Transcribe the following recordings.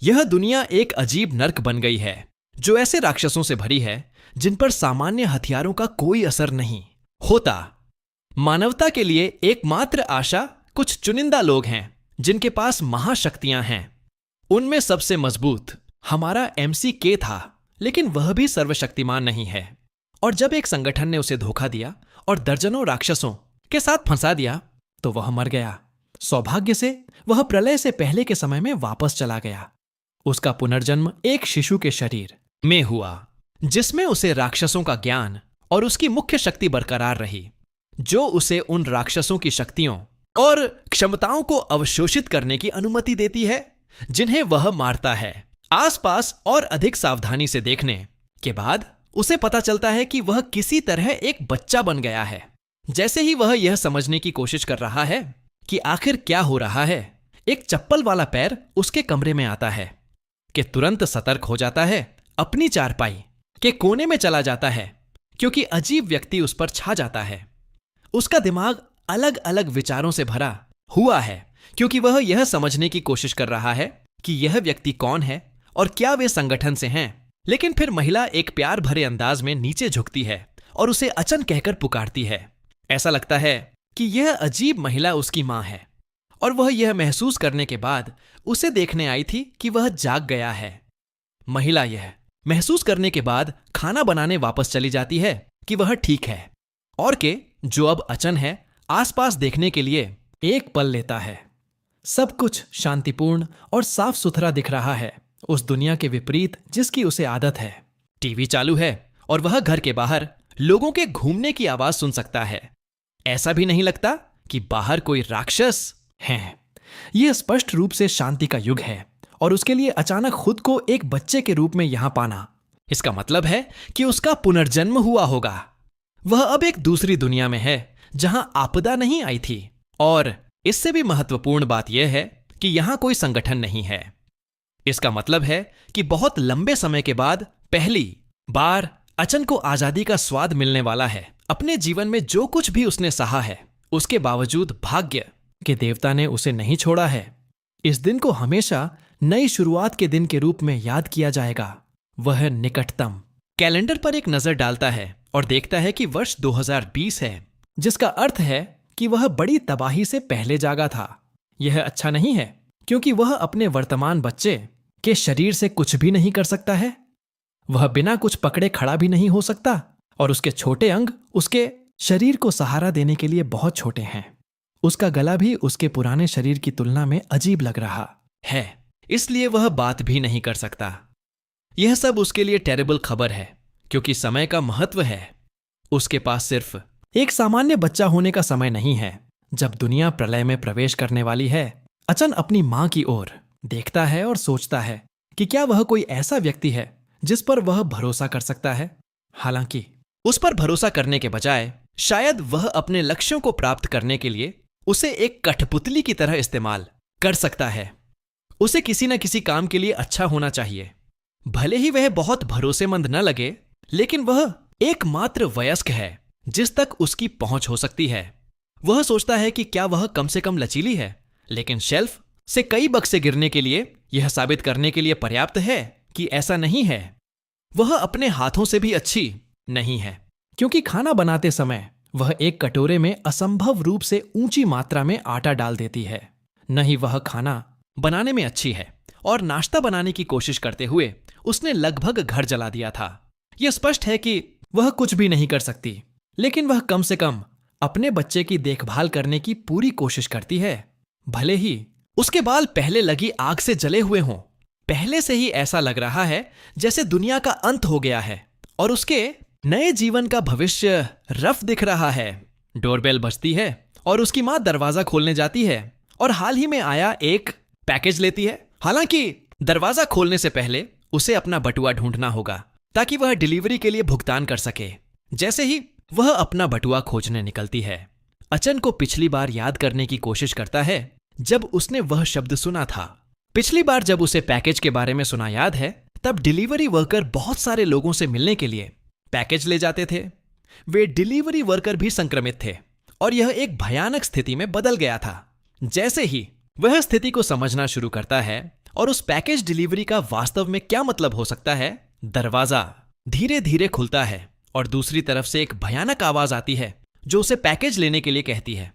यह दुनिया एक अजीब नर्क बन गई है जो ऐसे राक्षसों से भरी है जिन पर सामान्य हथियारों का कोई असर नहीं होता। मानवता के लिए एकमात्र आशा कुछ चुनिंदा लोग हैं जिनके पास महाशक्तियां हैं। उनमें सबसे मजबूत हमारा MC-K था, लेकिन वह भी सर्वशक्तिमान नहीं है। और जब एक संगठन ने उसे धोखा दिया और दर्जनों राक्षसों के साथ फंसा दिया तो वह मर गया। सौभाग्य से वह प्रलय से पहले के समय में वापस चला गया। उसका पुनर्जन्म एक शिशु के शरीर में हुआ जिसमें उसे राक्षसों का ज्ञान और उसकी मुख्य शक्ति बरकरार रही, जो उसे उन राक्षसों की शक्तियों और क्षमताओं को अवशोषित करने की अनुमति देती है जिन्हें वह मारता है। आसपास और अधिक सावधानी से देखने के बाद उसे पता चलता है कि वह किसी तरह एक बच्चा बन गया है। जैसे ही वह यह समझने की कोशिश कर रहा है कि आखिर क्या हो रहा है, एक चप्पल वाला पैर उसके कमरे में आता है कि तुरंत सतर्क हो जाता है, अपनी चारपाई के कोने में चला जाता है क्योंकि अजीब व्यक्ति उस पर छा जाता है। उसका दिमाग अलग अलग विचारों से भरा हुआ है क्योंकि वह यह समझने की कोशिश कर रहा है कि यह व्यक्ति कौन है और क्या वे संगठन से हैं। लेकिन फिर महिला एक प्यार भरे अंदाज में नीचे झुकती है और उसे अचन कहकर पुकारती है। ऐसा लगता है कि यह अजीब महिला उसकी मां है और वह यह महसूस करने के बाद उसे देखने आई थी कि वह जाग गया है। महिला यह महसूस करने के बाद खाना बनाने वापस चली जाती है कि वह ठीक है और के जो अब अचन है आसपास देखने के लिए एक पल लेता है। सब कुछ शांतिपूर्ण और साफ सुथरा दिख रहा है, उस दुनिया के विपरीत जिसकी उसे आदत है। टीवी चालू है और वह घर के बाहर लोगों के घूमने की आवाज सुन सकता है। ऐसा भी नहीं लगता कि बाहर कोई राक्षस हैं। यह स्पष्ट रूप से शांति का युग है और उसके लिए अचानक खुद को एक बच्चे के रूप में यहां पाना, इसका मतलब है कि उसका पुनर्जन्म हुआ होगा। वह अब एक दूसरी दुनिया में है जहां आपदा नहीं आई थी और इससे भी महत्वपूर्ण बात यह है कि यहां कोई संगठन नहीं है। इसका मतलब है कि बहुत लंबे समय के बाद पहली बार अचन को आजादी का स्वाद मिलने वाला है। अपने जीवन में जो कुछ भी उसने सहा है उसके बावजूद भाग्य के देवता ने उसे नहीं छोड़ा है। इस दिन को हमेशा नई शुरुआत के दिन के रूप में याद किया जाएगा। वह निकटतम कैलेंडर पर एक नजर डालता है और देखता है कि वर्ष 2020 है, जिसका अर्थ है कि वह बड़ी तबाही से पहले जागा था। यह अच्छा नहीं है क्योंकि वह अपने वर्तमान बच्चे के शरीर से कुछ भी नहीं कर सकता है। वह बिना कुछ पकड़े खड़ा भी नहीं हो सकता और उसके छोटे अंग उसके शरीर को सहारा देने के लिए बहुत छोटे हैं। उसका गला भी उसके पुराने शरीर की तुलना में अजीब लग रहा है, इसलिए वह बात भी नहीं कर सकता। यह सब उसके लिए टेरेबल खबर है क्योंकि समय का महत्व है। उसके पास सिर्फ एक सामान्य बच्चा होने का समय नहीं है। जब दुनिया प्रलय में प्रवेश करने वाली है, अचन अपनी मां की ओर देखता है और सोचता है कि क्या वह कोई ऐसा व्यक्ति है जिस पर वह भरोसा कर सकता है। हालांकि उस पर भरोसा करने के बजाय शायद वह अपने लक्ष्यों को प्राप्त करने के लिए उसे एक कठपुतली की तरह इस्तेमाल कर सकता है। उसे किसी न किसी काम के लिए अच्छा होना चाहिए, भले ही वह बहुत भरोसेमंद न लगे, लेकिन वह एकमात्र वयस्क है जिस तक उसकी पहुंच हो सकती है। वह सोचता है कि क्या वह कम से कम लचीली है, लेकिन शेल्फ से कई बक्से गिरने के लिए यह साबित करने के लिए पर्याप्त है कि ऐसा नहीं है। वह अपने हाथों से भी अच्छी नहीं है क्योंकि खाना बनाते समय वह एक कटोरे में असंभव रूप से ऊंची मात्रा में आटा डाल देती है। न ही वह खाना बनाने में अच्छी है और नाश्ता बनाने की कोशिश करते हुए उसने लगभग घर जला दिया था। यह स्पष्ट है कि वह कुछ भी नहीं कर सकती, लेकिन वह कम से कम अपने बच्चे की देखभाल करने की पूरी कोशिश करती है, भले ही उसके बाल पहले लगी आग से जले हुए हों। पहले से ही ऐसा लग रहा है जैसे दुनिया का अंत हो गया है और उसके नए जीवन का भविष्य रफ दिख रहा है। डोरबेल बजती है और उसकी मां दरवाजा खोलने जाती है और हाल ही में आया एक पैकेज लेती है। हालांकि दरवाजा खोलने से पहले उसे अपना बटुआ ढूंढना होगा ताकि वह डिलीवरी के लिए भुगतान कर सके। जैसे ही वह अपना बटुआ खोजने निकलती है, अचन को पिछली बार याद करने की कोशिश करता है जब उसने वह शब्द सुना था। पिछली बार जब उसे पैकेज के बारे में सुना याद है, तब डिलीवरी वर्कर बहुत सारे लोगों से मिलने के लिए पैकेज ले जाते थे। वे डिलीवरी वर्कर भी संक्रमित थे और यह एक भयानक स्थिति में बदल गया था। जैसे ही वह स्थिति को समझना शुरू करता है और उस पैकेज डिलीवरी का वास्तव में क्या मतलब हो सकता है? दरवाजा धीरे धीरे खुलता है और दूसरी तरफ से एक भयानक आवाज आती है जो उसे पैकेज लेने के लिए कहती है।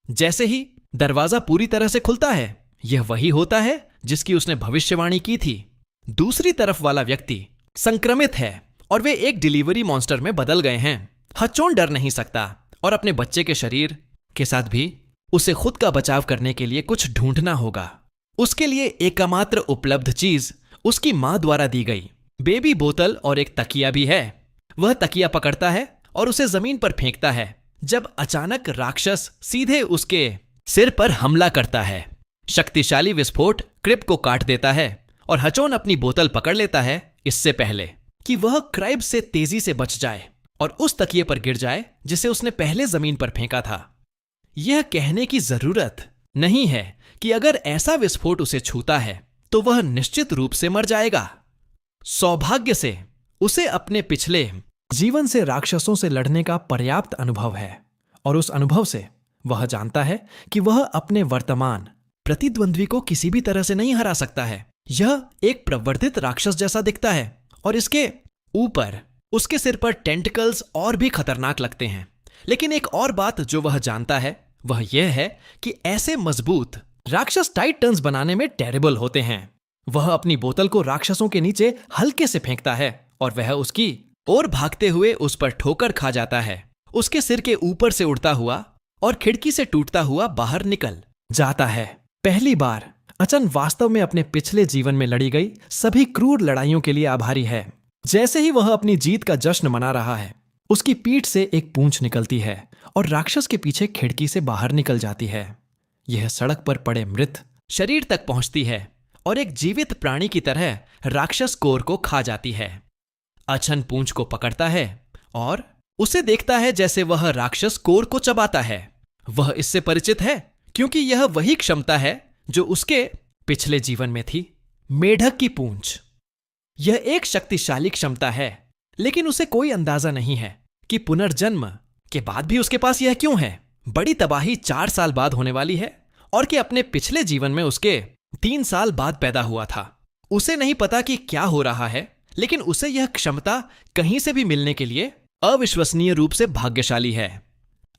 जैसे ही दरवाजा पूरी तरह से खुलता है, यह वही होता है जिसकी उसने भविष्यवाणी की थी। दूसरी तरफ वाला व्यक्ति संक्रमित है और वे एक डिलीवरी मॉन्स्टर में बदल गए हैं। हचोन डर नहीं सकता और अपने बच्चे के शरीर के साथ भी उसे खुद का बचाव करने के लिए कुछ ढूंढना होगा। उसके लिए एकमात्र उपलब्ध चीज उसकी मां द्वारा दी गई बेबी बोतल और एक तकिया भी है। वह तकिया पकड़ता है और उसे जमीन पर फेंकता है जब अचानक राक्षस सीधे उसके सिर पर हमला करता है। शक्तिशाली विस्फोट क्रिब को काट देता है और हचोन अपनी बोतल पकड़ लेता है इससे पहले कि वह क्राइब से तेजी से बच जाए और उस तकिए पर गिर जाए जिसे उसने पहले जमीन पर फेंका था। यह कहने की जरूरत नहीं है कि अगर ऐसा विस्फोट उसे छूता है तो वह निश्चित रूप से मर जाएगा। सौभाग्य से उसे अपने पिछले जीवन से राक्षसों से लड़ने का पर्याप्त अनुभव है और उस अनुभव से वह जानता है कि वह अपने वर्तमान प्रतिद्वंद्वी को किसी भी तरह से नहीं हरा सकता है। यह एक प्रवर्धित राक्षस जैसा दिखता है और इसके ऊपर उसके सिर पर टेंटिकल्स और भी खतरनाक लगते हैं। लेकिन एक और बात जो वह जानता है वह यह है कि ऐसे मजबूत राक्षस टाइट टर्न्स बनाने में टेरेबल होते हैं। वह अपनी बोतल को राक्षसों के नीचे हल्के से फेंकता है और वह उसकी ओर भागते हुए उस पर ठोकर खा जाता है। उसके सिर के ऊपर से उड़ता हुआ और खिड़की से टूटता हुआ बाहर निकल जाता है। पहली बार अचन वास्तव में अपने पिछले जीवन में लड़ी गई सभी क्रूर लड़ाइयों के लिए आभारी है। जैसे ही वह अपनी जीत का जश्न मना रहा है, उसकी पीठ से एक पूंछ निकलती है और राक्षस के पीछे खिड़की से बाहर निकल जाती है। यह सड़क पर पड़े मृत शरीर तक पहुंचती है और एक जीवित प्राणी की तरह राक्षस कोर को खा जाती है। अचन पूंछ को पकड़ता है और उसे देखता है जैसे वह राक्षस कोर को चबाता है। वह इससे परिचित है क्योंकि यह वही क्षमता है जो उसके पिछले जीवन में थी, मेढक की पूंछ। यह एक शक्तिशाली क्षमता है, लेकिन उसे कोई अंदाजा नहीं है कि पुनर्जन्म के बाद भी उसके पास यह क्यों है। बड़ी तबाही 4 साल बाद होने वाली है और कि अपने पिछले जीवन में उसके 3 साल बाद पैदा हुआ था। उसे नहीं पता कि क्या हो रहा है, लेकिन उसे यह क्षमता कहीं से भी मिलने के लिए अविश्वसनीय रूप से भाग्यशाली है।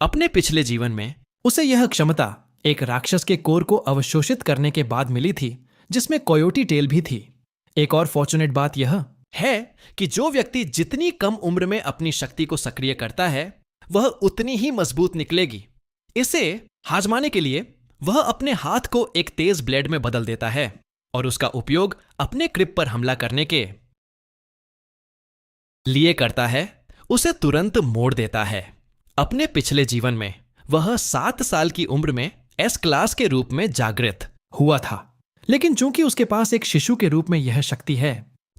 अपने पिछले जीवन में उसे यह क्षमता एक राक्षस के कोर को अवशोषित करने के बाद मिली थी, जिसमें कोयोटी टेल भी थी। एक और फॉर्चुनेट बात यह है कि जो व्यक्ति जितनी कम उम्र में अपनी शक्ति को सक्रिय करता है, वह उतनी ही मजबूत निकलेगी। इसे आजमाने के लिए वह अपने हाथ को एक तेज ब्लेड में बदल देता है और उसका उपयोग अपने क्रिब पर हमला करने के लिए करता है। उसे तुरंत मोड़ देता है। अपने पिछले जीवन में वह 7 साल की उम्र में एस क्लास के रूप में जागृत हुआ था, लेकिन चूंकि उसके पास एक शिशु के रूप में यह शक्ति है,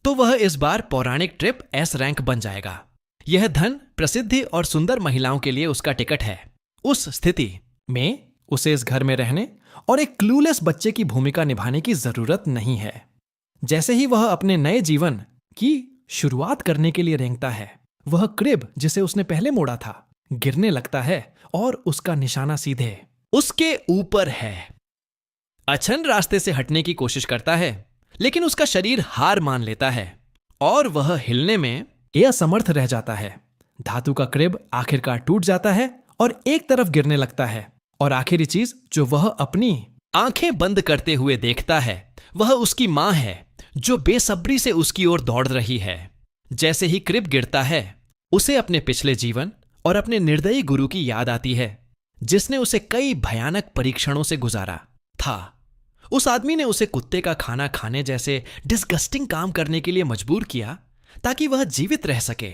तो वह इस बार पौराणिक ट्रिप एस रैंक बन जाएगा। यह धन, प्रसिद्धि और सुंदर महिलाओं के लिए उसका टिकट है। उस स्थिति में उसे इस घर में रहने और एक क्लूलेस बच्चे की भूमिका निभाने की जरूरत नहीं है। जैसे ही वह अपने नए जीवन की शुरुआत करने के लिए रेंगता है, वह क्रिब जिसे उसने पहले मोड़ा था गिरने लगता है और उसका निशाना सीधे उसके ऊपर है। अचन रास्ते से हटने की कोशिश करता है, लेकिन उसका शरीर हार मान लेता है और वह हिलने में असमर्थ रह जाता है। धातु का क्रिब आखिरकार टूट जाता है और एक तरफ गिरने लगता है और आखिरी चीज जो वह अपनी आंखें बंद करते हुए देखता है, वह उसकी मां है जो बेसब्री से उसकी ओर दौड़ रही है। जैसे ही क्रिब गिरता है, उसे अपने पिछले जीवन और अपने निर्दयी गुरु की याद आती है, जिसने उसे कई भयानक परीक्षणों से गुजारा था। उस आदमी ने उसे कुत्ते का खाना खाने जैसे डिस्गस्टिंग काम करने के लिए मजबूर किया ताकि वह जीवित रह सके।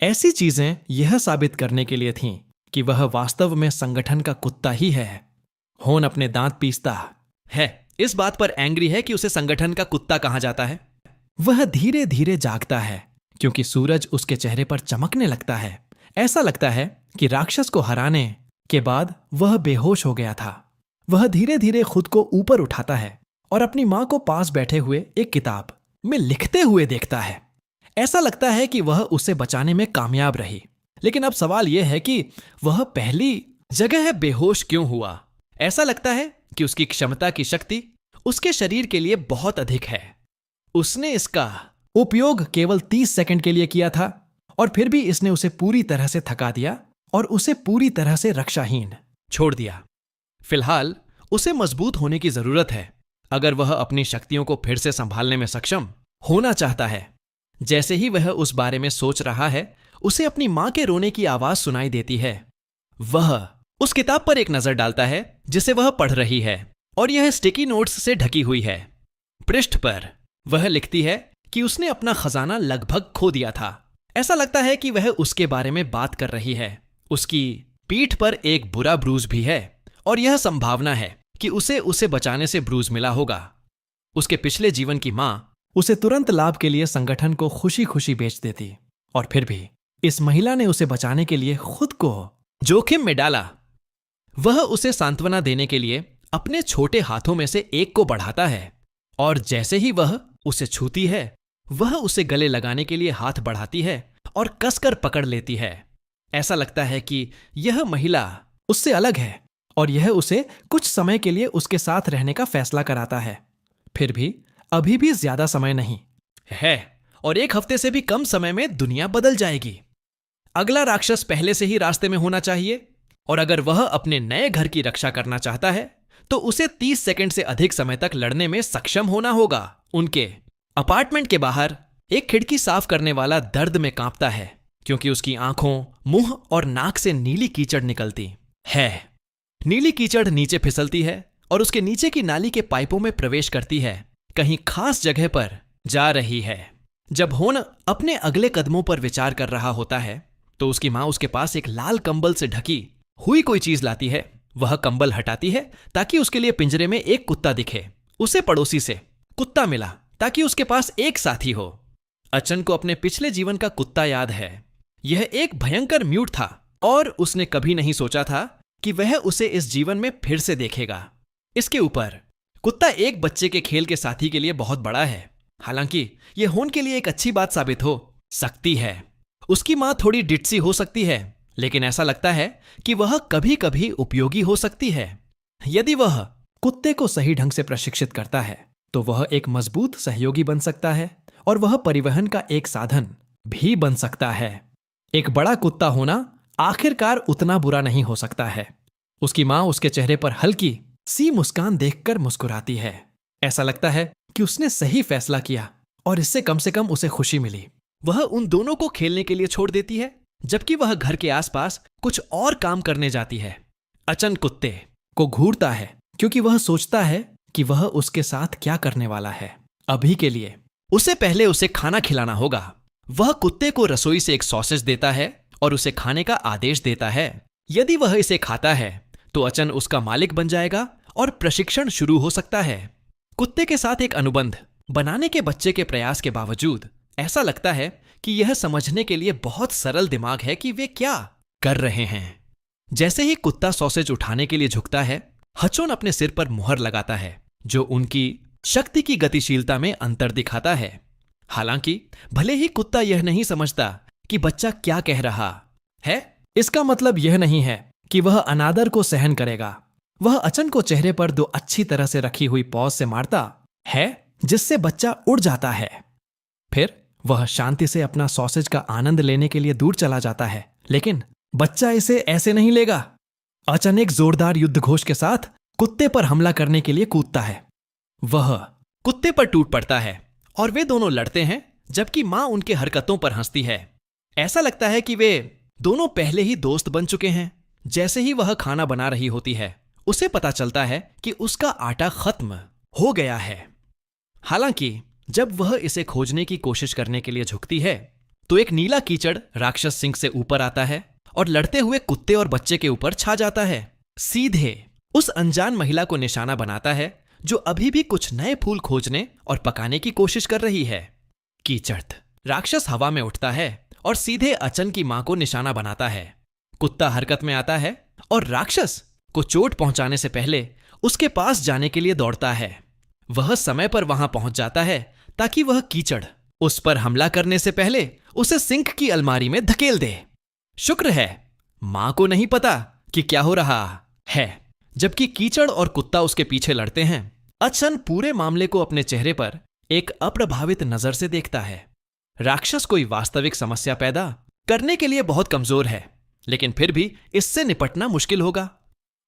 ऐसी चीजें यह साबित करने के लिए थीं कि वह वास्तव में संगठन का कुत्ता ही है। होन अपने दांत पीसता है, इस बात पर एंग्री है कि उसे संगठन का कुत्ता कहा जाता है। वह धीरे धीरे जागता है क्योंकि सूरज उसके चेहरे पर चमकने लगता है। ऐसा लगता है कि राक्षस को हराने के बाद वह बेहोश हो गया था। वह धीरे धीरे खुद को ऊपर उठाता है और अपनी मां को पास बैठे हुए एक किताब में लिखते हुए देखता है। ऐसा लगता है कि वह उसे बचाने में कामयाब रही, लेकिन अब सवाल यह है कि वह पहली जगह बेहोश क्यों हुआ। ऐसा लगता है कि उसकी क्षमता की शक्ति उसके शरीर के लिए बहुत अधिक है। उसने इसका उपयोग केवल 30 सेकंड के लिए किया था और फिर भी इसने उसे पूरी तरह से थका दिया और उसे पूरी तरह से रक्षाहीन छोड़ दिया। फिलहाल उसे मजबूत होने की जरूरत है अगर वह अपनी शक्तियों को फिर से संभालने में सक्षम होना चाहता है। जैसे ही वह उस बारे में सोच रहा है, उसे अपनी मां के रोने की आवाज सुनाई देती है। वह उस किताब पर एक नजर डालता है जिसे वह पढ़ रही है और यह स्टिकी नोट्स से ढकी हुई है। पृष्ठ पर वह लिखती है कि उसने अपना खजाना लगभग खो दिया था। ऐसा लगता है कि वह उसके बारे में बात कर रही है। उसकी पीठ पर एक बुरा ब्रूज भी है और यह संभावना है कि उसे बचाने से ब्रूज मिला होगा। उसके पिछले जीवन की मां उसे तुरंत लाभ के लिए संगठन को खुशी खुशी बेच देती और फिर भी इस महिला ने उसे बचाने के लिए खुद को जोखिम में डाला। वह उसे सांत्वना देने के लिए अपने छोटे हाथों में से एक को बढ़ाता है और जैसे ही वह उसे छूती है, वह उसे गले लगाने के लिए हाथ बढ़ाती है और कसकर पकड़ लेती है। ऐसा लगता है कि यह महिला उससे अलग है और यह उसे कुछ समय के लिए उसके साथ रहने का फैसला कराता है। फिर भी अभी भी ज्यादा समय नहीं है और 1 हफ्ते से भी कम समय में दुनिया बदल जाएगी। अगला राक्षस पहले से ही रास्ते में होना चाहिए और अगर वह अपने नए घर की रक्षा करना चाहता है तो उसे 30 सेकंड से अधिक समय तक लड़ने में सक्षम होना होगा। उनके अपार्टमेंट के बाहर एक खिड़की साफ करने वाला दर्द में कांपता है क्योंकि उसकी आंखों, मुंह और नाक से नीली कीचड़ निकलती है। नीली कीचड़ नीचे फिसलती है और उसके नीचे की नाली के पाइपों में प्रवेश करती है, कहीं खास जगह पर जा रही है। जब होन अपने अगले कदमों पर विचार कर रहा होता है तो उसकी मां उसके पास एक लाल कंबल से ढकी हुई कोई चीज लाती है। वह कंबल हटाती है ताकि उसके लिए पिंजरे में एक कुत्ता दिखे। उसे पड़ोसी से कुत्ता मिला ताकि उसके पास एक साथी हो। अचन को अपने पिछले जीवन का कुत्ता याद है। यह एक भयंकर म्यूट था और उसने कभी नहीं सोचा था कि वह उसे इस जीवन में फिर से देखेगा। इसके ऊपर कुत्ता एक बच्चे के खेल के साथी के लिए बहुत बड़ा है। हालांकि यह होन के लिए एक अच्छी बात साबित हो सकती है। उसकी मां थोड़ी डिटसी हो सकती है, लेकिन ऐसा लगता है कि वह कभी कभी उपयोगी हो सकती है। यदि वह कुत्ते को सही ढंग से प्रशिक्षित करता है तो वह एक मजबूत सहयोगी बन सकता है और वह परिवहन का एक साधन भी बन सकता है। एक बड़ा कुत्ता होना आखिरकार उतना बुरा नहीं हो सकता है। उसकी मां उसके चेहरे पर हल्की सी मुस्कान देखकर मुस्कुराती है। ऐसा लगता है कि उसने सही फैसला किया और इससे कम से कम उसे खुशी मिली। वह उन दोनों को खेलने के लिए छोड़ देती है जबकि वह घर के आसपास कुछ और काम करने जाती है। अचन कुत्ते को घूरता है क्योंकि वह सोचता है कि वह उसके साथ क्या करने वाला है। अभी के लिए उसे पहले उसे खाना खिलाना होगा। वह कुत्ते को रसोई से एक सॉसेज देता है और उसे खाने का आदेश देता है। यदि वह इसे खाता है तो अचन उसका मालिक बन जाएगा और प्रशिक्षण शुरू हो सकता है। कुत्ते के साथ एक अनुबंध बनाने के बच्चे के प्रयास के बावजूद ऐसा लगता है कि यह समझने के लिए बहुत सरल दिमाग है कि वे क्या कर रहे हैं। जैसे ही कुत्ता सॉसेज उठाने के लिए झुकता है, हचोन अपने सिर पर मुहर लगाता है जो उनकी शक्ति की गतिशीलता में अंतर दिखाता है। हालांकि भले ही कुत्ता यह नहीं समझता कि बच्चा क्या कह रहा है, इसका मतलब यह नहीं है कि वह अनादर को सहन करेगा। वह अचन को चेहरे पर 2 अच्छी तरह से रखी हुई पॉज से मारता है जिससे बच्चा उड़ जाता है। फिर वह शांति से अपना सॉसेज का आनंद लेने के लिए दूर चला जाता है, लेकिन बच्चा इसे ऐसे नहीं लेगा। अचन एक जोरदार युद्ध घोष के साथ कुत्ते पर हमला करने के लिए कूदता है। वह कुत्ते पर टूट पड़ता है और वे दोनों लड़ते हैं जबकि मां उनके हरकतों पर हंसती है। ऐसा लगता है कि वे दोनों पहले ही दोस्त बन चुके हैं। जैसे ही वह खाना बना रही होती है, उसे पता चलता है कि उसका आटा खत्म हो गया है। हालांकि जब वह इसे खोजने की कोशिश करने के लिए झुकती है तो एक नीला कीचड़ राक्षस सिंह से ऊपर आता है और लड़ते हुए कुत्ते और बच्चे के ऊपर छा जाता है। सीधे उस अनजान महिला को निशाना बनाता है जो अभी भी कुछ नए फूल खोजने और पकाने की कोशिश कर रही है। कीचड़ राक्षस हवा में उठता है और सीधे अचन की मां को निशाना बनाता है। कुत्ता हरकत में आता है और राक्षस को चोट पहुंचाने से पहले उसके पास जाने के लिए दौड़ता है। वह समय पर वहां पहुंच जाता है ताकि वह कीचड़ उस पर हमला करने से पहले उसे सिंक की अलमारी में धकेल दे। शुक्र है मां को नहीं पता कि क्या हो रहा है। जबकि कीचड़ और कुत्ता उसके पीछे लड़ते हैं, अचन पूरे मामले को अपने चेहरे पर एक अप्रभावित नजर से देखता है। राक्षस कोई वास्तविक समस्या पैदा करने के लिए बहुत कमजोर है, लेकिन फिर भी इससे निपटना मुश्किल होगा।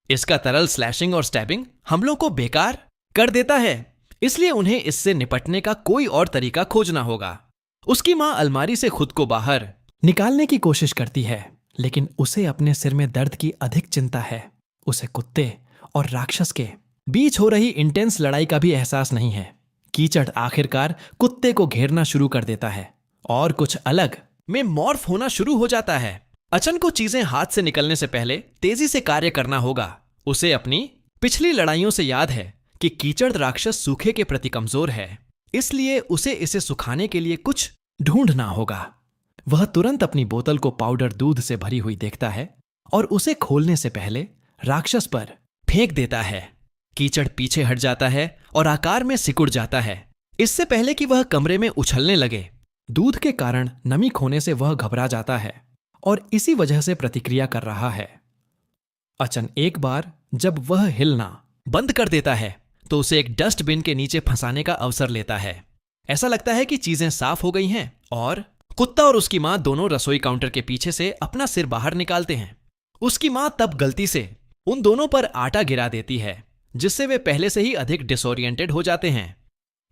इसका तरल स्लैशिंग और स्टैबिंग हमलों को बेकार कर देता है, इसलिए उन्हें इससे निपटने का कोई और तरीका खोजना होगा। उसकी मां अलमारी से खुद को बाहर निकालने की कोशिश करती है, लेकिन उसे अपने सिर में दर्द की अधिक चिंता है। उसे कुत्ते और राक्षस के बीच हो रही इंटेंस लड़ाई का भी एहसास नहीं है। कीचड़ आखिरकार कुत्ते को घेरना शुरू कर देता है और कुछ अलग में मॉर्फ होना शुरू हो जाता है। अचन को चीजें हाथ से निकलने से पहले तेजी से कार्य करना होगा। उसे अपनी पिछली लड़ाइयों से याद है कि कीचड़ राक्षस सूखे के प्रति कमजोर है, इसलिए उसे इसे सुखाने के लिए कुछ ढूंढना होगा। वह तुरंत अपनी बोतल को पाउडर दूध से भरी हुई देखता है और उसे खोलने से पहले राक्षस पर फेंक देता है। कीचड़ पीछे हट जाता है और आकार में सिकुड़ जाता है, इससे पहले कि वह कमरे में उछलने लगे। दूध के कारण नमी खोने से वह घबरा जाता है और इसी वजह से प्रतिक्रिया कर रहा है। अचन एक बार जब वह हिलना बंद कर देता है तो उसे एक डस्टबिन के नीचे फंसाने का अवसर लेता है। ऐसा लगता है कि चीजें साफ हो गई हैं और कुत्ता और उसकी मां दोनों रसोई काउंटर के पीछे से अपना सिर बाहर निकालते हैं। उसकी मां तब गलती से उन दोनों पर आटा गिरा देती है, जिससे वे पहले से ही अधिक डिसोरिएंटेड हो जाते हैं।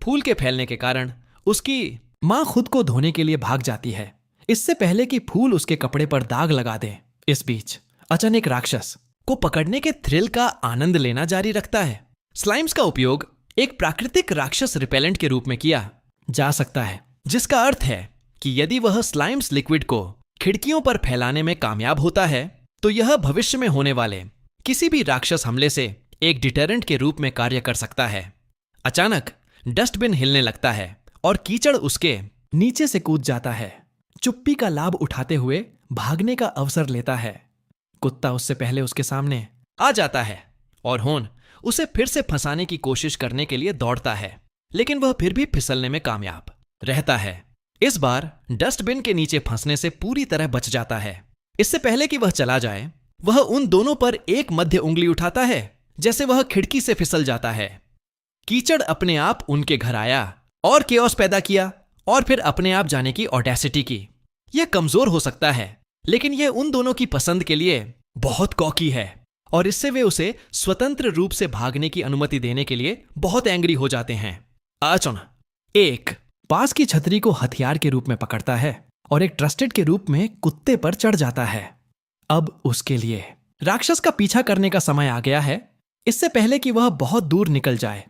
फूल के फैलने के कारण उसकी मां खुद को धोने के लिए भाग जाती है, इससे पहले कि फूल उसके कपड़े पर दाग लगा दे। इस बीच अचन एक राक्षस को पकड़ने के थ्रिल का आनंद लेना जारी रखता है। स्लाइम्स का उपयोग एक प्राकृतिक राक्षस रिपेलेंट के रूप में किया जा सकता है, जिसका अर्थ है कि यदि वह स्लाइम्स लिक्विड को खिड़कियों पर फैलाने में कामयाब होता है तो यह भविष्य में होने वाले किसी भी राक्षस हमले से एक डिटरेंट के रूप में कार्य कर सकता है। अचानक डस्टबिन हिलने लगता है और कीचड़ उसके नीचे से कूद जाता है। चुप्पी का लाभ उठाते हुए भागने का अवसर लेता है। कुत्ता उससे पहले उसके सामने आ जाता है और होन उसे फिर से फंसाने की कोशिश करने के लिए दौड़ता है, लेकिन वह फिर भी फिसलने में कामयाब रहता है। इस बार डस्टबिन के नीचे फंसने से पूरी तरह बच जाता है। इससे पहले कि वह चला जाए, वह उन दोनों पर एक मध्य उंगली उठाता है, जैसे वह खिड़की से फिसल जाता है। कीचड़ अपने आप उनके घर आया और केओस पैदा किया और फिर अपने आप जाने की ऑडेसिटी की। यह कमजोर हो सकता है, लेकिन यह उन दोनों की पसंद के लिए बहुत कॉकी है और इससे वे उसे स्वतंत्र रूप से भागने की अनुमति देने के लिए बहुत एंग्री हो जाते हैं। अचन एक पास की छतरी को हथियार के रूप में पकड़ता है और एक ट्रस्टेड के रूप में कुत्ते पर चढ़ जाता है। अब उसके लिए राक्षस का पीछा करने का समय आ गया है, इससे पहले कि वह बहुत दूर निकल जाए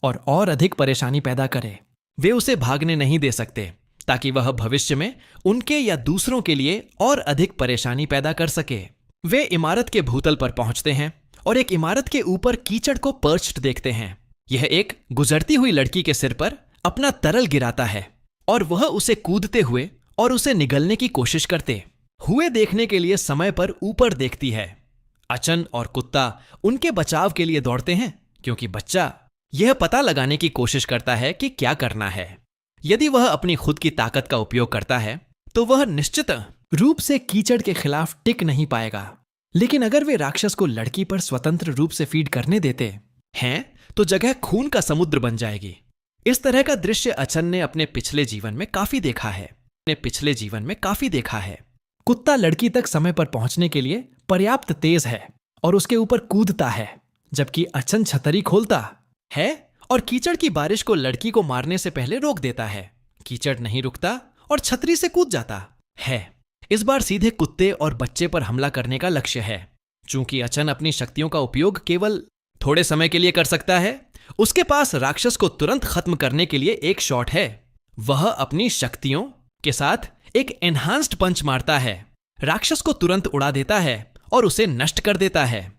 और अधिक परेशानी पैदा करे। वे उसे भागने नहीं दे सकते ताकि वह भविष्य में उनके या दूसरों के लिए और अधिक परेशानी पैदा कर सके। वे इमारत के भूतल पर पहुंचते हैं और एक इमारत के ऊपर कीचड़ को पर्च्ड देखते हैं। यह एक गुजरती हुई लड़की के सिर पर अपना तरल गिराता है और वह उसे कूदते हुए और उसे निगलने की कोशिश करते हुए देखने के लिए समय पर ऊपर देखती है। अचन और कुत्ता उनके बचाव के लिए दौड़ते हैं, क्योंकि बच्चा यह पता लगाने की कोशिश करता है कि क्या करना है। यदि वह अपनी खुद की ताकत का उपयोग करता है तो वह निश्चित रूप से कीचड़ के खिलाफ टिक नहीं पाएगा, लेकिन अगर वे राक्षस को लड़की पर स्वतंत्र रूप से फीड करने देते हैं तो जगह खून का समुद्र बन जाएगी। इस तरह का दृश्य अचन ने अपने पिछले जीवन में काफी देखा है। कुत्ता लड़की तक समय पर पहुंचने के लिए पर्याप्त तेज है और उसके ऊपर कूदता है, जबकि अचन छतरी खोलता है और कीचड़ की बारिश को लड़की को मारने से पहले रोक देता है। कीचड़ नहीं रुकता और छतरी से कूद जाता है। इस बार सीधे कुत्ते और बच्चे पर हमला करने का लक्ष्य है। चूंकि अचन अपनी शक्तियों का उपयोग केवल थोड़े समय के लिए कर सकता है, उसके पास राक्षस को तुरंत खत्म करने के लिए एक शॉट है। वह अपनी शक्तियों के साथ एक एनहांस्ड पंच मारता है, राक्षस को तुरंत उड़ा देता है और उसे नष्ट कर देता है।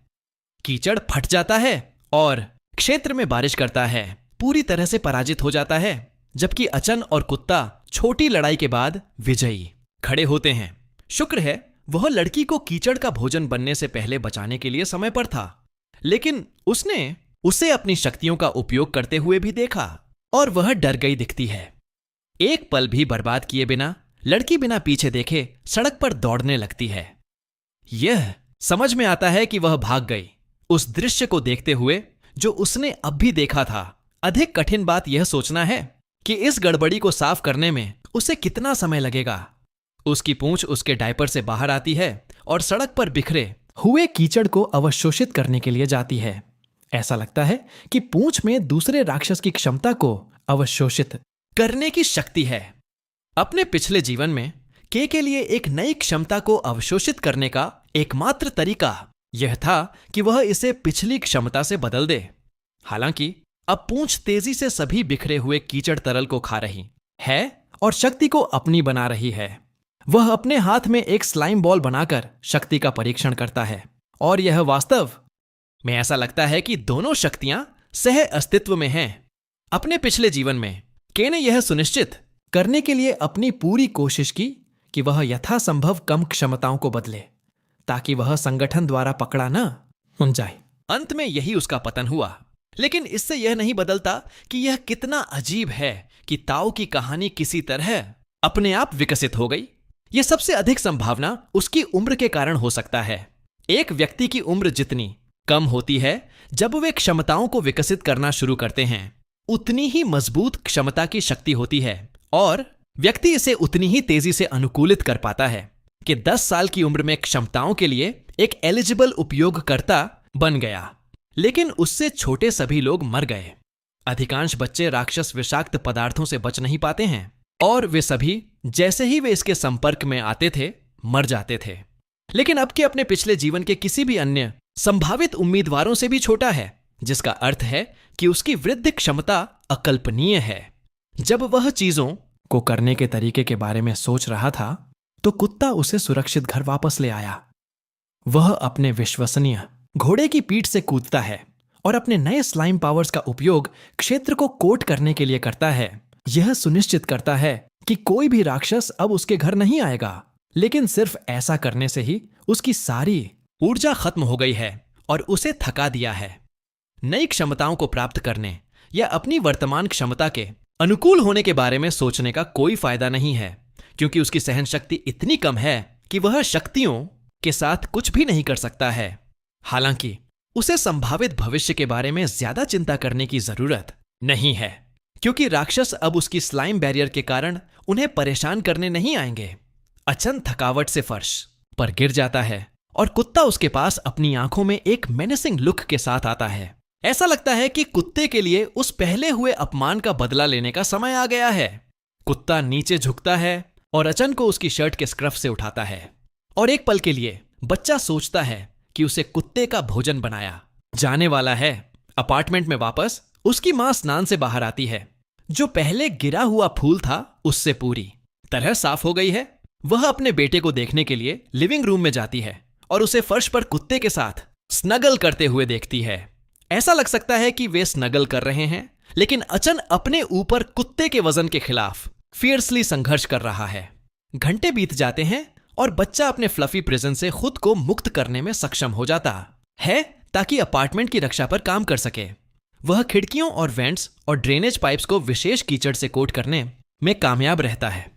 कीचड़ फट जाता है और क्षेत्र में बारिश करता है, पूरी तरह से पराजित हो जाता है, जबकि अचन और कुत्ता छोटी लड़ाई के बाद विजयी खड़े होते हैं। शुक्र है वह लड़की को कीचड़ का भोजन बनने से पहले बचाने के लिए समय पर था, लेकिन उसने उसे अपनी शक्तियों का उपयोग करते हुए भी देखा और वह डर गई दिखती है। एक पल भी बर्बाद किए बिना लड़की बिना पीछे देखे सड़क पर दौड़ने लगती है। यह समझ में आता है कि वह भाग गई, उस दृश्य को देखते हुए जो उसने अब भी देखा था अधिक कठिन बात यह सोचना है कि इस गड़बड़ी को साफ करने में उसे कितना समय लगेगा। उसकी पूंछ उसके डायपर से बाहर आती है और सड़क पर बिखरे हुए कीचड़ को अवशोषित करने के लिए जाती है। ऐसा लगता है कि पूंछ में दूसरे राक्षस की क्षमता को अवशोषित करने की शक्ति है। अपने पिछले जीवन में के लिए एक नई क्षमता को अवशोषित करने का एकमात्र तरीका यह था कि वह इसे पिछली क्षमता से बदल दे। हालांकि अब पूंछ तेजी से सभी बिखरे हुए कीचड़ तरल को खा रही है और शक्ति को अपनी बना रही है। वह अपने हाथ में एक स्लाइम बॉल बनाकर शक्ति का परीक्षण करता है और यह वास्तव में ऐसा लगता है कि दोनों शक्तियां सह अस्तित्व में हैं। अपने पिछले जीवन में के ने यह सुनिश्चित करने के लिए अपनी पूरी कोशिश की कि वह यथासंभव कम क्षमताओं को बदले ताकि वह संगठन द्वारा पकड़ा न जाए। अंत में यही उसका पतन हुआ। लेकिन इससे यह नहीं बदलता कि यह कितना अजीब है कि ताओ की कहानी किसी तरह अपने आप विकसित हो गई। यह सबसे अधिक संभावना उसकी उम्र के कारण हो सकता है। एक व्यक्ति की उम्र जितनी कम होती है जब वे क्षमताओं को विकसित करना शुरू करते हैं, उतनी ही मजबूत क्षमता की शक्ति होती है और व्यक्ति इसे उतनी ही तेजी से अनुकूलित कर पाता है कि 10 साल की उम्र में क्षमताओं के लिए एक एलिजिबल उपयोगकर्ता बन गया। लेकिन उससे छोटे सभी लोग मर गए। अधिकांश बच्चे राक्षस विषाक्त पदार्थों से बच नहीं पाते हैं और वे सभी जैसे ही वे इसके संपर्क में आते थे मर जाते थे। लेकिन अब के अपने पिछले जीवन के किसी भी अन्य संभावित उम्मीदवारों से भी छोटा है, जिसका अर्थ है कि उसकी वृद्धि क्षमता अकल्पनीय है। जब वह चीजों को करने के तरीके के बारे में सोच रहा था तो कुत्ता उसे सुरक्षित घर वापस ले आया। वह अपने विश्वसनीय घोड़े की पीठ से कूदता है और अपने नए स्लाइम पावर्स का उपयोग क्षेत्र को कोट करने के लिए करता है। यह सुनिश्चित करता है कि कोई भी राक्षस अब उसके घर नहीं आएगा। लेकिन सिर्फ ऐसा करने से ही उसकी सारी ऊर्जा खत्म हो गई है और उसे थका दिया है। नई क्षमताओं को प्राप्त करने या अपनी वर्तमान क्षमता के अनुकूल होने के बारे में सोचने का कोई फायदा नहीं है, क्योंकि उसकी सहन शक्ति इतनी कम है कि वह शक्तियों के साथ कुछ भी नहीं कर सकता है। हालांकि उसे संभावित भविष्य के बारे में ज्यादा चिंता करने की जरूरत नहीं है, क्योंकि राक्षस अब उसकी स्लाइम बैरियर के कारण उन्हें परेशान करने नहीं आएंगे। अचन थकावट से फर्श पर गिर जाता है और कुत्ता उसके पास अपनी आंखों में एक मेनेसिंग लुक के साथ आता है। ऐसा लगता है कि कुत्ते के लिए उस पहले हुए अपमान का बदला लेने का समय आ गया है। कुत्ता नीचे झुकता है और अचन को उसकी शर्ट के स्क्रफ से उठाता है और एक पल के लिए बच्चा सोचता है कि उसे कुत्ते का भोजन बनाया जाने वाला है। अपार्टमेंट में वापस उसकी मां स्नान से बाहर आती है, जो पहले गिरा हुआ फूल था उससे पूरी तरह साफ हो गई है। वह अपने बेटे को देखने के लिए लिविंग रूम में जाती है और उसे फर्श पर कुत्ते के साथ स्नगल करते हुए देखती है। ऐसा लग सकता है कि वे स्नगल कर रहे हैं, लेकिन अचन अपने ऊपर कुत्ते के वजन के खिलाफ फियर्सली संघर्ष कर रहा है। घंटे बीत जाते हैं और बच्चा अपने फ्लफी प्रिजन से खुद को मुक्त करने में सक्षम हो जाता है ताकि अपार्टमेंट की रक्षा पर काम कर सके। वह खिड़कियों और वेंट्स और ड्रेनेज पाइप्स को विशेष कीचड़ से कोट करने में कामयाब रहता है।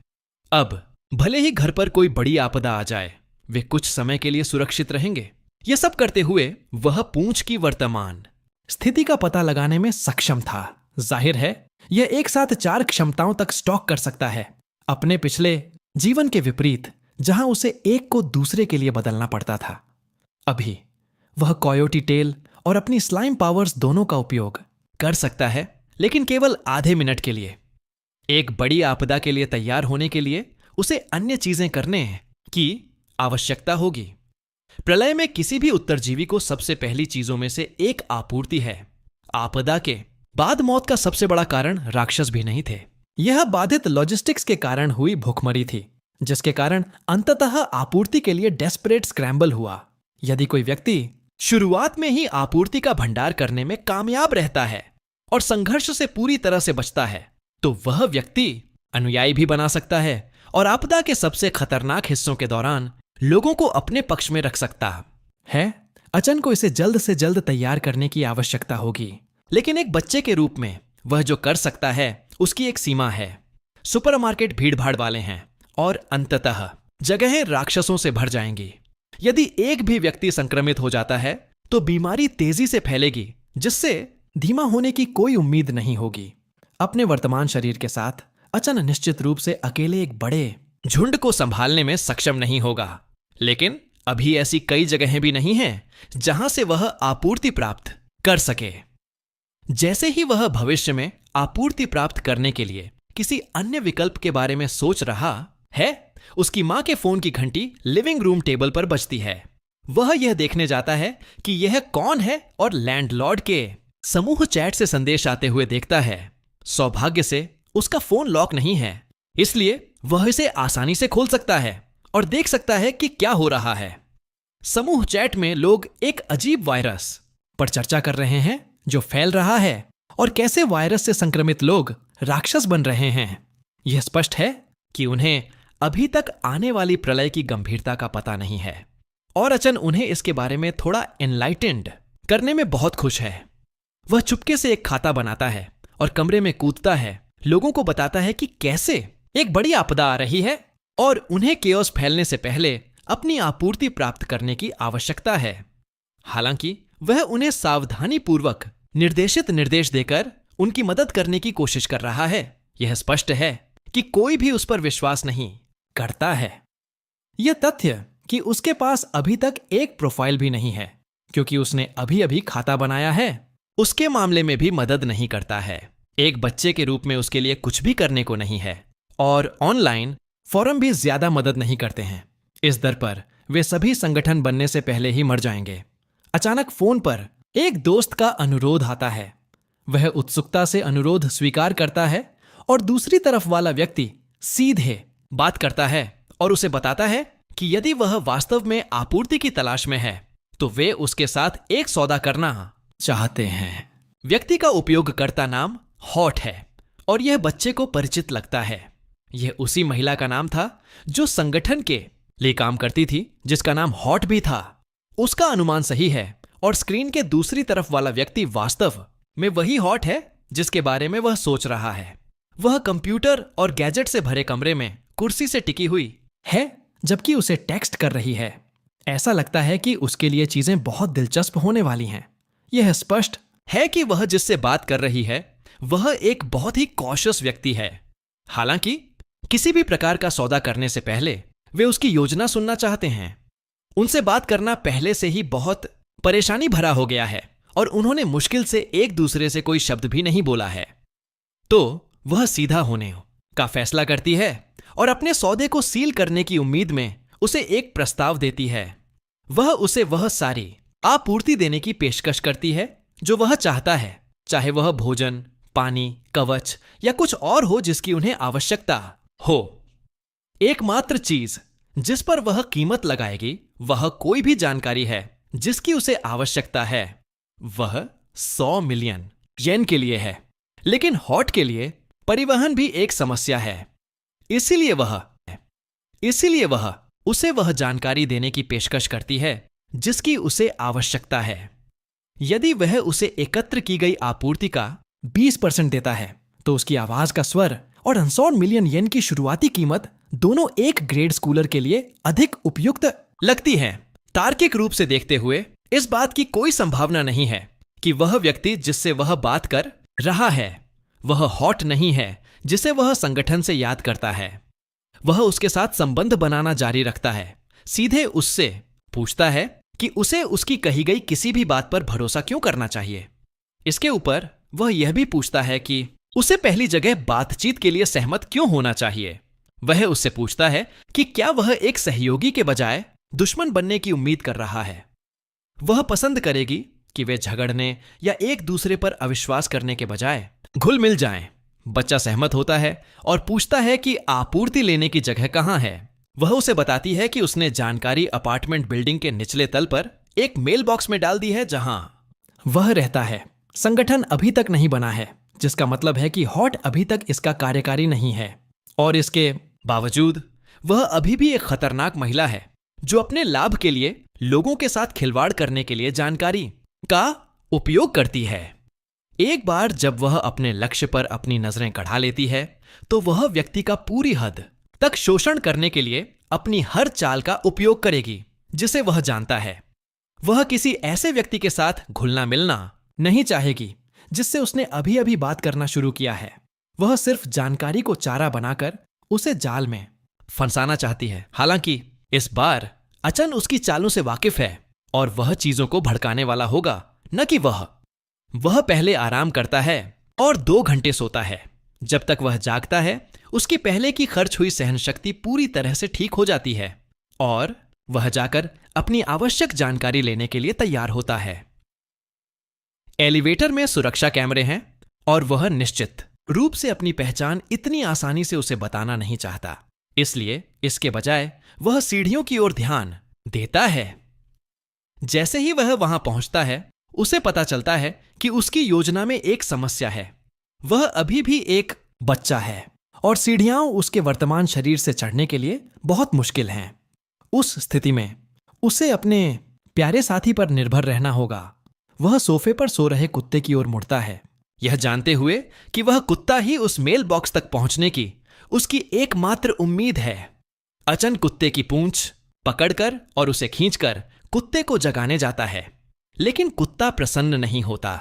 अब भले ही घर पर कोई बड़ी आपदा आ जाए, वे कुछ समय के लिए सुरक्षित रहेंगे। यह सब करते हुए वह पूंछ की वर्तमान स्थिति का पता लगाने में सक्षम था। जाहिर है यह एक साथ 4 क्षमताओं तक स्टॉक कर सकता है, अपने पिछले जीवन के विपरीत जहां उसे एक को दूसरे के लिए बदलना पड़ता था। अभी वह कॉयोटी टेल और अपनी स्लाइम पावर्स दोनों का उपयोग कर सकता है, लेकिन केवल आधे मिनट के लिए। एक बड़ी आपदा के लिए तैयार होने के लिए उसे अन्य चीजें करने की आवश्यकता होगी। प्रलय में किसी भी उत्तरजीवी को सबसे पहली चीजों में से एक आपूर्ति है। आपदा के बाद मौत का सबसे बड़ा कारण राक्षस भी नहीं थे। यह बाधित लॉजिस्टिक्स के कारण हुई भुखमरी थी, जिसके कारण अंततः आपूर्ति के लिए डेस्परेट स्क्रैम्बल हुआ। यदि कोई व्यक्ति शुरुआत में ही आपूर्ति का भंडार करने में कामयाब रहता है और संघर्ष से पूरी तरह से बचता है, तो वह व्यक्ति अनुयायी भी बना सकता है और आपदा के सबसे खतरनाक हिस्सों के दौरान लोगों को अपने पक्ष में रख सकता है। अचन को इसे जल्द से जल्द तैयार करने की आवश्यकता होगी, लेकिन एक बच्चे के रूप में वह जो कर सकता है उसकी एक सीमा है। सुपरमार्केट भीड़भाड़ वाले हैं और अंततः जगहें राक्षसों से भर जाएंगी। यदि एक भी व्यक्ति संक्रमित हो जाता है तो बीमारी तेजी से फैलेगी, जिससे धीमा होने की कोई उम्मीद नहीं होगी। अपने वर्तमान शरीर के साथ अचन निश्चित रूप से अकेले एक बड़े झुंड को संभालने में सक्षम नहीं होगा। लेकिन अभी ऐसी कई जगहें भी नहीं हैं जहां से वह आपूर्ति प्राप्त कर सके। जैसे ही वह भविष्य में आपूर्ति प्राप्त करने के लिए किसी अन्य विकल्प के बारे में सोच रहा है, उसकी मां के फोन की घंटी लिविंग रूम टेबल पर बजती है। वह यह देखने जाता है कि यह कौन है और लैंडलॉर्ड के समूह चैट से संदेश आते हुए देखता है। सौभाग्य से उसका फोन लॉक नहीं है, इसलिए वह इसे आसानी से खोल सकता है और देख सकता है कि क्या हो रहा है। समूह चैट में लोग एक अजीब वायरस पर चर्चा कर रहे हैं जो फैल रहा है और कैसे वायरस से संक्रमित लोग राक्षस बन रहे हैं। यह स्पष्ट है कि उन्हें अभी तक आने वाली प्रलय की गंभीरता का पता नहीं है और अचन उन्हें इसके बारे में थोड़ा एनलाइटेंड करने में बहुत खुश है। वह चुपके से एक खाता बनाता है और कमरे में कूदता है, लोगों को बताता है कि कैसे एक बड़ी आपदा आ रही है और उन्हें केओस फैलने से पहले अपनी आपूर्ति प्राप्त करने की आवश्यकता है। हालांकि वह उन्हें सावधानीपूर्वक निर्देशित निर्देश देकर उनकी मदद करने की कोशिश कर रहा है। यह स्पष्ट है कि कोई भी उस पर विश्वास नहीं करता है। यह तथ्य कि उसके पास अभी तक एक प्रोफाइल भी नहीं है क्योंकि उसने अभी अभी खाता बनाया है, उसके मामले में भी मदद नहीं करता है। एक बच्चे के रूप में उसके लिए कुछ भी करने को नहीं है और ऑनलाइन फोरम भी ज्यादा मदद नहीं करते हैं। इस दर पर वे सभी संगठन बनने से पहले ही मर जाएंगे। अचानक फोन पर एक दोस्त का अनुरोध आता है। वह उत्सुकता से अनुरोध स्वीकार करता है और दूसरी तरफ वाला व्यक्ति सीधे बात करता है और उसे बताता है कि यदि वह वास्तव में आपूर्ति की तलाश में है तो वे उसके साथ एक सौदा करना चाहते हैं। व्यक्ति का उपयोगकर्ता नाम हॉट है और यह बच्चे को परिचित लगता है। यह उसी महिला का नाम था जो संगठन के लिए काम करती थी, जिसका नाम हॉट भी था। उसका अनुमान सही है और स्क्रीन के दूसरी तरफ वाला व्यक्ति वास्तव में वही हॉट है जिसके बारे में वह सोच रहा है। वह कंप्यूटर और गैजेट से भरे कमरे में कुर्सी से टिकी हुई है जबकि उसे टेक्स्ट कर रही है। ऐसा लगता है कि उसके लिए चीजें बहुत दिलचस्प होने वाली हैं। यह स्पष्ट है कि वह जिससे बात कर रही है वह एक बहुत ही कॉशियस व्यक्ति है। हालांकि किसी भी प्रकार का सौदा करने से पहले वे उसकी योजना सुनना चाहते हैं। उनसे बात करना पहले से ही बहुत परेशानी भरा हो गया है और उन्होंने मुश्किल से एक दूसरे से कोई शब्द भी नहीं बोला है। तो वह सीधा होने का फैसला करती है और अपने सौदे को सील करने की उम्मीद में उसे एक प्रस्ताव देती है। वह उसे वह सारी आपूर्ति देने की पेशकश करती है जो वह चाहता है, चाहे वह भोजन, पानी, कवच या कुछ और हो जिसकी उन्हें आवश्यकता हो। एकमात्र चीज जिस पर वह कीमत लगाएगी वह कोई भी जानकारी है जिसकी उसे आवश्यकता है। वह 100 मिलियन येन के लिए है, लेकिन हॉट के लिए परिवहन भी एक समस्या है। इसीलिए वह उसे वह जानकारी देने की पेशकश करती है जिसकी उसे आवश्यकता है। यदि वह उसे एकत्र की गई आपूर्ति का 20% देता है तो उसकी आवाज का स्वर और 100 मिलियन येन की शुरुआती कीमत दोनों एक ग्रेड स्कूलर के लिए अधिक उपयुक्त लगती हैं। तार्किक रूप से देखते हुए इस बात की कोई संभावना नहीं है कि वह व्यक्ति जिससे वह बात कर रहा है वह हॉट नहीं है जिसे वह संगठन से याद करता है। वह उसके साथ संबंध बनाना जारी रखता है, सीधे उससे पूछता है कि उसे उसकी कही गई किसी भी बात पर भरोसा क्यों करना चाहिए। इसके ऊपर वह यह भी पूछता है कि उसे पहली जगह बातचीत के लिए सहमत क्यों होना चाहिए। वह उससे पूछता है कि क्या वह एक सहयोगी के बजाय दुश्मन बनने की उम्मीद कर रहा है। वह पसंद करेगी कि वे झगड़ने या एक दूसरे पर अविश्वास करने के बजाय घुल मिल जाएं। बच्चा सहमत होता है और पूछता है कि आपूर्ति लेने की जगह कहां है। वह उसे बताती है कि उसने जानकारी अपार्टमेंट बिल्डिंग के निचले तल पर एक मेल बॉक्स में डाल दी है जहां वह रहता है। संगठन अभी तक नहीं बना है, जिसका मतलब है कि हॉट अभी तक इसका कार्यकारी नहीं है और इसके बावजूद वह अभी भी एक खतरनाक महिला है जो अपने लाभ के लिए लोगों के साथ खिलवाड़ करने के लिए जानकारी का उपयोग करती है। एक बार जब वह अपने लक्ष्य पर अपनी नजरें गड़ा लेती है तो वह व्यक्ति का पूरी हद तक शोषण करने के लिए अपनी हर चाल का उपयोग करेगी जिसे वह जानता है। वह किसी ऐसे व्यक्ति के साथ घुलना मिलना नहीं चाहेगी जिससे उसने अभी अभी बात करना शुरू किया है। वह सिर्फ जानकारी को चारा बनाकर उसे जाल में फंसाना चाहती है। हालांकि इस बार अचन उसकी चालों से वाकिफ है और वह चीजों को भड़काने वाला होगा, न कि वह पहले आराम करता है और 2 घंटे सोता है। जब तक वह जागता है, उसकी पहले की खर्च हुई सहनशक्ति पूरी तरह से ठीक हो जाती है और वह जाकर अपनी आवश्यक जानकारी लेने के लिए तैयार होता है। एलिवेटर में सुरक्षा कैमरे हैं और वह निश्चित रूप से अपनी पहचान इतनी आसानी से उसे बताना नहीं चाहता, इसलिए इसके बजाय वह सीढ़ियों की ओर ध्यान देता है। जैसे ही वह वहां पहुंचता है, उसे पता चलता है कि उसकी योजना में एक समस्या है। वह अभी भी एक बच्चा है और सीढ़ियां उसके वर्तमान शरीर से चढ़ने के लिए बहुत मुश्किल हैं। उस स्थिति में उसे अपने प्यारे साथी पर निर्भर रहना होगा। वह सोफे पर सो रहे कुत्ते की ओर मुड़ता है, यह जानते हुए कि वह कुत्ता ही उस मेल बॉक्स तक पहुंचने की उसकी एकमात्र उम्मीद है। अचन कुत्ते की पूंछ पकड़कर और उसे खींचकर कुत्ते को जगाने जाता है, लेकिन कुत्ता प्रसन्न नहीं होता।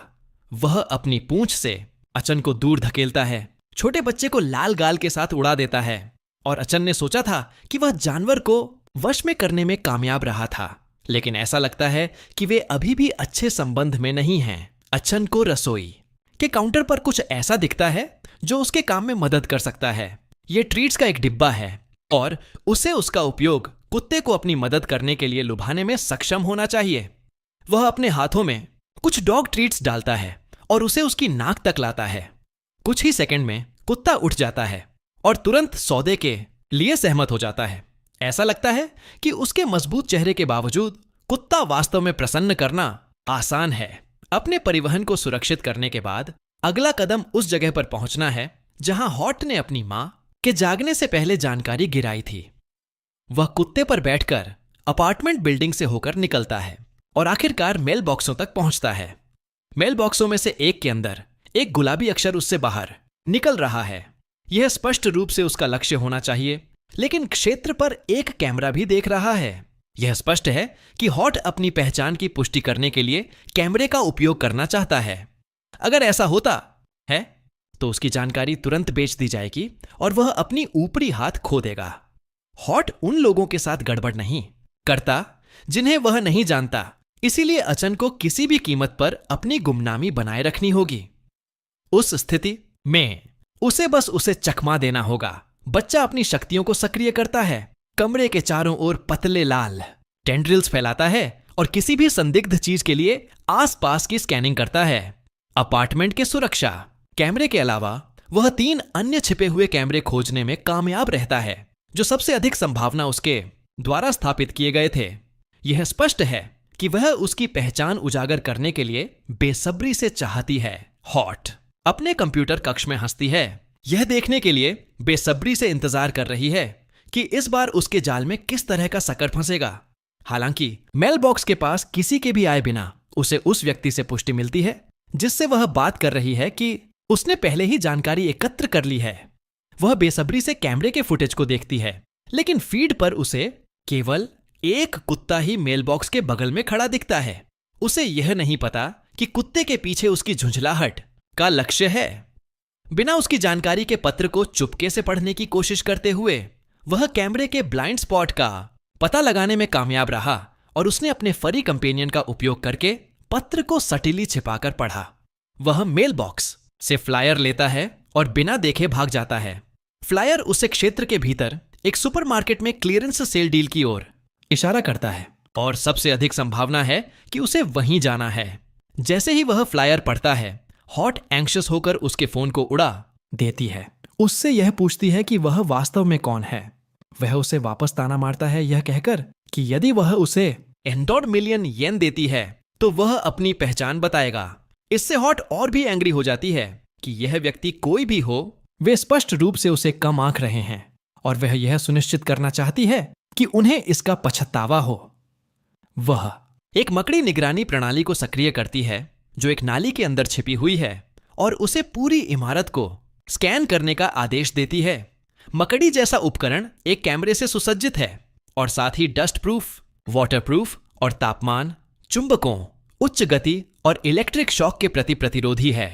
वह अपनी पूंछ से अचन को दूर धकेलता है, छोटे बच्चे को लाल गाल के साथ उड़ा देता है और अचन ने सोचा था कि वह जानवर को वश में करने में कामयाब रहा था, लेकिन ऐसा लगता है कि वे अभी भी अच्छे संबंध में नहीं हैं। अचन को रसोई के काउंटर पर कुछ ऐसा दिखता है जो उसके काम में मदद कर सकता है। यह ट्रीट्स का एक डिब्बा है और उसे उसका उपयोग कुत्ते को अपनी मदद करने के लिए लुभाने में सक्षम होना चाहिए। वह अपने हाथों में कुछ डॉग ट्रीट्स डालता है और उसे उसकी नाक तक लाता है। कुछ ही सेकंड में कुत्ता उठ जाता है और तुरंत सौदे के लिए सहमत हो जाता है। ऐसा लगता है कि उसके मजबूत चेहरे के बावजूद कुत्ता वास्तव में प्रसन्न करना आसान है। अपने परिवहन को सुरक्षित करने के बाद अगला कदम उस जगह पर पहुंचना है जहां हॉट ने अपनी मां के जागने से पहले जानकारी गिराई थी। वह कुत्ते पर बैठकर अपार्टमेंट बिल्डिंग से होकर निकलता है और आखिरकार मेल बॉक्सों तक पहुंचता है। मेल बॉक्सों में से एक के अंदर एक गुलाबी अक्षर उससे बाहर निकल रहा है। यह स्पष्ट रूप से उसका लक्ष्य होना चाहिए, लेकिन क्षेत्र पर एक कैमरा भी देख रहा है। यह स्पष्ट है कि हॉट अपनी पहचान की पुष्टि करने के लिए कैमरे का उपयोग करना चाहता है। अगर ऐसा होता है तो उसकी जानकारी तुरंत बेच दी जाएगी और वह अपनी ऊपरी हाथ खो देगा। हॉट उन लोगों के साथ गड़बड़ नहीं करता जिन्हें वह नहीं जानता, इसीलिए अचन को किसी भी कीमत पर अपनी गुमनामी बनाए रखनी होगी। उस स्थिति में उसे चकमा देना होगा। बच्चा अपनी शक्तियों को सक्रिय करता है, कमरे के चारों ओर पतले लाल टेंड्रिल्स फैलाता है और किसी भी संदिग्ध चीज के लिए आसपास की स्कैनिंग करता है। अपार्टमेंट के सुरक्षा कैमरे के अलावा वह 3 अन्य छिपे हुए कैमरे खोजने में कामयाब रहता है, जो सबसे अधिक संभावना उसके द्वारा स्थापित किए गए थे। यह स्पष्ट है कि वह उसकी पहचान उजागर करने के लिए बेसब्री से चाहती है। हॉट अपने कंप्यूटर कक्ष में हंसती है, यह देखने के लिए बेसब्री से इंतजार कर रही है कि इस बार उसके जाल में किस तरह का सकर फंसेगा। हालांकि मेल बॉक्स के पास किसी के भी आए बिना उसे उस व्यक्ति से पुष्टि मिलती है जिससे वह बात कर रही है कि उसने पहले ही जानकारी एकत्र कर ली है। वह बेसब्री से कैमरे के फुटेज को देखती है, लेकिन फीड पर उसे केवल एक कुत्ता ही मेल बॉक्स के बगल में खड़ा दिखता है। उसे यह नहीं पता कि कुत्ते के पीछे उसकी झुंझलाहट का लक्ष्य है। बिना उसकी जानकारी के पत्र को चुपके से पढ़ने की कोशिश करते हुए वह कैमरे के ब्लाइंड स्पॉट का पता लगाने में कामयाब रहा और उसने अपने फरी कंपेनियन का उपयोग करके पत्र को सटीली छिपाकर पढ़ा। वह मेल बॉक्स से फ्लायर लेता है और बिना देखे भाग जाता है। फ्लायर उसे क्षेत्र के भीतर एक सुपरमार्केट में क्लियरेंस सेल डील की ओर इशारा करता है और सबसे अधिक संभावना है कि उसे वहीं जाना है। जैसे ही वह फ्लायर पढ़ता है, हॉट एंग्शियस होकर उसके फोन को उड़ा देती है। उससे यह पूछती है कि वह वास्तव में कौन है। वह उसे वापस ताना मारता है, यह कहकर कि यदि वह उसे 100 मिलियन येन देती है तो वह अपनी पहचान बताएगा। इससे हॉट और भी एंग्री हो जाती है कि यह व्यक्ति कोई भी हो, वे स्पष्ट रूप से उसे कम आंक रहे हैं और वह यह सुनिश्चित करना चाहती है कि उन्हें इसका पछतावा हो। वह एक मकड़ी निगरानी प्रणाली को सक्रिय करती है जो एक नाली के अंदर छिपी हुई है और उसे पूरी इमारत को स्कैन करने का आदेश देती है। मकड़ी जैसा उपकरण एक कैमरे से सुसज्जित है और साथ ही डस्ट प्रूफ, वाटर प्रूफ और तापमान, चुंबकों उच्च गति और इलेक्ट्रिक शॉक के प्रति प्रतिरोधी है।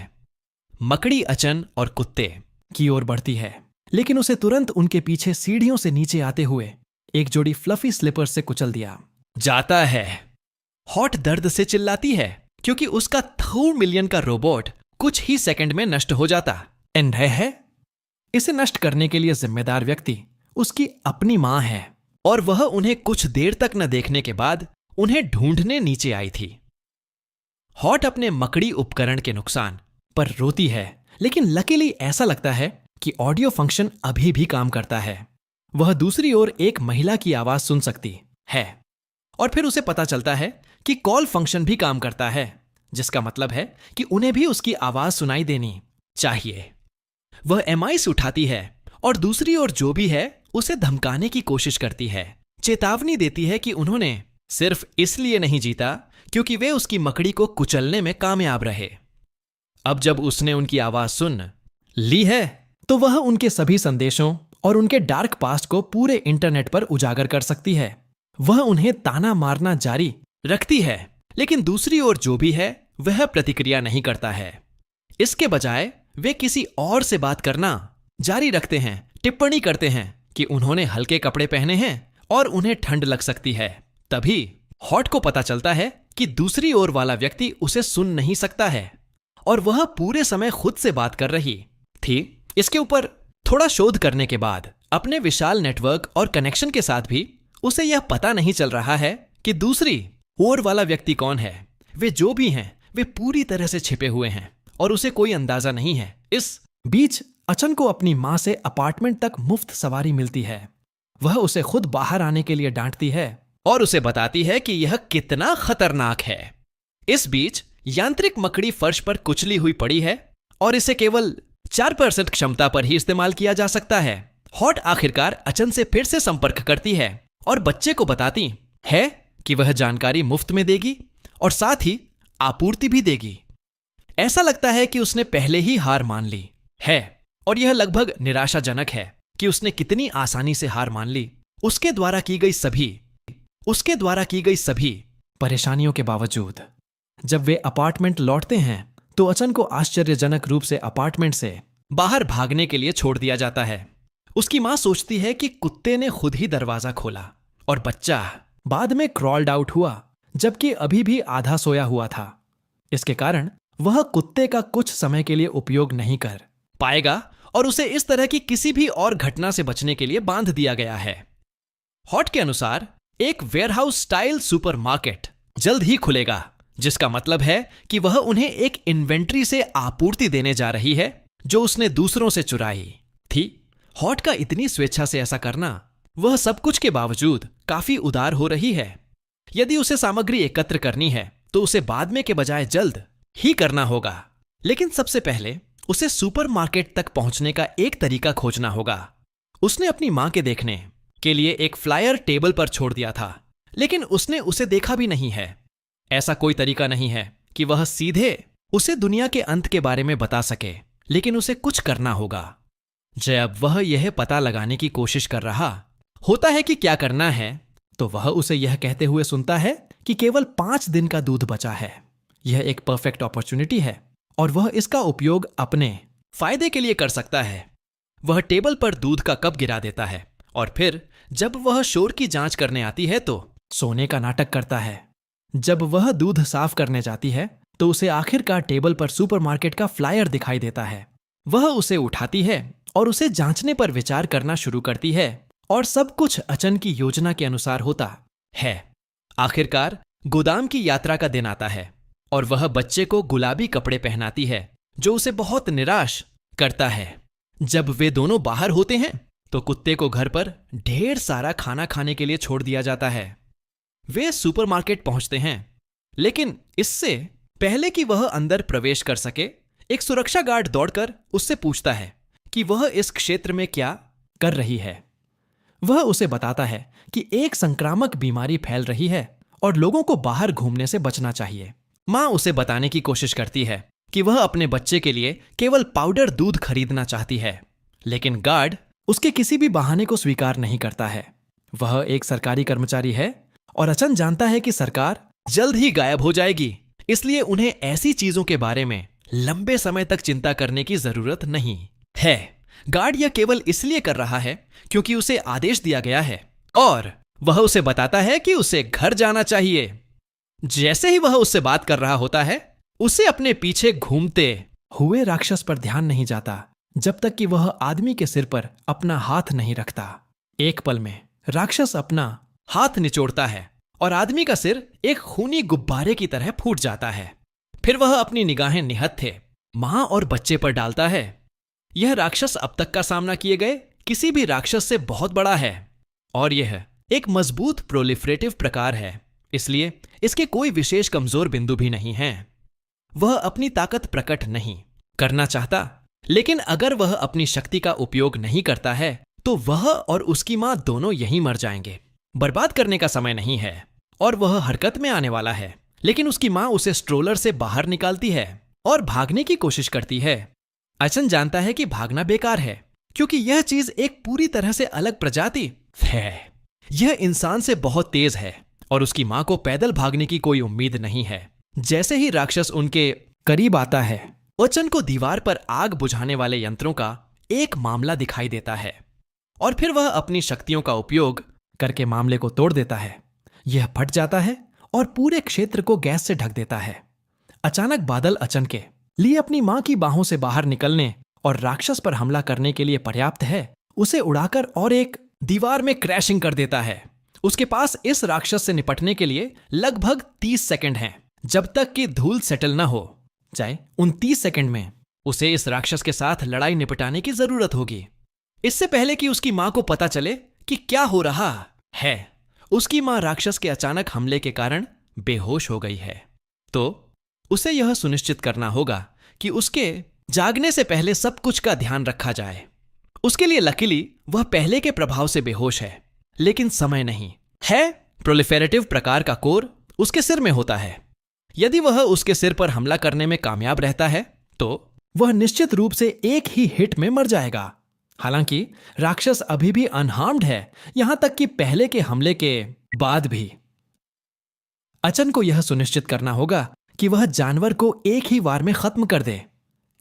मकड़ी अचन और कुत्ते की ओर बढ़ती है, लेकिन उसे तुरंत उनके पीछे सीढ़ियों से नीचे आते हुए एक जोड़ी फ्लफी स्लीपर्स से कुचल दिया जाता है। हॉट दर्द से चिल्लाती है क्योंकि उसका 2 मिलियन का रोबोट कुछ ही सेकंड में नष्ट हो जाता एंड है। इसे नष्ट करने के लिए जिम्मेदार व्यक्ति उसकी अपनी मां है और वह उन्हें कुछ देर तक न देखने के बाद उन्हें ढूंढने नीचे आई थी। हॉट अपने मकड़ी उपकरण के नुकसान पर रोती है, लेकिन लकीली ऐसा लगता है कि ऑडियो फंक्शन अभी भी काम करता है। वह दूसरी ओर एक महिला की आवाज सुन सकती है और फिर उसे पता चलता है कि कॉल फंक्शन भी काम करता है, जिसका मतलब है कि उन्हें भी उसकी आवाज सुनाई देनी चाहिए। वह एमआईस उठाती है और दूसरी ओर जो भी है उसे धमकाने की कोशिश करती है, चेतावनी देती है कि उन्होंने सिर्फ इसलिए नहीं जीता क्योंकि वे उसकी मकड़ी को कुचलने में कामयाब रहे। अब जब उसने उनकी आवाज सुन ली है तो वह उनके सभी संदेशों और उनके डार्क पास्ट को पूरे इंटरनेट पर उजागर कर सकती है। वह उन्हें ताना मारना जारी रखती है, लेकिन दूसरी ओर जो भी है वह प्रतिक्रिया नहीं करता है। इसके बजाय वे किसी और से बात करना जारी रखते हैं, टिप्पणी करते हैं कि उन्होंने हल्के कपड़े पहने हैं और उन्हें ठंड लग सकती है। तभी हॉट को पता चलता है कि दूसरी ओर वाला व्यक्ति उसे सुन नहीं सकता है और वह पूरे समय खुद से बात कर रही थी। इसके ऊपर थोड़ा शोध करने के बाद अपने विशाल नेटवर्क और कनेक्शन के साथ भी उसे यह पता नहीं चल रहा है कि दूसरी ओर वाला व्यक्ति कौन है। वे जो भी हैं वे पूरी तरह से छिपे हुए हैं और उसे कोई अंदाजा नहीं है। इस बीच अचन को अपनी मां से अपार्टमेंट तक मुफ्त सवारी मिलती है। वह उसे खुद बाहर आने के लिए डांटती है और उसे बताती है कि यह कितना खतरनाक है। इस बीच यांत्रिक मकड़ी फर्श पर कुचली हुई पड़ी है और इसे केवल 4% क्षमता पर ही इस्तेमाल किया जा सकता है। हॉट आखिरकार अचन से फिर से संपर्क करती है और बच्चे को बताती है कि वह जानकारी मुफ्त में देगी और साथ ही आपूर्ति भी देगी। ऐसा लगता है कि उसने पहले ही हार मान ली है और यह लगभग निराशाजनक है कि उसने कितनी आसानी से हार मान ली। उसके द्वारा की गई सभी परेशानियों के बावजूद जब वे अपार्टमेंट लौटते हैं तो अचन को आश्चर्यजनक रूप से अपार्टमेंट से बाहर भागने के लिए छोड़ दिया जाता है। उसकी मां सोचती है कि कुत्ते ने खुद ही दरवाजा खोला और बच्चा बाद में क्रॉल्ड आउट हुआ, जबकि अभी भी आधा सोया हुआ था। इसके कारण वह कुत्ते का कुछ समय के लिए उपयोग नहीं कर पाएगा और उसे इस तरह की किसी भी और घटना से बचने के लिए बांध दिया गया है। हॉट के अनुसार एक वेयरहाउस स्टाइल सुपरमार्केट जल्द ही खुलेगा, जिसका मतलब है कि वह उन्हें एक इन्वेंट्री से आपूर्ति देने जा रही है जो उसने दूसरों से चुराई थी। हॉट का इतनी स्वेच्छा से ऐसा करना, वह सब कुछ के बावजूद काफी उदार हो रही है। यदि उसे सामग्री एकत्र करनी है तो उसे बाद में के बजाय जल्द ही करना होगा, लेकिन सबसे पहले उसे सुपरमार्केट तक पहुंचने का एक तरीका खोजना होगा। उसने अपनी मां के देखने के लिए एक फ्लायर टेबल पर छोड़ दिया था, लेकिन उसने उसे देखा भी नहीं है। ऐसा कोई तरीका नहीं है कि वह सीधे उसे दुनिया के अंत के बारे में बता सके, लेकिन उसे कुछ करना होगा। जब वह यह पता लगाने की कोशिश कर रहा होता है कि क्या करना है, तो वह उसे यह कहते हुए सुनता है कि केवल 5 दिन का दूध बचा है। यह एक परफेक्ट अपॉर्चुनिटी है और वह इसका उपयोग अपने फायदे के लिए कर सकता है। वह टेबल पर दूध का कप गिरा देता है और फिर जब वह शोर की जांच करने आती है तो सोने का नाटक करता है। जब वह दूध साफ करने जाती है तो उसे आखिरकार टेबल पर सुपरमार्केट का फ्लायर दिखाई देता है। वह उसे उठाती है और उसे जांचने पर विचार करना शुरू करती है और सब कुछ अचन की योजना के अनुसार होता है। आखिरकार गोदाम की यात्रा का दिन आता है और वह बच्चे को गुलाबी कपड़े पहनाती है जो उसे बहुत निराश करता है। जब वे दोनों बाहर होते हैं तो कुत्ते को घर पर ढेर सारा खाना खाने के लिए छोड़ दिया जाता है। वे सुपरमार्केट पहुंचते हैं, लेकिन इससे पहले कि वह अंदर प्रवेश कर सके, एक सुरक्षा गार्ड दौड़कर उससे पूछता है कि वह इस क्षेत्र में क्या कर रही है। वह उसे बताता है कि एक संक्रामक बीमारी फैल रही है और लोगों को बाहर घूमने से बचना चाहिए। मां उसे बताने की कोशिश करती है कि वह अपने बच्चे के लिए केवल पाउडर दूध खरीदना चाहती है, लेकिन गार्ड उसके किसी भी बहाने को स्वीकार नहीं करता है। वह एक सरकारी कर्मचारी है और अचन जानता है कि सरकार जल्द ही गायब हो जाएगी, इसलिए उन्हें ऐसी चीजों के बारे में लंबे समय तक चिंता करने की जरूरत नहीं है। गार्ड यह केवल इसलिए कर रहा है क्योंकि उसे आदेश दिया गया है और वह उसे बताता है कि उसे घर जाना चाहिए। जैसे ही वह उससे बात कर रहा होता है, उसे अपने पीछे घूमते हुए राक्षस पर ध्यान नहीं जाता जब तक कि वह आदमी के सिर पर अपना हाथ नहीं रखता। एक पल में राक्षस अपना हाथ निचोड़ता है और आदमी का सिर एक खूनी गुब्बारे की तरह फूट जाता है। फिर वह अपनी निगाहें निहत्थे मां और बच्चे पर डालता है। यह राक्षस अब तक का सामना किए गए किसी भी राक्षस से बहुत बड़ा है और यह एक मजबूत प्रोलिफरेटिव प्रकार है, इसलिए इसके कोई विशेष कमजोर बिंदु भी नहीं है। वह अपनी ताकत प्रकट नहीं करना चाहता, लेकिन अगर वह अपनी शक्ति का उपयोग नहीं करता है तो वह और उसकी मां दोनों यहीं मर जाएंगे। बर्बाद करने का समय नहीं है और वह हरकत में आने वाला है, लेकिन उसकी मां उसे स्ट्रोलर से बाहर निकालती है और भागने की कोशिश करती है। अचन जानता है कि भागना बेकार है क्योंकि यह चीज एक पूरी तरह से अलग प्रजाति है। यह इंसान से बहुत तेज है और उसकी मां को पैदल भागने की कोई उम्मीद नहीं है। जैसे ही राक्षस उनके करीब आता है, अचन को दीवार पर आग बुझाने वाले यंत्रों का एक मामला दिखाई देता है और फिर वह अपनी शक्तियों का उपयोग करके मामले को तोड़ देता है। यह फट जाता है और पूरे क्षेत्र को गैस से ढक देता है। अचानक बादल अचन के लिए अपनी मां की बाहों से बाहर निकलने और राक्षस पर हमला करने के लिए पर्याप्त है। उसे उड़ाकर और एक दीवार में क्रैशिंग कर देता है। उसके पास इस राक्षस से निपटने के लिए लगभग 30 सेकंड हैं, जब तक कि धूल सेटल न हो जाए। उन 30 सेकंड में उसे इस राक्षस के साथ लड़ाई निपटाने की जरूरत होगी, इससे पहले कि उसकी मां को पता चले कि क्या हो रहा है। उसकी मां राक्षस के अचानक हमले के कारण बेहोश हो गई है, तो उसे यह सुनिश्चित करना होगा कि उसके जागने से पहले सब कुछ का ध्यान रखा जाए। उसके लिए लकीली वह पहले के प्रभाव से बेहोश है, लेकिन समय नहीं है। प्रोलिफेरेटिव प्रकार का कोर उसके सिर में होता है। यदि वह उसके सिर पर हमला करने में कामयाब रहता है तो वह निश्चित रूप से एक ही हिट में मर जाएगा। हालांकि राक्षस अभी भी अनहार्म्ड है, यहां तक कि पहले के हमले के बाद भी। अचन को यह सुनिश्चित करना होगा कि वह जानवर को एक ही वार में खत्म कर दे,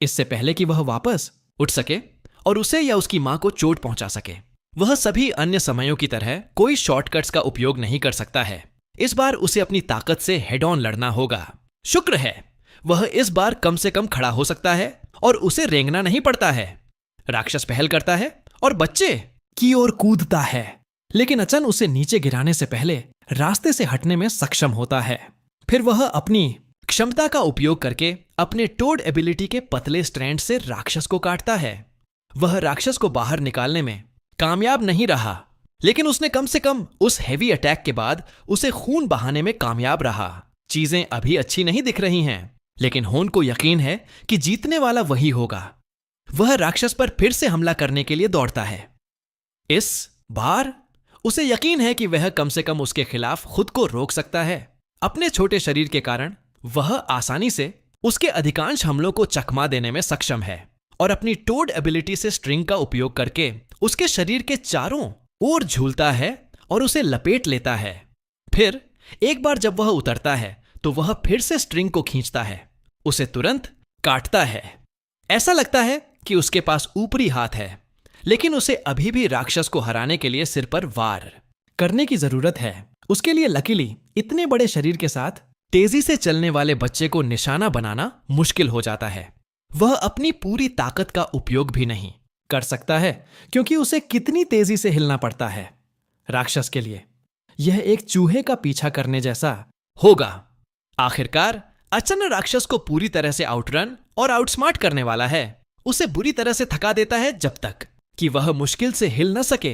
इससे पहले कि वह वापस उठ सके और उसे या उसकी मां को चोट पहुंचा सके। वह सभी अन्य समयों की तरह कोई शॉर्टकट्स का उपयोग नहीं कर सकता है। इस बार उसे अपनी ताकत से हेड ऑन लड़ना होगा। शुक्र है वह इस बार कम से कम खड़ा हो सकता है और उसे रेंगना नहीं पड़ता है। राक्षस पहल करता है और बच्चे की ओर कूदता है, लेकिन अचन उसे नीचे गिराने से पहले रास्ते से हटने में सक्षम होता है। फिर वह अपनी क्षमता का उपयोग करके अपने टोड एबिलिटी के पतले स्ट्रैंड से राक्षस को काटता है। वह राक्षस को बाहर निकालने में कामयाब नहीं रहा, लेकिन उसने कम से कम उस हेवी अटैक के बाद उसे खून बहाने में कामयाब रहा। चीजें अभी अच्छी नहीं दिख रही हैं, लेकिन होन को यकीन है कि जीतने वाला वही होगा। वह राक्षस पर फिर से हमला करने के लिए दौड़ता है। इस बार उसे यकीन है कि वह कम से कम उसके खिलाफ खुद को रोक सकता है। अपने छोटे शरीर के कारण वह आसानी से उसके अधिकांश हमलों को चकमा देने में सक्षम है और अपनी टोड एबिलिटी से स्ट्रिंग का उपयोग करके उसके शरीर के चारों ओर झूलता है और उसे लपेट लेता है। फिर एक बार जब वह उतरता है तो वह फिर से स्ट्रिंग को खींचता है, उसे तुरंत काटता है। ऐसा लगता है कि उसके पास ऊपरी हाथ है, लेकिन उसे अभी भी राक्षस को हराने के लिए सिर पर वार करने की जरूरत है। उसके लिए लकीली इतने बड़े शरीर के साथ तेजी से चलने वाले बच्चे को निशाना बनाना मुश्किल हो जाता है। वह अपनी पूरी ताकत का उपयोग भी नहीं कर सकता है क्योंकि उसे कितनी तेजी से हिलना पड़ता है। राक्षस के लिए यह एक चूहे का पीछा करने जैसा होगा। आखिरकार अचन राक्षस को पूरी तरह से आउटरन और आउटस्मार्ट करने वाला है। उसे बुरी तरह से थका देता है जब तक कि वह मुश्किल से हिल न सके।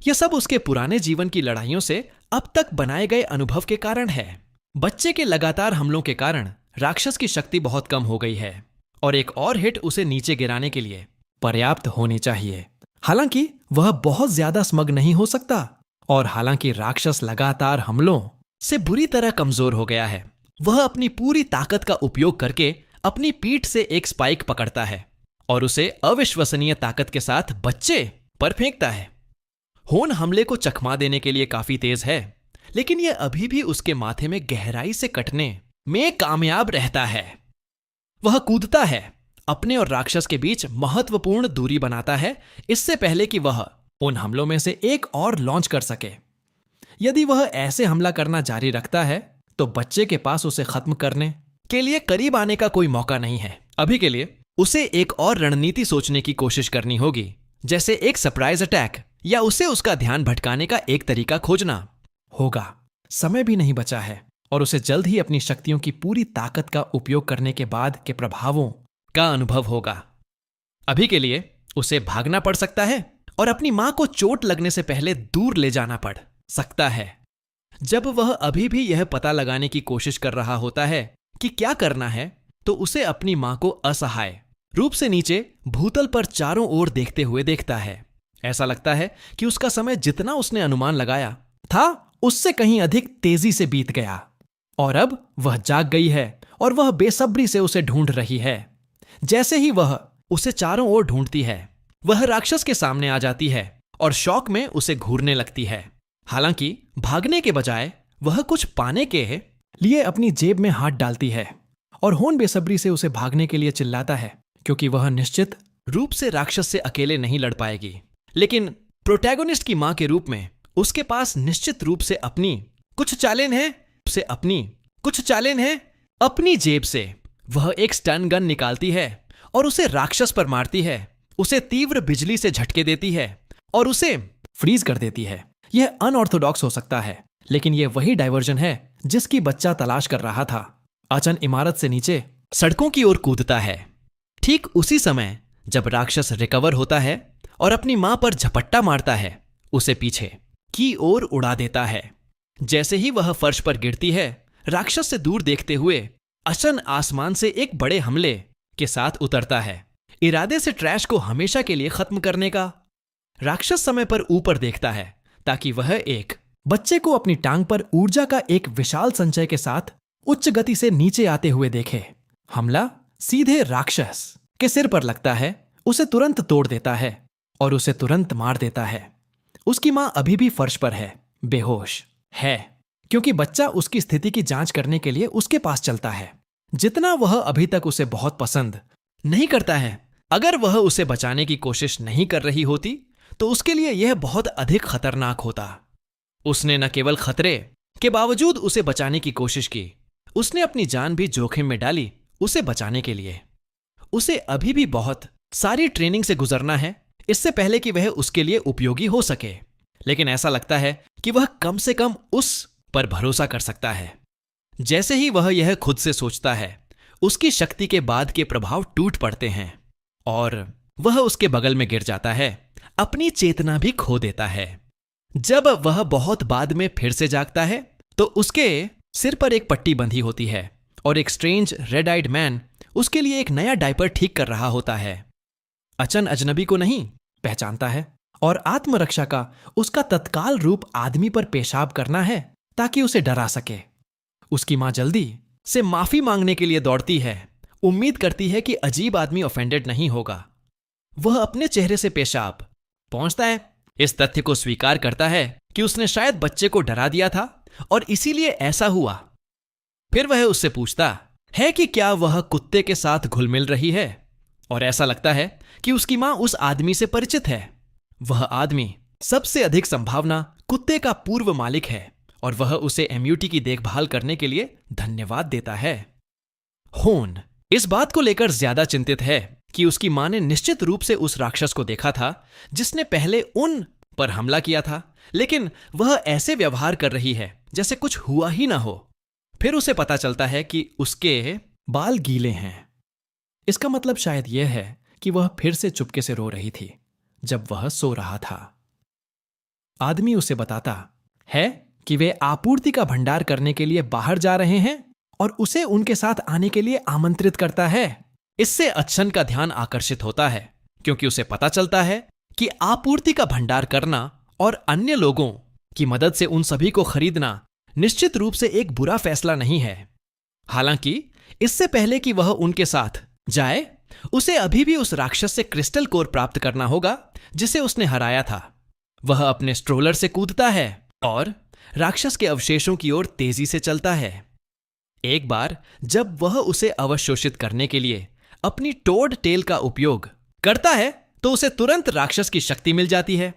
यह सब उसके पुराने जीवन की लड़ाइयों से अब तक बनाए गए अनुभव के कारण है। बच्चे के लगातार हमलों के कारण राक्षस की शक्ति बहुत कम हो गई है और एक और हिट उसे नीचे गिराने के लिए पर्याप्त होनी चाहिए। हालांकि वह बहुत ज्यादा स्मग नहीं हो सकता और हालांकि राक्षस लगातार हमलों से बुरी तरह कमजोर हो गया है, वह अपनी पूरी ताकत का उपयोग करके अपनी पीठ से एक स्पाइक पकड़ता है और उसे अविश्वसनीय ताकत के साथ बच्चे पर फेंकता है। होन हमले को चकमा देने के लिए काफी तेज है, लेकिन यह अभी भी उसके माथे में गहराई से कटने में कामयाब रहता है। वह कूदता है, अपने और राक्षस के बीच महत्वपूर्ण दूरी बनाता है, इससे पहले कि वह उन हमलों में से एक और लॉन्च कर सके। यदि वह ऐसे हमला करना जारी रखता है तो बच्चे के पास उसे खत्म करने के लिए करीब आने का कोई मौका नहीं है। अभी के लिए उसे एक और रणनीति सोचने की कोशिश करनी होगी, जैसे एक सरप्राइज अटैक या उसे उसका ध्यान भटकाने का एक तरीका खोजना होगा। समय भी नहीं बचा है और उसे जल्द ही अपनी शक्तियों की पूरी ताकत का उपयोग करने के बाद के प्रभावों का अनुभव होगा। अभी के लिए उसे भागना पड़ सकता है और अपनी मां को चोट लगने से पहले दूर ले जाना पड़ सकता है। जब वह अभी भी यह पता लगाने की कोशिश कर रहा होता है कि क्या करना है, तो उसे अपनी मां को असहाय रूप से नीचे भूतल पर चारों ओर देखते हुए देखता है। ऐसा लगता है कि उसका समय जितना उसने अनुमान लगाया था उससे कहीं अधिक तेजी से बीत गया और अब वह जाग गई है और वह बेसब्री से उसे ढूंढ रही है। जैसे ही वह उसे चारों ओर ढूंढती है, वह राक्षस के सामने आ जाती है और शौक में उसे घूरने लगती है। हालांकि भागने के बजाय वह कुछ पाने के लिए अपनी जेब में हाथ डालती है और होन बेसब्री से उसे भागने के लिए चिल्लाता है, क्योंकि वह निश्चित रूप से राक्षस से अकेले नहीं लड़ पाएगी। लेकिन प्रोटैगोनिस्ट की मां के रूप में उसके पास निश्चित रूप से अपनी कुछ चालें हैं। अपनी जेब से वह एक स्टन गन निकालती है और उसे राक्षस पर मारती है, उसे तीव्र बिजली से झटके देती है और उसे फ्रीज कर देती है। यह अनऑर्थोडॉक्स हो सकता है, लेकिन यह वही डायवर्जन है जिसकी बच्चा तलाश कर रहा था। अचन इमारत से नीचे सड़कों की ओर कूदता है, ठीक उसी समय जब राक्षस रिकवर होता है और अपनी मां पर झपट्टा मारता है, उसे पीछे की ओर उड़ा देता है। जैसे ही वह फर्श पर गिरती है, राक्षस से दूर देखते हुए अचन आसमान से एक बड़े हमले के साथ उतरता है, इरादे से ट्रैश को हमेशा के लिए खत्म करने का। राक्षस समय पर ऊपर देखता है ताकि वह एक बच्चे को अपनी टांग पर ऊर्जा का एक विशाल संचय के साथ उच्च गति से नीचे आते हुए देखे। हमला सीधे राक्षस के सिर पर लगता है, उसे तुरंत तोड़ देता है और उसे तुरंत मार देता है। उसकी मां अभी भी फर्श पर है, बेहोश है, क्योंकि बच्चा उसकी स्थिति की जांच करने के लिए उसके पास चलता है। जितना वह अभी तक उसे बहुत पसंद नहीं करता है, अगर वह उसे बचाने की कोशिश नहीं कर रही होती तो उसके लिए यह बहुत अधिक खतरनाक होता। उसने न केवल खतरे के बावजूद उसे बचाने की कोशिश की, उसने अपनी जान भी जोखिम में डाली उसे बचाने के लिए। उसे अभी भी बहुत सारी ट्रेनिंग से गुजरना है इससे पहले कि वह उसके लिए उपयोगी हो सके, लेकिन ऐसा लगता है कि वह कम से कम उस पर भरोसा कर सकता है। जैसे ही वह यह खुद से सोचता है, उसकी शक्ति के बाद के प्रभाव टूट पड़ते हैं और वह उसके बगल में गिर जाता है, अपनी चेतना भी खो देता है। जब वह बहुत बाद में फिर से जागता है तो उसके सिर पर एक पट्टी बंधी होती है और एक स्ट्रेंज रेड आइड मैन उसके लिए एक नया डायपर ठीक कर रहा होता है। अचन अजनबी को नहीं पहचानता है और आत्मरक्षा का उसका तत्काल रूप आदमी पर पेशाब करना है ताकि उसे डरा सके। उसकी मां जल्दी से माफी मांगने के लिए दौड़ती है, उम्मीद करती है कि अजीब आदमी ऑफेंडेड नहीं होगा। वह अपने चेहरे से पेशाब पहुंचता है, इस तथ्य को स्वीकार करता है कि उसने शायद बच्चे को डरा दिया था और इसीलिए ऐसा हुआ। फिर वह उससे पूछता है कि क्या वह कुत्ते के साथ घुल मिल रही है, और ऐसा लगता है कि उसकी मां उस आदमी से परिचित है। वह आदमी सबसे अधिक संभावना कुत्ते का पूर्व मालिक है और वह उसे एम्यूटी की देखभाल करने के लिए धन्यवाद देता है। होन इस बात को लेकर ज्यादा चिंतित है कि उसकी मां ने निश्चित रूप से उस राक्षस को देखा था जिसने पहले उन पर हमला किया था, लेकिन वह ऐसे व्यवहार कर रही है जैसे कुछ हुआ ही ना हो। फिर उसे पता चलता है कि उसके बाल गीले हैं। इसका मतलब शायद यह है कि वह फिर से चुपके से रो रही थी जब वह सो रहा था। आदमी उसे बताता है कि वे आपूर्ति का भंडार करने के लिए बाहर जा रहे हैं और उसे उनके साथ आने के लिए आमंत्रित करता है। इससे अचन का ध्यान आकर्षित होता है क्योंकि उसे पता चलता है कि आपूर्ति का भंडार करना और अन्य लोगों की मदद से उन सभी को खरीदना निश्चित रूप से एक बुरा फैसला नहीं है। हालांकि इससे पहले कि वह उनके साथ जाए, उसे अभी भी उस राक्षस से क्रिस्टल कोर प्राप्त करना होगा जिसे उसने हराया था। वह अपने स्ट्रोलर से कूदता है और राक्षस के अवशेषों की ओर तेजी से चलता है। एक बार जब वह उसे अवशोषित करने के लिए अपनी टोड टेल का उपयोग करता है तो उसे तुरंत राक्षस की शक्ति मिल जाती है।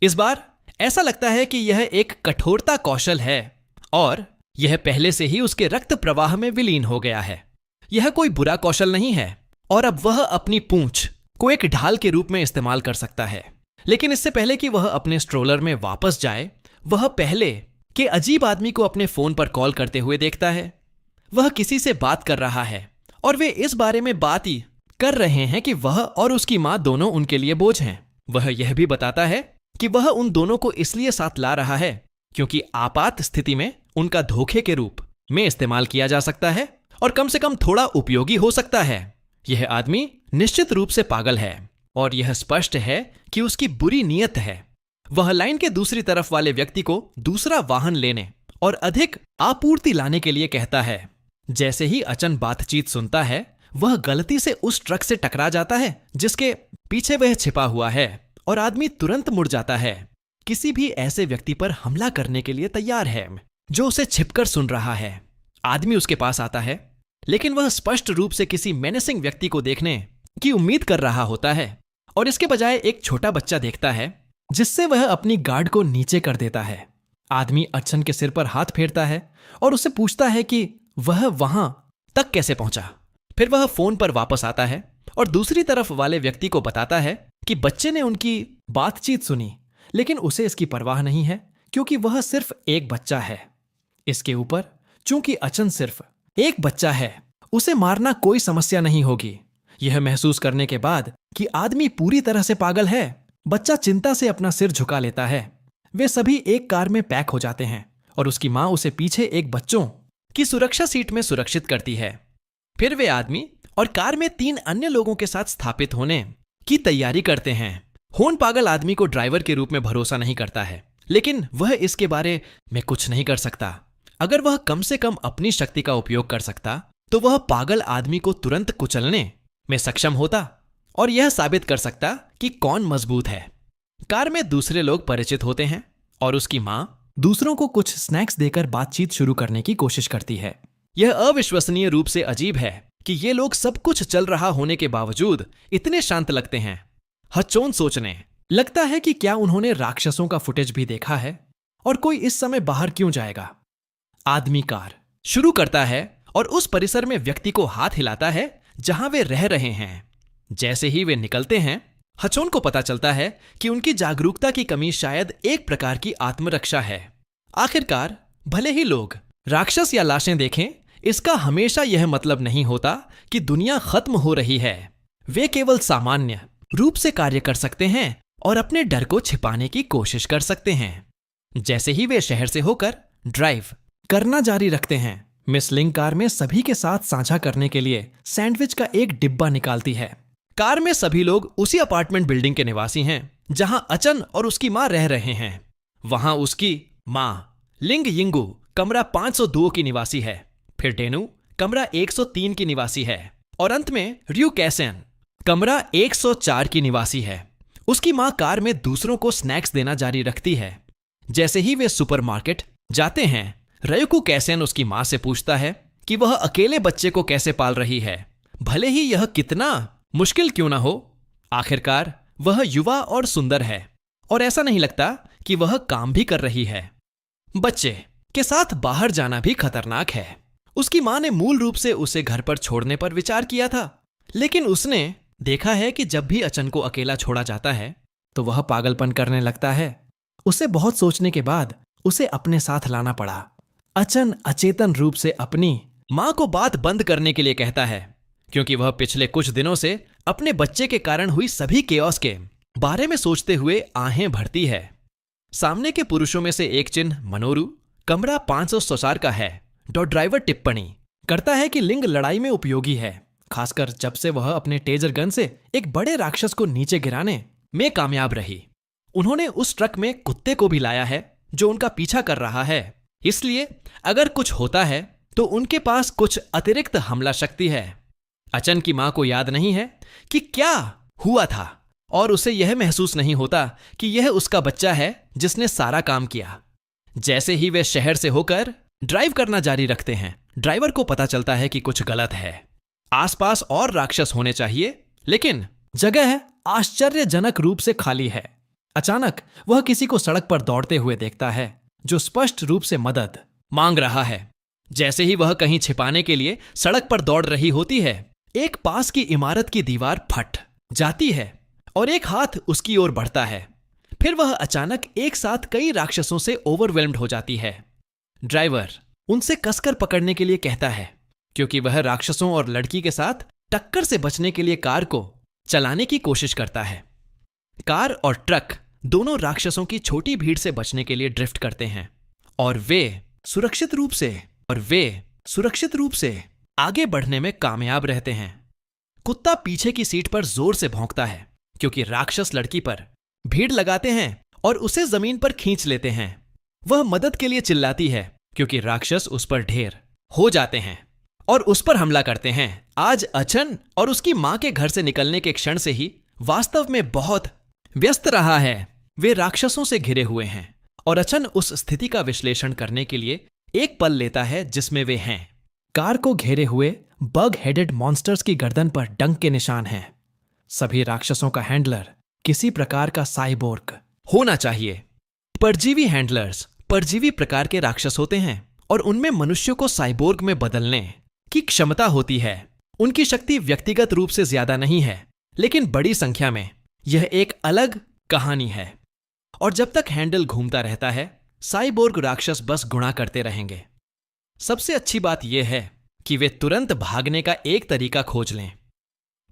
इस बार ऐसा लगता है कि यह एक कठोरता कौशल है और यह पहले से ही उसके रक्त प्रवाह में विलीन हो गया है। यह कोई बुरा कौशल नहीं है और अब वह अपनी पूंछ को एक ढाल के रूप में इस्तेमाल कर सकता है। लेकिन इससे पहले कि वह अपने स्ट्रोलर में वापस जाए, वह पहले के अजीब आदमी को अपने फोन पर कॉल करते हुए देखता है। वह किसी से बात कर रहा है और वे इस बारे में बात ही कर रहे हैं कि वह और उसकी मां दोनों उनके लिए बोझ हैं। वह यह भी बताता है कि वह उन दोनों को इसलिए साथ ला रहा है क्योंकि आपात स्थिति में उनका धोखे के रूप में इस्तेमाल किया जा सकता है और कम से कम थोड़ा उपयोगी हो सकता है। यह आदमी निश्चित रूप से पागल है और यह स्पष्ट है कि उसकी बुरी नीयत है। वह लाइन के दूसरी तरफ वाले व्यक्ति को दूसरा वाहन लेने और अधिक आपूर्ति लाने के लिए कहता है। जैसे ही अचन बातचीत सुनता है, वह गलती से उस ट्रक से टकरा जाता है जिसके पीछे वह छिपा हुआ है और आदमी तुरंत मुड़ जाता है। किसी भी ऐसे व्यक्ति पर हमला करने के लिए तैयार है जो उसे छिपकर सुन रहा है। आदमी उसके पास आता है, लेकिन वह स्पष्ट रूप से किसी मेनेसिंग व्यक्ति को देखने की उम्मीद कर रहा होता है और इसके बजाय एक छोटा बच्चा देखता है, जिससे वह अपनी गार्ड को नीचे कर देता है। आदमी अचन के सिर पर हाथ फेरता है और उससे पूछता है कि वह वहां तक कैसे पहुंचा। फिर वह फोन पर वापस आता है और दूसरी तरफ वाले व्यक्ति को बताता है कि बच्चे ने उनकी बातचीत सुनी, लेकिन उसे इसकी परवाह नहीं है क्योंकि वह सिर्फ एक बच्चा है। इसके ऊपर चूंकि अचन सिर्फ एक बच्चा है, उसे मारना कोई समस्या नहीं होगी। यह महसूस करने के बाद कि आदमी पूरी तरह से पागल है, बच्चा चिंता से अपना सिर झुका लेता है। वे सभी एक कार में पैक हो जाते हैं और उसकी मां उसे पीछे एक बच्चों की सुरक्षा सीट में सुरक्षित करती है। फिर वे आदमी और कार में 3 अन्य लोगों के साथ स्थापित होने की तैयारी करते हैं। होन पागल आदमी को ड्राइवर के रूप में भरोसा नहीं करता है, लेकिन वह इसके बारे में कुछ नहीं कर सकता। अगर वह कम से कम अपनी शक्ति का उपयोग कर सकता तो वह पागल आदमी को तुरंत कुचलने में सक्षम होता और यह साबित कर सकता कि कौन मजबूत है। कार में दूसरे लोग परिचित होते हैं और उसकी मां दूसरों को कुछ स्नैक्स देकर बातचीत शुरू करने की कोशिश करती है। यह अविश्वसनीय रूप से अजीब है कि ये लोग सब कुछ चल रहा होने के बावजूद इतने शांत लगते हैं। हचोन सोचने लगता है कि क्या उन्होंने राक्षसों का फुटेज भी देखा है और कोई इस समय बाहर क्यों जाएगा। आदमी कार शुरू करता है और उस परिसर में व्यक्ति को हाथ हिलाता है जहां वे रह रहे हैं। जैसे ही वे निकलते हैं, हचोन को पता चलता है कि उनकी जागरूकता की कमी शायद एक प्रकार की आत्मरक्षा है। आखिरकार भले ही लोग राक्षस या लाशें देखें, इसका हमेशा यह मतलब नहीं होता कि दुनिया खत्म हो रही है। वे केवल सामान्य रूप से कार्य कर सकते हैं और अपने डर को छिपाने की कोशिश कर सकते हैं। जैसे ही वे शहर से होकर ड्राइव करना जारी रखते हैं, मिस लिंग कार में सभी के साथ साझा करने के लिए सैंडविच का एक डिब्बा निकालती है। कार में सभी लोग उसी अपार्टमेंट बिल्डिंग के निवासी हैं जहां अचन और उसकी मां रह रहे हैं। वहां उसकी मां लिंग यिंगू कमरा 502 की निवासी है, फिर डेनू कमरा 103 की निवासी है और अंत में रयू कैसेन कमरा 104 की निवासी है। उसकी मां कार में दूसरों को स्नैक्स देना जारी रखती है। जैसे ही वे सुपरमार्केट जाते हैं, रयुकू कैसेन उसकी मां से पूछता है कि वह अकेले बच्चे को कैसे पाल रही है, भले ही यह कितना मुश्किल क्यों ना हो। आखिरकार वह युवा और सुंदर है और ऐसा नहीं लगता कि वह काम भी कर रही है। बच्चे के साथ बाहर जाना भी खतरनाक है। उसकी मां ने मूल रूप से उसे घर पर छोड़ने पर विचार किया था, लेकिन उसने देखा है कि जब भी अचन को अकेला छोड़ा जाता है तो वह पागलपन करने लगता है। उसे बहुत सोचने के बाद उसे अपने साथ लाना पड़ा। अचन अचेतन रूप से अपनी मां को बात बंद करने के लिए कहता है क्योंकि वह पिछले कुछ दिनों से अपने बच्चे के कारण हुई सभी केओस के बारे में सोचते हुए आहें भरती है। सामने के पुरुषों में से एक चिन्ह मनोरू कमरा 500 का है। ड्राइवर टिप्पणी करता है कि लिंग लड़ाई में उपयोगी है, खासकर जब से वह अपने टेजर गन से एक बड़े राक्षस को नीचे गिराने में कामयाब रही। उन्होंने उस ट्रक में कुत्ते को भी लाया है जो उनका पीछा कर रहा है, इसलिए अगर कुछ होता है तो उनके पास कुछ अतिरिक्त हमला शक्ति है। अचन की मां को याद नहीं है कि क्या हुआ था और उसे यह महसूस नहीं होता कि यह उसका बच्चा है जिसने सारा काम किया। जैसे ही वे शहर से होकर ड्राइव करना जारी रखते हैं, ड्राइवर को पता चलता है कि कुछ गलत है। आसपास और राक्षस होने चाहिए, लेकिन जगह आश्चर्यजनक रूप से खाली है। अचानक वह किसी को सड़क पर दौड़ते हुए देखता है जो स्पष्ट रूप से मदद मांग रहा है। जैसे ही वह कहीं छिपाने के लिए सड़क पर दौड़ रही होती है, एक पास की इमारत की दीवार फट जाती है और एक हाथ उसकी ओर बढ़ता है। फिर वह अचानक एक साथ कई राक्षसों से ओवरवेल्म्ड हो जाती है। ड्राइवर उनसे कसकर पकड़ने के लिए कहता है, क्योंकि वह राक्षसों और लड़की के साथ टक्कर से बचने के लिए कार को चलाने की कोशिश करता है। कार और ट्रक दोनों राक्षसों की छोटी भीड़ से बचने के लिए ड्रिफ्ट करते हैं और वे सुरक्षित रूप से आगे बढ़ने में कामयाब रहते हैं। कुत्ता पीछे की सीट पर जोर से भौंकता है, क्योंकि राक्षस लड़की पर भीड़ लगाते हैं और उसे जमीन पर खींच लेते हैं। वह मदद के लिए चिल्लाती है, क्योंकि राक्षस उस पर ढेर हो जाते हैं और उस पर हमला करते हैं। आज अचन और उसकी मां के घर से निकलने के क्षण से ही वास्तव में बहुत व्यस्त रहा है। वे राक्षसों से घिरे हुए हैं और अचन उस स्थिति का विश्लेषण करने के लिए एक पल लेता है जिसमें वे हैं। कार को घेरे हुए बग हेडेड मॉन्स्टर्स की गर्दन पर डंक के निशान हैं। सभी राक्षसों का हैंडलर किसी प्रकार का साइबोर्ग होना चाहिए। परजीवी हैंडलर्स परजीवी प्रकार के राक्षस होते हैं और उनमें मनुष्यों को साइबोर्ग में बदलने की क्षमता होती है। उनकी शक्ति व्यक्तिगत रूप से ज्यादा नहीं है, लेकिन बड़ी संख्या में यह एक अलग कहानी है। और जब तक हैंडल घूमता रहता है, साइबोर्ग राक्षस बस गुणा करते रहेंगे। सबसे अच्छी बात यह है कि वे तुरंत भागने का एक तरीका खोज लें।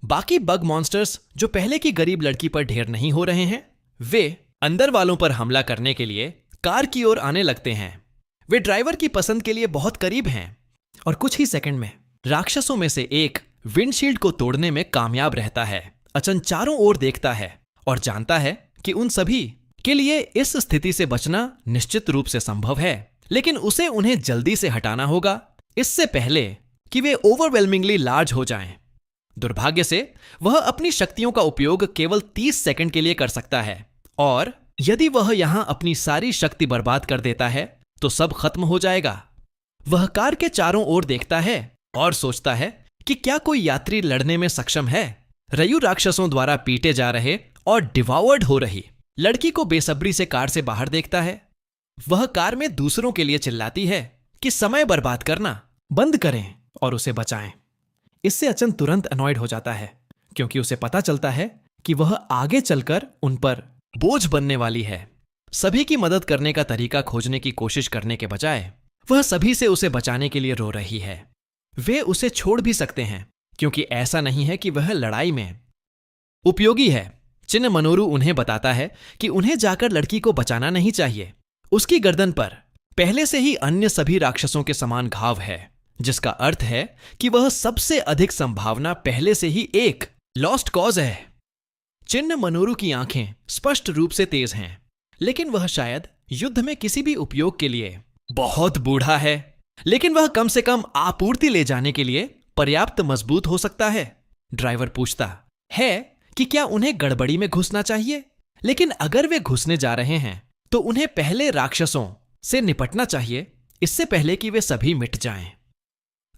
बाकी बग मॉन्स्टर्स जो पहले की गरीब लड़की पर ढेर नहीं हो रहे हैं, वे अंदर वालों पर हमला करने के लिए कार की ओर आने लगते हैं। वे ड्राइवर की पसंद के लिए बहुत करीब हैं और कुछ ही सेकंड में राक्षसों में से एक विंडशील्ड को तोड़ने में कामयाब रहता है। अचन चारों ओर देखता है और जानता है कि उन सभी के लिए इस स्थिति से बचना निश्चित रूप से संभव है, लेकिन उसे उन्हें जल्दी से हटाना होगा, इससे पहले कि वे ओवरवेलमिंगली लार्ज हो जाएं। दुर्भाग्य से वह अपनी शक्तियों का उपयोग केवल 30 सेकंड के लिए कर सकता है, और यदि वह यहां अपनी सारी शक्ति बर्बाद कर देता है तो सब खत्म हो जाएगा। वह कार के चारों ओर देखता है और सोचता है कि क्या कोई यात्री लड़ने में सक्षम है। रयु राक्षसों द्वारा पीटे जा रहे और डिवावर्ड हो रही लड़की को बेसब्री से कार से बाहर देखता है। वह कार में दूसरों के लिए चिल्लाती है कि समय बर्बाद करना बंद करें और उसे बचाएं। इससे अचन तुरंत अनॉयड हो जाता है, क्योंकि उसे पता चलता है कि वह आगे चलकर उन पर बोझ बनने वाली है। सभी की मदद करने का तरीका खोजने की कोशिश करने के बजाय वह सभी से उसे बचाने के लिए रो रही है। वे उसे छोड़ भी सकते हैं, क्योंकि ऐसा नहीं है कि वह लड़ाई में उपयोगी है। चिन्ह मनोरू उन्हें बताता है कि उन्हें जाकर लड़की को बचाना नहीं चाहिए। उसकी गर्दन पर पहले से ही अन्य सभी राक्षसों के समान घाव है, जिसका अर्थ है कि वह सबसे अधिक संभावना पहले से ही एक लॉस्ट कॉज है। चिन्ह मनोरू की आंखें स्पष्ट रूप से तेज हैं, लेकिन वह शायद युद्ध में किसी भी उपयोग के लिए बहुत बूढ़ा है, लेकिन वह कम से कम आपूर्ति ले जाने के लिए पर्याप्त मजबूत हो सकता है। ड्राइवर पूछता है कि क्या उन्हें गड़बड़ी में घुसना चाहिए, लेकिन अगर वे घुसने जा रहे हैं तो उन्हें पहले राक्षसों से निपटना चाहिए, इससे पहले कि वे सभी मिट जाएं।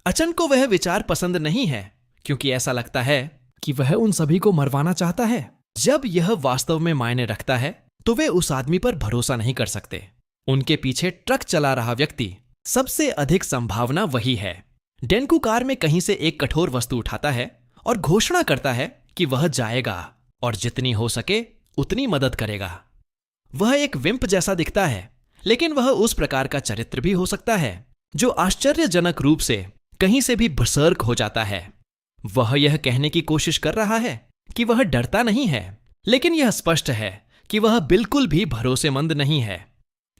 अचन को वह विचार पसंद नहीं है, क्योंकि ऐसा लगता है कि वह उन सभी को मरवाना चाहता है। जब यह वास्तव में मायने रखता है तो वे उस आदमी पर भरोसा नहीं कर सकते। उनके पीछे ट्रक चला रहा व्यक्ति सबसे अधिक संभावना वही है। डेंकू कार में कहीं से एक कठोर वस्तु उठाता है और घोषणा करता है कि वह जाएगा और जितनी हो सके उतनी मदद करेगा। वह एक विम्प जैसा दिखता है, लेकिन वह उस प्रकार का चरित्र भी हो सकता है जो आश्चर्यजनक रूप से कहीं से भी बर्सर्क हो जाता है। वह यह कहने की कोशिश कर रहा है कि वह डरता नहीं है, लेकिन यह स्पष्ट है कि वह बिल्कुल भी भरोसेमंद नहीं है।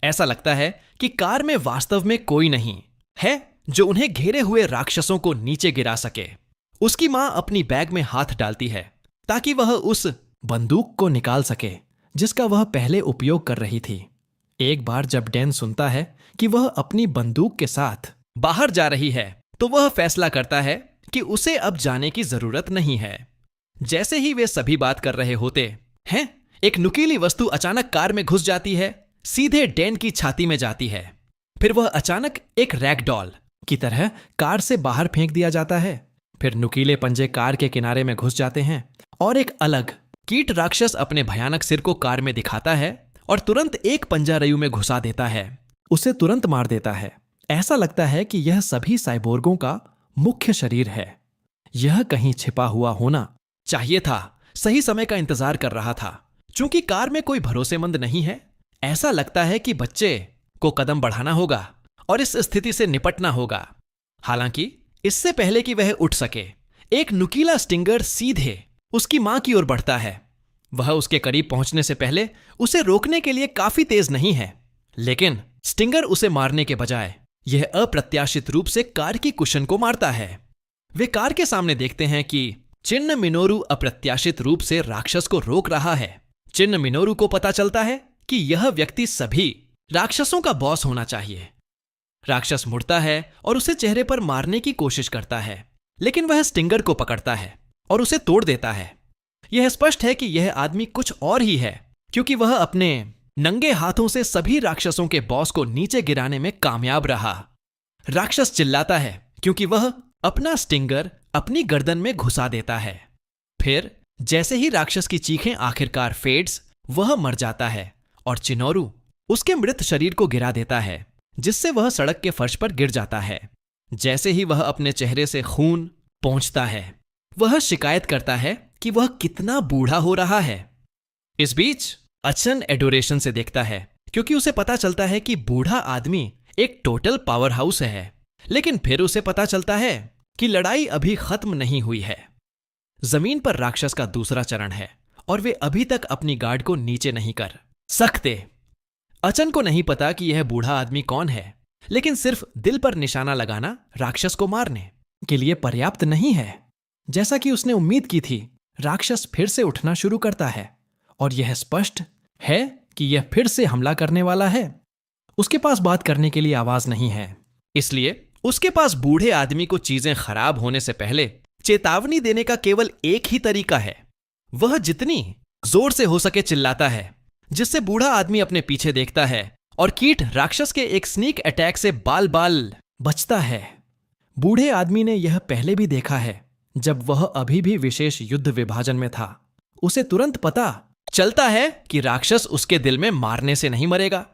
ऐसा लगता है कि कार में वास्तव में कोई नहीं है जो उन्हें घेरे हुए राक्षसों को नीचे गिरा सके। उसकी मां अपनी बैग में हाथ डालती है ताकि वह उस बंदूक को निकाल सके जिसका वह पहले उपयोग कर रही थी। एक बार जब डैन सुनता है कि वह अपनी बंदूक के साथ बाहर जा रही है, तो वह फैसला करता है कि उसे अब जाने की जरूरत नहीं है। जैसे ही वे सभी बात कर रहे होते हैं, एक नुकीली वस्तु अचानक कार में घुस जाती है, सीधे डैन की छाती में जाती है। फिर वह अचानक एक रैगडॉल की तरह कार से बाहर फेंक दिया जाता है। फिर नुकीले पंजे कार के किनारे में घुस जाते हैं और एक अलग कीट राक्षस अपने भयानक सिर को कार में दिखाता है और तुरंत एक पंजा रयू में घुसा देता है, उसे तुरंत मार देता है। ऐसा लगता है कि यह सभी साइबोर्गों का मुख्य शरीर है। यह कहीं छिपा हुआ होना चाहिए था, सही समय का इंतजार कर रहा था। चूंकि कार में कोई भरोसेमंद नहीं है, ऐसा लगता है कि बच्चे को कदम बढ़ाना होगा और इस स्थिति से निपटना होगा। हालांकि इससे पहले कि वह उठ सके, एक नुकीला स्टिंगर सीधे उसकी मां की ओर बढ़ता है। वह उसके करीब पहुंचने से पहले उसे रोकने के लिए काफी तेज नहीं है, लेकिन स्टिंगर उसे मारने के बजाय यह अप्रत्याशित रूप से कार की कुशन को मारता है। वे कार के सामने देखते हैं कि चिन्न मिनोरू अप्रत्याशित रूप से राक्षस को रोक रहा है। चिन्न मिनोरू को पता चलता है कि यह व्यक्ति सभी राक्षसों का बॉस होना चाहिए। राक्षस मुड़ता है और उसे चेहरे पर मारने की कोशिश करता है, लेकिन वह स्टिंगर को पकड़ता है और उसे तोड़ देता है। यह स्पष्ट है कि यह आदमी कुछ और ही है, क्योंकि वह अपने नंगे हाथों से सभी राक्षसों के बॉस को नीचे गिराने में कामयाब रहा। राक्षस चिल्लाता है क्योंकि वह अपना स्टिंगर अपनी गर्दन में घुसा देता है। फिर जैसे ही राक्षस की चीखें आखिरकार फेड्स, वह मर जाता है और चिनोरू उसके मृत शरीर को गिरा देता है, जिससे वह सड़क के फर्श पर गिर जाता है। जैसे ही वह अपने चेहरे से खून पोंछता है, वह शिकायत करता है कि वह कितना बूढ़ा हो रहा है। इस बीच अचन एडोरेशन से देखता है, क्योंकि उसे पता चलता है कि बूढ़ा आदमी एक टोटल पावर हाउस है। लेकिन फिर उसे पता चलता है कि लड़ाई अभी खत्म नहीं हुई है। जमीन पर राक्षस का दूसरा चरण है और वे अभी तक अपनी गार्ड को नीचे नहीं कर सकते। अचन को नहीं पता कि यह बूढ़ा आदमी कौन है, लेकिन सिर्फ दिल पर निशाना लगाना राक्षस को मारने के लिए पर्याप्त नहीं है। जैसा कि उसने उम्मीद की थी, राक्षस फिर से उठना शुरू करता है और यह स्पष्ट है कि यह फिर से हमला करने वाला है। उसके पास बात करने के लिए आवाज नहीं है, इसलिए उसके पास बूढ़े आदमी को चीजें खराब होने से पहले चेतावनी देने का केवल एक ही तरीका है। वह जितनी जोर से हो सके चिल्लाता है, जिससे बूढ़ा आदमी अपने पीछे देखता है और कीट राक्षस के एक स्नीक अटैक से बाल बाल बचता है। बूढ़े आदमी ने यह पहले भी देखा है, जब वह अभी भी विशेष युद्ध विभाजन में था। उसे तुरंत पता चलता है कि राक्षस उसके दिल में मारने से नहीं मरेगा।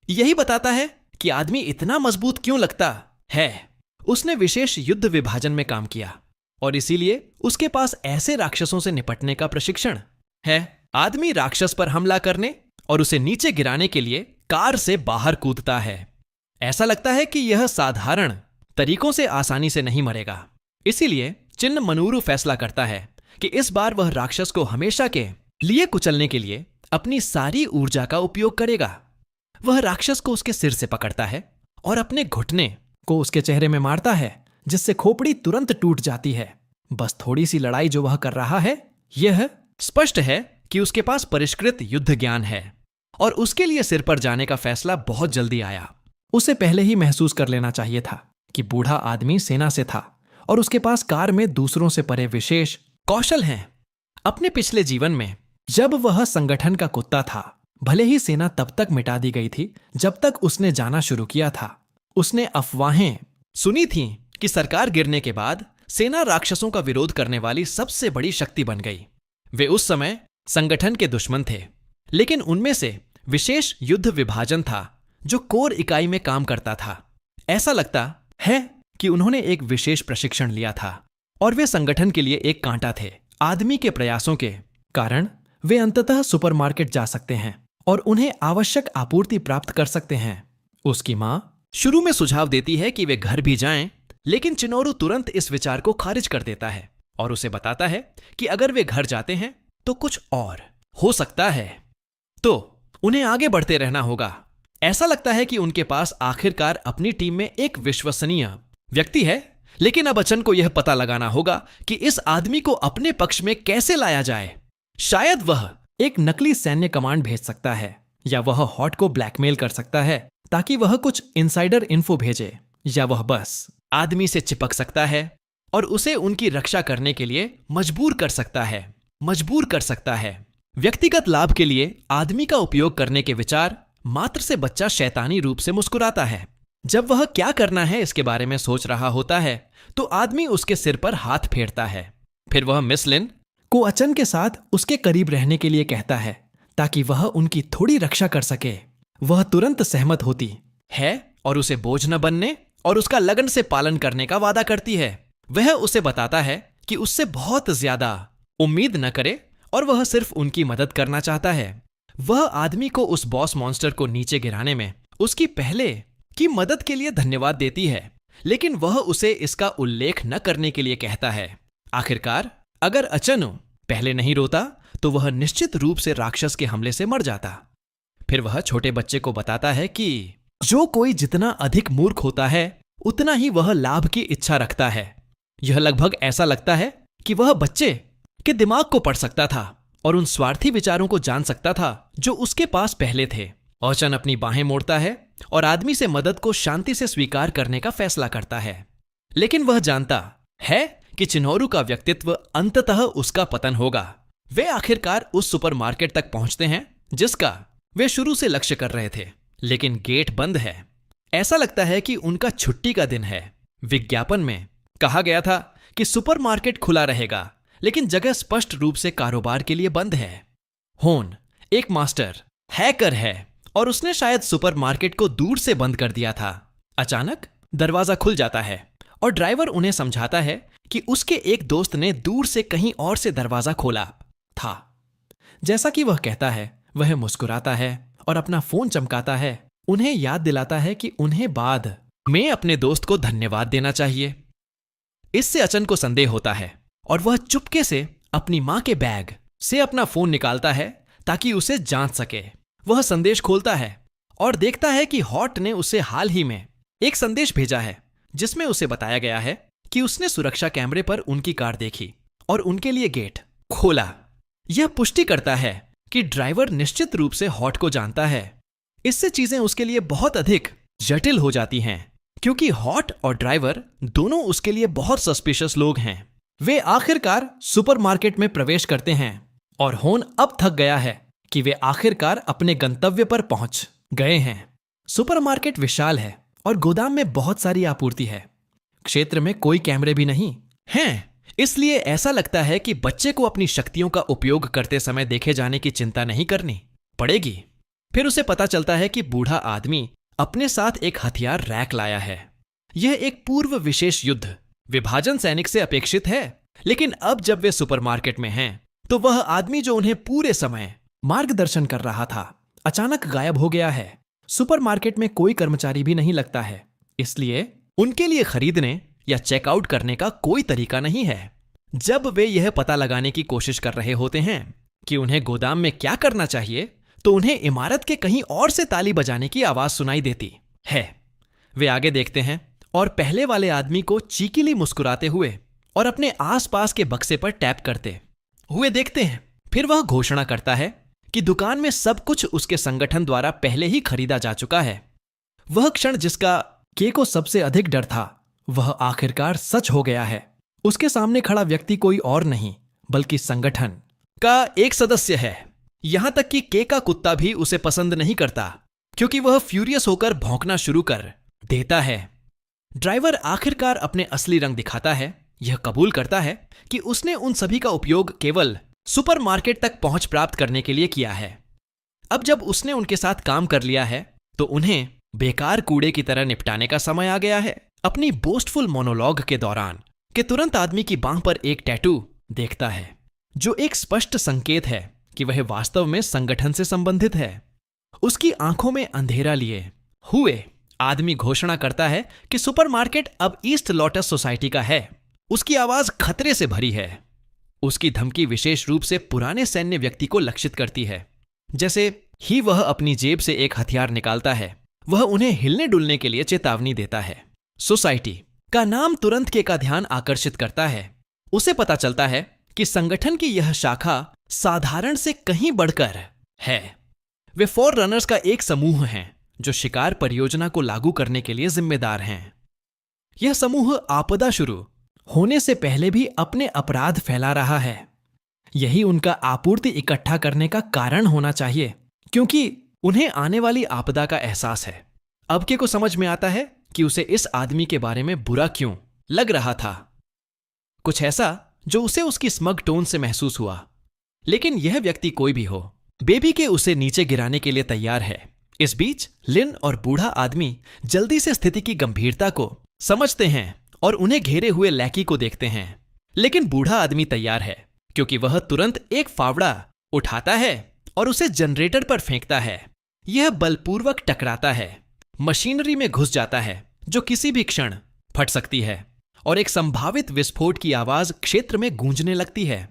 यही बताता है कि आदमी इतना मजबूत क्यों लगता है। उसने विशेष युद्ध विभाजन में काम किया और इसीलिए उसके पास ऐसे राक्षसों से निपटने का प्रशिक्षण है। आदमी राक्षस पर हमला करने और उसे नीचे गिराने के लिए कार से बाहर कूदता है। ऐसा लगता है कि यह साधारण तरीकों से आसानी से नहीं मरेगा। इसीलिए चिन्न मनूरू फैसला करता है कि इस बार वह राक्षस को हमेशा के लिए कुचलने के लिए अपनी सारी ऊर्जा का उपयोग करेगा। वह राक्षस को उसके सिर से पकड़ता है और अपने घुटने को उसके चेहरे में मारता है, जिससे खोपड़ी तुरंत टूट जाती है। बस थोड़ी सी लड़ाई जो वह कर रहा है, यह स्पष्ट है कि उसके पास परिष्कृत युद्ध ज्ञान है और उसके लिए सिर पर जाने का फैसला बहुत जल्दी आया। उसे पहले ही महसूस कर लेना चाहिए था कि बूढ़ा आदमी सेना से था और उसके पास कार में दूसरों से परे विशेष कौशल हैं। अपने पिछले जीवन में जब वह संगठन का कुत्ता था, भले ही सेना तब तक मिटा दी गई थी जब तक उसने जाना शुरू किया था, उसने अफवाहें सुनी थीं कि सरकार गिरने के बाद सेना राक्षसों का विरोध करने वाली सबसे बड़ी शक्ति बन गई। वे उस समय संगठन के दुश्मन थे, लेकिन उनमें से विशेष युद्ध विभाजन था जो कोर इकाई में काम करता था। ऐसा लगता है कि उन्होंने एक विशेष प्रशिक्षण लिया था और वे संगठन के लिए एक कांटा थे। आदमी के प्रयासों के कारण वे अंततः सुपरमार्केट जा सकते हैं और उन्हें आवश्यक आपूर्ति प्राप्त कर सकते हैं। उसकी मां शुरू में सुझाव देती है कि वे घर भी जाएं, लेकिन चिनोरू तुरंत इस विचार को खारिज कर देता है और उसे बताता है कि अगर वे घर जाते हैं तो कुछ और हो सकता है, तो उन्हें आगे बढ़ते रहना होगा। ऐसा लगता है कि उनके पास आखिरकार अपनी टीम में एक विश्वसनीय व्यक्ति है, लेकिन अब अचन को यह पता लगाना होगा कि इस आदमी को अपने पक्ष में कैसे लाया जाए। शायद वह एक नकली सैन्य कमांड भेज सकता है, या वह हॉट को ब्लैकमेल कर सकता है ताकि वह कुछ इनसाइडर इन्फो भेजे, या वह बस आदमी से चिपक सकता है और उसे उनकी रक्षा करने के लिए मजबूर कर सकता है। व्यक्तिगत लाभ के लिए आदमी का उपयोग करने के विचार मात्र से बच्चा शैतानी रूप से मुस्कुराता है। जब वह क्या करना है इसके बारे में सोच रहा होता है तो आदमी उसके सिर पर हाथ फेरता है। फिर वह मिस लिन को अचन के साथ उसके करीब रहने के लिए कहता है ताकि वह उनकी थोड़ी रक्षा कर सके। वह तुरंत सहमत होती है और उसे बोझ न बनने और उसका लगन से पालन करने का वादा करती है। वह उसे बताता है कि उससे बहुत ज्यादा उम्मीद न करे और वह सिर्फ उनकी मदद करना चाहता है। वह आदमी को उस बॉस मॉन्स्टर को नीचे गिराने में उसकी पहले की मदद के लिए धन्यवाद देती है, लेकिन वह उसे इसका उल्लेख न करने के लिए कहता है। आखिरकार अगर अचनु पहले नहीं रोता तो वह निश्चित रूप से राक्षस के हमले से मर जाता। फिर वह छोटे बच्चे को बताता है कि जो कोई जितना अधिक मूर्ख होता है उतना ही वह लाभ की इच्छा रखता है। यह लगभग ऐसा लगता है कि वह बच्चे के दिमाग को पढ़ सकता था और उन स्वार्थी विचारों को जान सकता था जो उसके पास पहले थे। औचन अपनी बाहें मोड़ता है और आदमी से मदद को शांति से स्वीकार करने का फैसला करता है, लेकिन वह जानता है कि चिनोरू का व्यक्तित्व अंततः उसका पतन होगा। वे आखिरकार उस सुपरमार्केट तक पहुंचते हैं जिसका वे शुरू से लक्ष्य कर रहे थे, लेकिन गेट बंद है। ऐसा लगता है कि उनका छुट्टी का दिन है। विज्ञापन में कहा गया था कि सुपरमार्केट खुला रहेगा, लेकिन जगह स्पष्ट रूप से कारोबार के लिए बंद है। होन एक मास्टर हैकर है और उसने शायद सुपरमार्केट को दूर से बंद कर दिया था। अचानक दरवाजा खुल जाता है और ड्राइवर उन्हें समझाता है कि उसके एक दोस्त ने दूर से कहीं और से दरवाजा खोला था। जैसा कि वह कहता है, वह मुस्कुराता है और अपना फोन चमकाता है, उन्हें याद दिलाता है कि उन्हें बाद में अपने दोस्त को धन्यवाद देना चाहिए। इससे अचन को संदेह होता है और वह चुपके से अपनी मां के बैग से अपना फोन निकालता है ताकि उसे जांच सके। वह संदेश खोलता है और देखता है कि हॉट ने उसे हाल ही में एक संदेश भेजा है जिसमें उसे बताया गया है कि उसने सुरक्षा कैमरे पर उनकी कार देखी और उनके लिए गेट खोला। यह पुष्टि करता है कि ड्राइवर निश्चित रूप से हॉट को जानता है। इससे चीजें उसके लिए बहुत अधिक जटिल हो जाती हैं क्योंकि हॉट और ड्राइवर दोनों उसके लिए बहुत सस्पिशियस लोग हैं। वे आखिरकार सुपरमार्केट में प्रवेश करते हैं और होन अब थक गया है कि वे आखिरकार अपने गंतव्य पर पहुंच गए हैं। सुपरमार्केट विशाल है और गोदाम में बहुत सारी आपूर्ति है। क्षेत्र में कोई कैमरे भी नहीं हैं, इसलिए ऐसा लगता है कि बच्चे को अपनी शक्तियों का उपयोग करते समय देखे जाने की चिंता नहीं करनी पड़ेगी। फिर उसे पता चलता है कि बूढ़ा आदमी अपने साथ एक हथियार रैक लाया है। यह एक पूर्व विशेष युद्ध विभाजन सैनिक से अपेक्षित है, लेकिन अब जब वे सुपरमार्केट में हैं तो वह आदमी जो उन्हें पूरे समय मार्गदर्शन कर रहा था अचानक गायब हो गया है। सुपरमार्केट में कोई कर्मचारी भी नहीं लगता है, इसलिए उनके लिए खरीदने या चेकआउट करने का कोई तरीका नहीं है। जब वे यह पता लगाने की कोशिश कर रहे होते हैं कि उन्हें गोदाम में क्या करना चाहिए तो उन्हें इमारत के कहीं और से ताली बजाने की आवाज सुनाई देती है। वे आगे देखते हैं और पहले वाले आदमी को चीकिली मुस्कुराते हुए और अपने आसपास के बक्से पर टैप करते हुए देखते हैं। फिर वह घोषणा करता है कि दुकान में सब कुछ उसके संगठन द्वारा पहले ही खरीदा जा चुका है। वह क्षण जिसका के को सबसे अधिक डर था वह आखिरकार सच हो गया है। उसके सामने खड़ा व्यक्ति कोई और नहीं बल्कि संगठन का एक सदस्य है। यहां तक कि के का कुत्ता भी उसे पसंद नहीं करता क्योंकि वह फ्यूरियस होकर भौंकना शुरू कर देता है। ड्राइवर आखिरकार अपने असली रंग दिखाता है। यह कबूल करता है कि उसने उन सभी का उपयोग केवल सुपरमार्केट तक पहुंच प्राप्त करने के लिए किया है। अब जब उसने उनके साथ काम कर लिया है तो उन्हें बेकार कूड़े की तरह निपटाने का समय आ गया है। अपनी बोस्टफुल मोनोलॉग के दौरान के तुरंत आदमी की बांह पर एक टैटू देखता है जो एक स्पष्ट संकेत है कि वह वास्तव में संगठन से संबंधित है। उसकी आंखों में अंधेरा लिए हुए आदमी घोषणा करता है कि सुपरमार्केट अब ईस्ट लोटस सोसाइटी का है। उसकी आवाज खतरे से भरी है। उसकी धमकी विशेष रूप से पुराने सैन्य व्यक्ति को लक्षित करती है। जैसे ही वह अपनी जेब से एक हथियार निकालता है वह उन्हें हिलने डुलने के लिए चेतावनी देता है। सोसाइटी का नाम तुरंत के का ध्यान आकर्षित करता है। उसे पता चलता है कि संगठन की यह शाखा साधारण से कहीं बढ़कर है। वे फोर रनर्स का एक समूह हैं जो शिकार परियोजना को लागू करने के लिए जिम्मेदार हैं। यह समूह आपदा शुरू होने से पहले भी अपने अपराध फैला रहा है। यही उनका आपूर्ति इकट्ठा करने का कारण होना चाहिए क्योंकि उन्हें आने वाली आपदा का एहसास है। अब के को समझ में आता है कि उसे इस आदमी के बारे में बुरा क्यों लग रहा था। कुछ ऐसा जो उसे उसकी स्मग टोन से महसूस हुआ। लेकिन यह व्यक्ति कोई भी हो, बेबी के उसे नीचे गिराने के लिए तैयार है। इस बीच लिन और बूढ़ा आदमी जल्दी से स्थिति की गंभीरता को समझते हैं और उन्हें घेरे हुए लैकी को देखते हैं। लेकिन बूढ़ा आदमी तैयार है, क्योंकि वह तुरंत एक फावड़ा उठाता है और उसे जनरेटर पर फेंकता है। यह बलपूर्वक टकराता है, मशीनरी में घुस जाता है जो किसी भी क्षण फट सकती है और एक संभावित विस्फोट की आवाज क्षेत्र में गूंजने लगती है।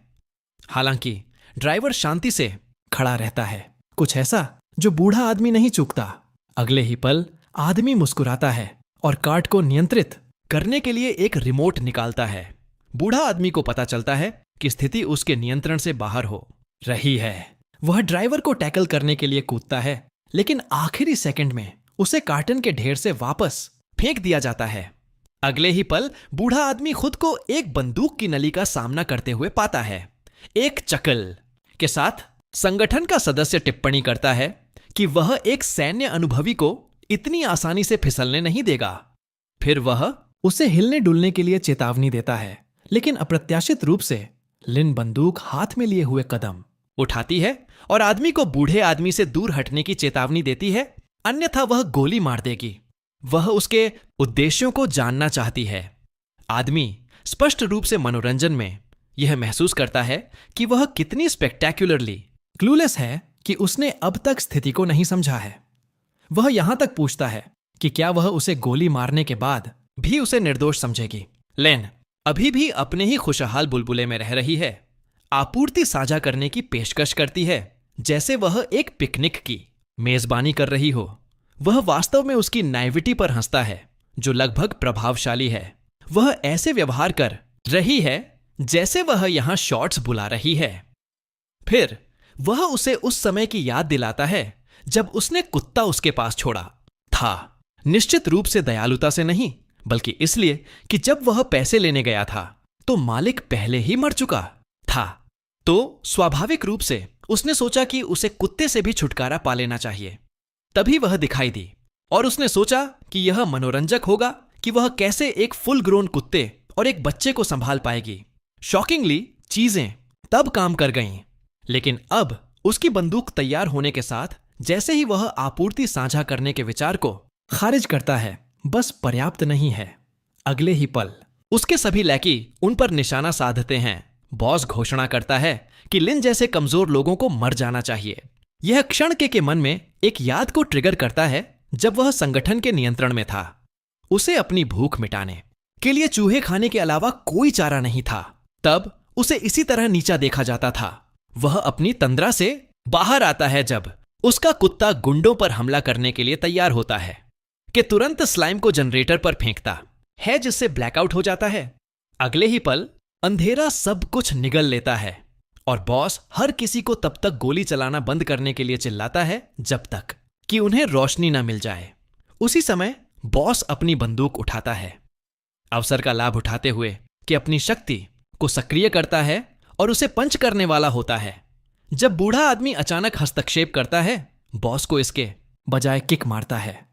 हालांकि ड्राइवर शांति से खड़ा रहता है, कुछ ऐसा जो बूढ़ा आदमी नहीं चूकता। अगले ही पल आदमी मुस्कुराता है और कार्ट को नियंत्रित करने के लिए एक रिमोट निकालता है। बूढ़ा आदमी को पता चलता है कि स्थिति उसके नियंत्रण से बाहर हो रही है। वह ड्राइवर को टैकल करने के लिए कूदता है, लेकिन आखिरी सेकंड में उसे कार्टन के ढेर से वापस फेंक दिया जाता है। अगले ही पल बूढ़ा आदमी खुद को एक बंदूक की नली का सामना करते हुए पाता है। एक चकल के साथ संगठन का सदस्य टिप्पणी करता है कि वह एक सैन्य अनुभवी को इतनी आसानी से फिसलने नहीं देगा। फिर वह उसे हिलने डुलने के लिए चेतावनी देता है, लेकिन अप्रत्याशित रूप से लिन बंदूक हाथ में लिए हुए कदम उठाती है और आदमी को बूढ़े आदमी से दूर हटने की चेतावनी देती है, अन्यथा वह गोली मार देगी। वह उसके उद्देश्यों को जानना चाहती है। आदमी स्पष्ट रूप से मनोरंजन में यह महसूस करता है कि वह कितनी स्पेक्टैक्युलरली क्लूलेस है कि उसने अब तक स्थिति को नहीं समझा है। वह यहां तक पूछता है कि क्या वह उसे गोली मारने के बाद भी उसे निर्दोष समझेगी। लेन अभी भी अपने ही खुशहाल बुलबुले में रह रही है, आपूर्ति साझा करने की पेशकश करती है जैसे वह एक पिकनिक की मेजबानी कर रही हो। वह वास्तव में उसकी नाइविटी पर हंसता है जो लगभग प्रभावशाली है। वह ऐसे व्यवहार कर रही है जैसे वह यहां शॉट्स बुला रही है। फिर वह उसे उस समय की याद दिलाता है जब उसने कुत्ता उसके पास छोड़ा था। निश्चित रूप से दयालुता से नहीं, बल्कि इसलिए कि जब वह पैसे लेने गया था तो मालिक पहले ही मर चुका था। तो स्वाभाविक रूप से उसने सोचा कि उसे कुत्ते से भी छुटकारा पा लेना चाहिए। तभी वह दिखाई दी और उसने सोचा कि यह मनोरंजक होगा कि वह कैसे एक फुल ग्रोन कुत्ते और एक बच्चे को संभाल पाएगी। शॉकिंगली चीजें तब काम कर गईं, लेकिन अब उसकी बंदूक तैयार होने के साथ जैसे ही वह आपूर्ति साझा करने के विचार को खारिज करता है, बस पर्याप्त नहीं है। अगले ही पल उसके सभी लैकी उन पर निशाना साधते हैं। बॉस घोषणा करता है कि लिन जैसे कमजोर लोगों को मर जाना चाहिए। यह क्षण के मन में एक याद को ट्रिगर करता है जब वह संगठन के नियंत्रण में था। उसे अपनी भूख मिटाने के लिए चूहे खाने के अलावा कोई चारा नहीं था। तब उसे इसी तरह नीचा देखा जाता था। वह अपनी तंद्रा से बाहर आता है जब उसका कुत्ता गुंडों पर हमला करने के लिए तैयार होता है कि तुरंत स्लाइम को जनरेटर पर फेंकता है जिससे ब्लैकआउट हो जाता है। अगले ही पल अंधेरा सब कुछ निगल लेता है और बॉस हर किसी को तब तक गोली चलाना बंद करने के लिए चिल्लाता है जब तक कि उन्हें रोशनी न मिल जाए। उसी समय बॉस अपनी बंदूक उठाता है, अवसर का लाभ उठाते हुए कि अपनी शक्ति को सक्रिय करता है और उसे पंच करने वाला होता है। जब बूढ़ा आदमी अचानक हस्तक्षेप करता है, बॉस को इसके बजाय किक मारता है।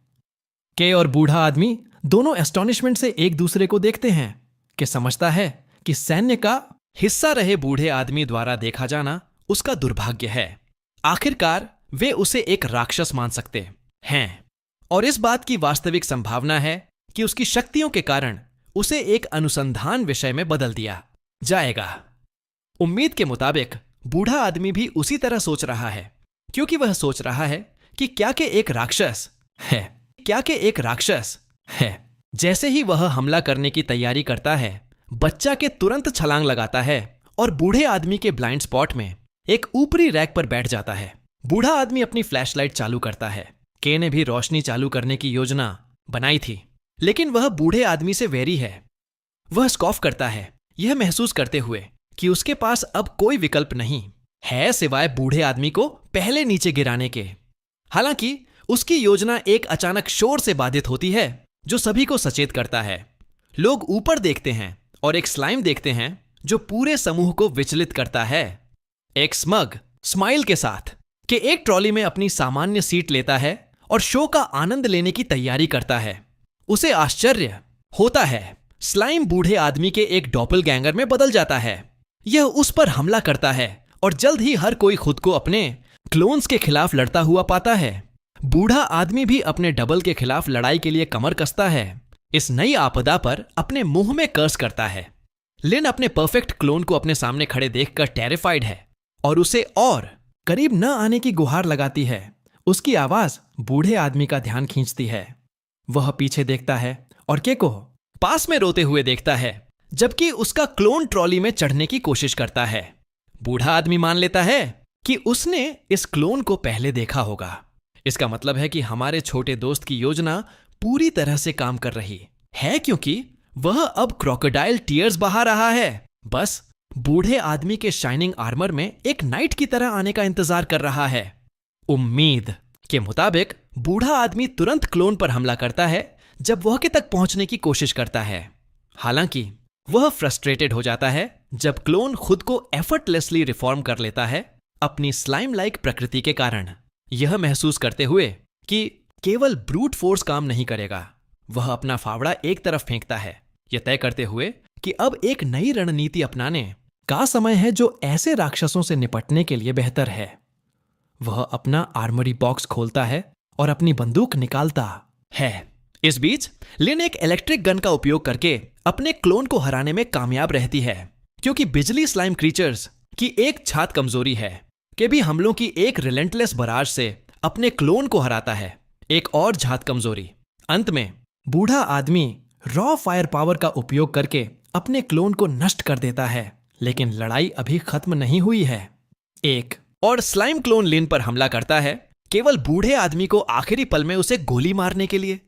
के और बूढ़ा आदमी दोनों एस्टॉनिशमेंट से एक दूसरे को देखते हैं कि समझता है कि सैन्य का हिस्सा रहे बूढ़े आदमी द्वारा देखा जाना उसका दुर्भाग्य है। आखिरकार वे उसे एक राक्षस मान सकते हैं और इस बात की वास्तविक संभावना है कि उसकी शक्तियों के कारण उसे एक अनुसंधान विषय में बदल दिया जाएगा। उम्मीद के मुताबिक बूढ़ा आदमी भी उसी तरह सोच रहा है, क्योंकि वह सोच रहा है कि क्या के एक राक्षस है। जैसे ही वह हमला करने की तैयारी करता है, बच्चा के तुरंत छलांग लगाता है और बूढ़े आदमी के ब्लाइंड स्पॉट में एक ऊपरी रैक पर बैठ जाता है। बूढ़ा आदमी अपनी फ्लैशलाइट चालू करता है। के ने भी रोशनी चालू करने की योजना बनाई थी, लेकिन वह बूढ़े आदमी से वेरी है। वह स्कॉफ करता है, यह महसूस करते हुए कि उसके पास अब कोई विकल्प नहीं है सिवाय बूढ़े आदमी को पहले नीचे गिराने के। हालांकि उसकी योजना एक अचानक शोर से बाधित होती है जो सभी को सचेत करता है। लोग ऊपर देखते हैं और एक स्लाइम देखते हैं जो पूरे समूह को विचलित करता है। एक स्मग स्माइल के साथ कि एक ट्रॉली में अपनी सामान्य सीट लेता है और शो का आनंद लेने की तैयारी करता है। उसे आश्चर्य होता है, स्लाइम बूढ़े आदमी के एक डॉपलगैंगर में बदल जाता है। यह उस पर हमला करता है और जल्द ही हर कोई खुद को अपने क्लोन्स के खिलाफ लड़ता हुआ पाता है। बूढ़ा आदमी भी अपने डबल के खिलाफ लड़ाई के लिए कमर कसता है। इस नई आपदा पर अपने मुंह में कर्स करता है। लिन अपने परफेक्ट क्लोन को अपने सामने खड़े देखकर टेरिफाइड है और उसे और करीब न आने की गुहार लगाती है। उसकी आवाज बूढ़े आदमी का ध्यान खींचती है। वह पीछे देखता है और केको पास में रोते हुए देखता है, जबकि उसका क्लोन ट्रॉली में चढ़ने की कोशिश करता है। बूढ़ा आदमी मान लेता है कि उसने इस क्लोन को पहले देखा होगा। इसका मतलब है कि हमारे छोटे दोस्त की योजना पूरी तरह से काम कर रही है, क्योंकि वह अब क्रोकोडाइल टीयर्स बहा रहा है। बस बूढ़े आदमी के शाइनिंग आर्मर में एक नाइट की तरह आने का इंतजार कर रहा है। उम्मीद के मुताबिक बूढ़ा आदमी तुरंत क्लोन पर हमला करता है जब वह के तक पहुंचने की कोशिश करता है। हालांकि वह फ्रस्ट्रेटेड हो जाता है जब क्लोन खुद को एफर्टलेसली रिफॉर्म कर लेता है अपनी स्लाइम लाइक प्रकृति के कारण, यह महसूस करते हुए कि केवल ब्रूट फोर्स काम नहीं करेगा। वह अपना फावड़ा एक तरफ फेंकता है, यह तय करते हुए कि अब एक नई रणनीति अपनाने का समय है जो ऐसे राक्षसों से निपटने के लिए बेहतर है। वह अपना आर्मरी बॉक्स खोलता है और अपनी बंदूक निकालता है। इस बीच लिन एक इलेक्ट्रिक गन का उपयोग करके अपने क्लोन को हराने में कामयाब रहती है, क्योंकि बिजली स्लाइम क्रीचर्स की एक छात कमजोरी है कि भी हमलों की एक रिलेंटलेस बराज से अपने क्लोन को हराता है। एक और झात कमजोरी। अंत में बूढ़ा आदमी रॉ फायर पावर का उपयोग करके अपने क्लोन को नष्ट कर देता है, लेकिन लड़ाई अभी खत्म नहीं हुई है। एक और स्लाइम क्लोन लिन पर हमला करता है, केवल बूढ़े आदमी को आखिरी पल में उसे गोली मारने के लिए।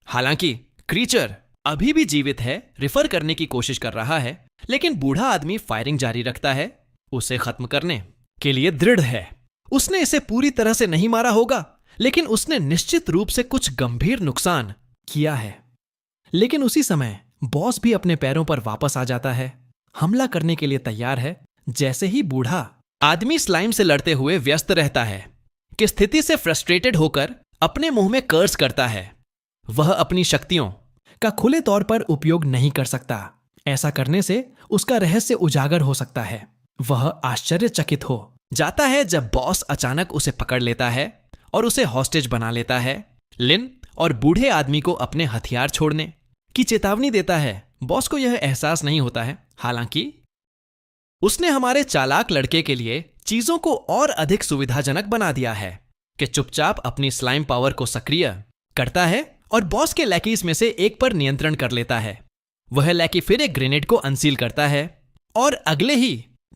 हालांकि क्रीचर अभी भी जीवित है, रिफर करने की कोशिश कर रहा है, लेकिन बूढ़ा आदमी फायरिंग जारी रखता है, उसे खत्म करने के लिए दृढ़ है। उसने इसे पूरी तरह से नहीं मारा होगा, लेकिन उसने निश्चित रूप से कुछ गंभीर नुकसान किया है। लेकिन उसी समय बॉस भी अपने पैरों पर वापस आ जाता है, हमला करने के लिए तैयार है। जैसे ही बूढ़ा आदमी स्लाइम से लड़ते हुए व्यस्त रहता है कि स्थिति से फ्रस्ट्रेटेड होकर अपने मुंह में कर्स करता है। वह अपनी शक्तियों का खुले तौर पर उपयोग नहीं कर सकता। ऐसा करने से उसका रहस्य उजागर हो सकता है। वह आश्चर्यचकित हो जाता है जब बॉस अचानक उसे पकड़ लेता है और उसे हॉस्टेज बना लेता है। लिन और बूढ़े आदमी को अपने हथियार छोड़ने की चेतावनी देता है। बॉस को यह एहसास नहीं होता है, हालांकि उसने हमारे चालाक लड़के के लिए चीजों को और अधिक सुविधाजनक बना दिया है कि चुपचाप अपनी स्लाइम पावर को सक्रिय करता है और बॉस के लैकीज में से एक पर नियंत्रण कर लेता है। वह लैकी फिर एक ग्रेनेड को अनसील करता है और अगले ही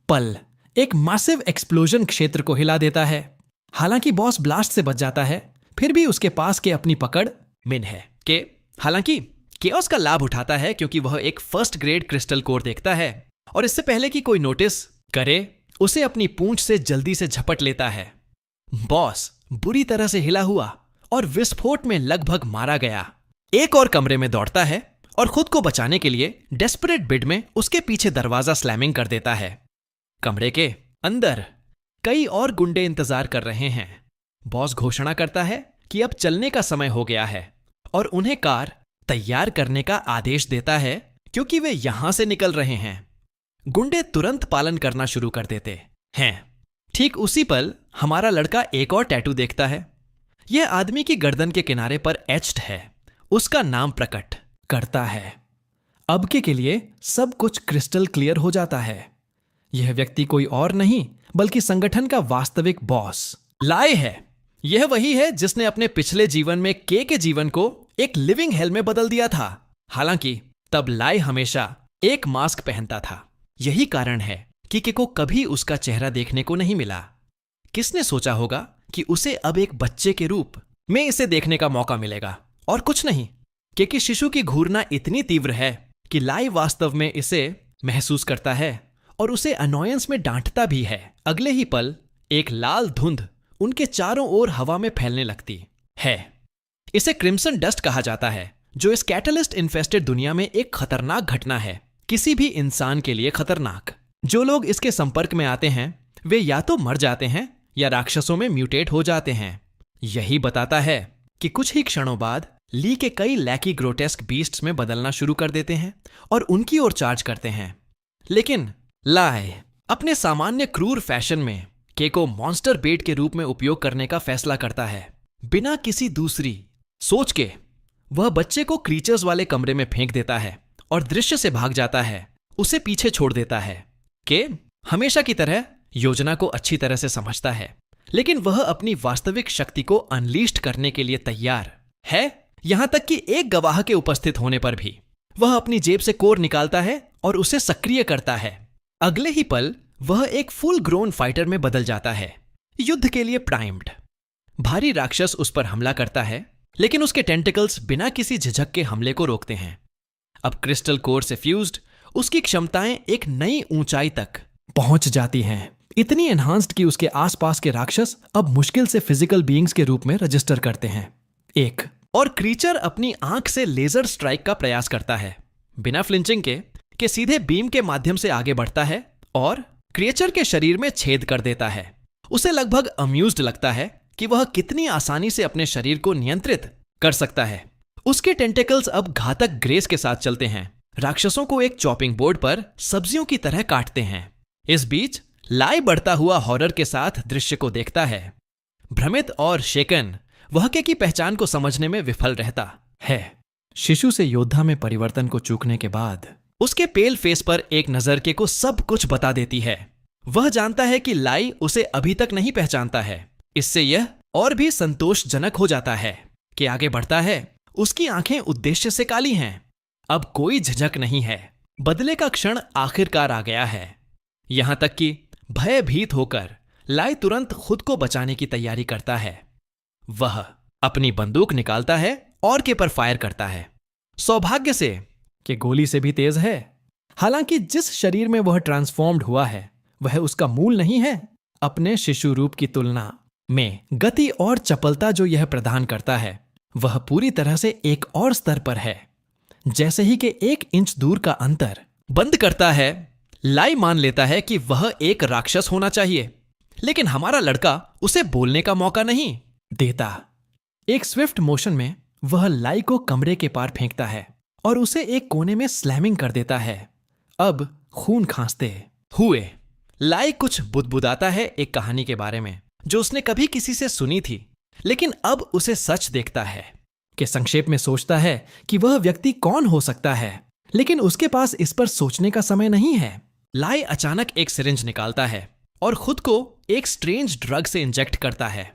पल एक मासिव एक्सप्लोजन क्षेत्र को हिला देता है। हालांकि बॉस ब्लास्ट से बच जाता है, फिर भी उसके पास के अपनी पकड़ मिन है कि हालांकि केओस का लाभ उठाता है, क्योंकि वह एक फर्स्ट ग्रेड क्रिस्टल कोर देखता है और इससे पहले कि कोई नोटिस करे उसे अपनी पूंछ से जल्दी से झपट लेता है। बॉस बुरी तरह से हिला हुआ और विस्फोट में लगभग मारा गया एक और कमरे में दौड़ता है और खुद को बचाने के लिए डेस्परेट बिड में उसके पीछे दरवाजा स्लैमिंग कर देता है। कमरे के अंदर कई और गुंडे इंतजार कर रहे हैं। बॉस घोषणा करता है कि अब चलने का समय हो गया है और उन्हें कार तैयार करने का आदेश देता है, क्योंकि वे यहां से निकल रहे हैं। गुंडे तुरंत पालन करना शुरू कर देते हैं। ठीक उसी पल हमारा लड़का एक और टैटू देखता है। यह आदमी की गर्दन के किनारे पर एच्ड है। उसका नाम प्रकट करता है। अब के लिए सब कुछ क्रिस्टल क्लियर हो जाता है। यह व्यक्ति कोई और नहीं बल्कि संगठन का वास्तविक बॉस लाई है। यह वही है जिसने अपने पिछले जीवन में के जीवन को एक लिविंग हेल में बदल दिया था। हालांकि तब लाई हमेशा एक मास्क पहनता था। यही कारण है कि के को कभी उसका चेहरा देखने को नहीं मिला। किसने सोचा होगा कि उसे अब एक बच्चे के रूप में इसे देखने का मौका मिलेगा, और कुछ नहीं, क्योंकि शिशु की घूरना इतनी तीव्र है कि लाई वास्तव में इसे महसूस करता है और उसे अनॉयंस में डांटता भी है। अगले ही पल एक लाल धुंध उनके चारों ओर हवा में फैलने लगती है। इसे क्रिम्सन डस्ट कहा जाता है, जो इस कैटलिस्ट इन्फेस्टेड दुनिया में एक खतरनाक घटना है, किसी भी इंसान के लिए खतरनाक। जो लोग इसके संपर्क में आते हैं वे या तो मर जाते हैं या राक्षसों में म्यूटेट हो जाते हैं। यही बताता है कि कुछ ही क्षणों बाद ली के कई लैकी ग्रोटेस्क बीस्ट्स में बदलना शुरू कर देते हैं और उनकी ओर चार्ज करते हैं। लेकिन लाई अपने सामान्य क्रूर फैशन में के को मॉन्स्टर बेट के रूप में उपयोग करने का फैसला करता है। बिना किसी दूसरी सोच के वह बच्चे को क्रीचर्स वाले कमरे में फेंक देता है और दृश्य से भाग जाता है, उसे पीछे छोड़ देता है। के हमेशा की तरह योजना को अच्छी तरह से समझता है, लेकिन वह अपनी वास्तविक शक्ति को अनलीस्ट करने के लिए तैयार है, यहां तक कि एक गवाह के उपस्थित होने पर भी। वह अपनी जेब से कोर निकालता है और उसे सक्रिय करता है। अगले ही पल वह एक फुल ग्रोन फाइटर में बदल जाता है, युद्ध के लिए प्राइम्ड। भारी राक्षस उस पर हमला करता है, लेकिन उसके टेंटिकल्स बिना किसी झिझक के हमले को रोकते हैं। अब क्रिस्टल कोर से फ्यूज्ड उसकी क्षमताएं एक नई ऊंचाई तक पहुंच जाती हैं, इतनी एनहांस्ड कि उसके आसपास के राक्षस अब मुश्किल से फिजिकल बीइंग्स के रूप में रजिस्टर करते हैं। एक और क्रीचर अपनी आंख से लेजर स्ट्राइक का प्रयास करता है, बिना फ्लिंचिंग के सीधे बीम के माध्यम से आगे बढ़ता है और क्रिएचर के शरीर में छेद कर देता है। उसे लगभग अम्यूज्ड लगता है कि वह कितनी आसानी से अपने शरीर को नियंत्रित कर सकता है। उसके टेंटेकल्स अब घातक ग्रेस के साथ चलते हैं, राक्षसों को एक चॉपिंग बोर्ड पर सब्जियों की तरह काटते हैं। इस बीच लाई बढ़ता हुआ हॉरर के साथ दृश्य को देखता है। भ्रमित और शेकन वह के की पहचान को समझने में विफल रहता है। शिशु से योद्धा में परिवर्तन को चूकने के बाद उसके पेल फेस पर एक नजर के को सब कुछ बता देती है। वह जानता है कि लाई उसे अभी तक नहीं पहचानता है। इससे यह और भी संतोषजनक हो जाता है कि आगे बढ़ता है। उसकी आंखें उद्देश्य से काली हैं। अब कोई झिझक नहीं है। बदले का क्षण आखिरकार आ गया है। यहां तक कि भयभीत होकर लाई तुरंत खुद को बचाने की तैयारी करता है। वह अपनी बंदूक निकालता है और के पर फायर करता है। सौभाग्य से कि गोली से भी तेज है। हालांकि जिस शरीर में वह ट्रांसफॉर्म्ड हुआ है वह उसका मूल नहीं है। अपने शिशु रूप की तुलना में गति और चपलता जो यह प्रदान करता है वह पूरी तरह से एक और स्तर पर है। जैसे ही कि 1 इंच दूर का अंतर बंद करता है, लाई मान लेता है कि वह एक राक्षस होना चाहिए, लेकिन हमारा लड़का उसे बोलने का मौका नहीं देता। एक स्विफ्ट मोशन में वह लाई को कमरे के पार फेंकता है और उसे एक कोने में स्लैमिंग कर देता है। अब खून खांसते हुए लाई कुछ बुदबुदाता है एक कहानी के बारे में जो उसने कभी किसी से सुनी थी, लेकिन अब उसे सच देखता है। कि संक्षेप में सोचता है कि वह व्यक्ति कौन हो सकता है, लेकिन उसके पास इस पर सोचने का समय नहीं है। लाई अचानक एक सिरिंज निकालता है और खुद को एक स्ट्रेंज ड्रग से इंजेक्ट करता है।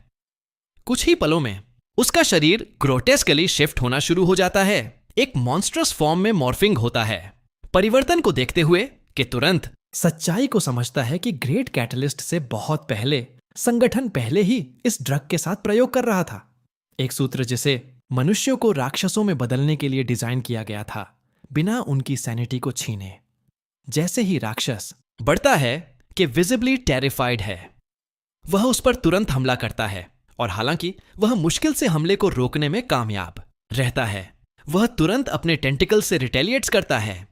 कुछ ही पलों में उसका शरीर ग्रोटेस्कली शिफ्ट होना शुरू हो जाता है। एक मॉन्स्ट्रस फॉर्म में मॉर्फिंग होता है। परिवर्तन को देखते हुए कि तुरंत सच्चाई को समझता है कि ग्रेट कैटलिस्ट से बहुत पहले संगठन पहले ही इस ड्रग के साथ प्रयोग कर रहा था। एक सूत्र जिसे मनुष्यों को राक्षसों में बदलने के लिए डिजाइन किया गया था, बिना उनकी सैनिटी को छीने। जैसे ही राक्षस बढ़ता है कि विजिबली टेरिफाइड है, वह उस पर तुरंत हमला करता है और हालांकि वह मुश्किल से हमले को रोकने में कामयाब रहता है। वह तुरंत अपने टेंटिकल से रिटेलिएट्स करता है,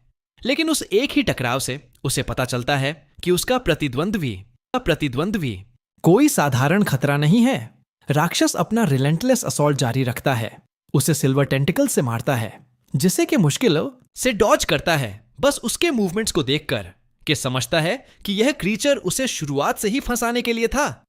लेकिन उस एक ही टकराव से उसे पता चलता है कि उसका प्रतिद्वंद्वी कोई साधारण खतरा नहीं है। राक्षस अपना रिलेंटलेस असॉल्ट जारी रखता है। उसे सिल्वर टेंटिकल से मारता है, जिसे कि मुश्किल से डॉज करता है। बस उसके मूवमेंट्स को देखकर कि समझता है कि यह क्रीचर उसे शुरुआत से ही फंसाने के लिए था।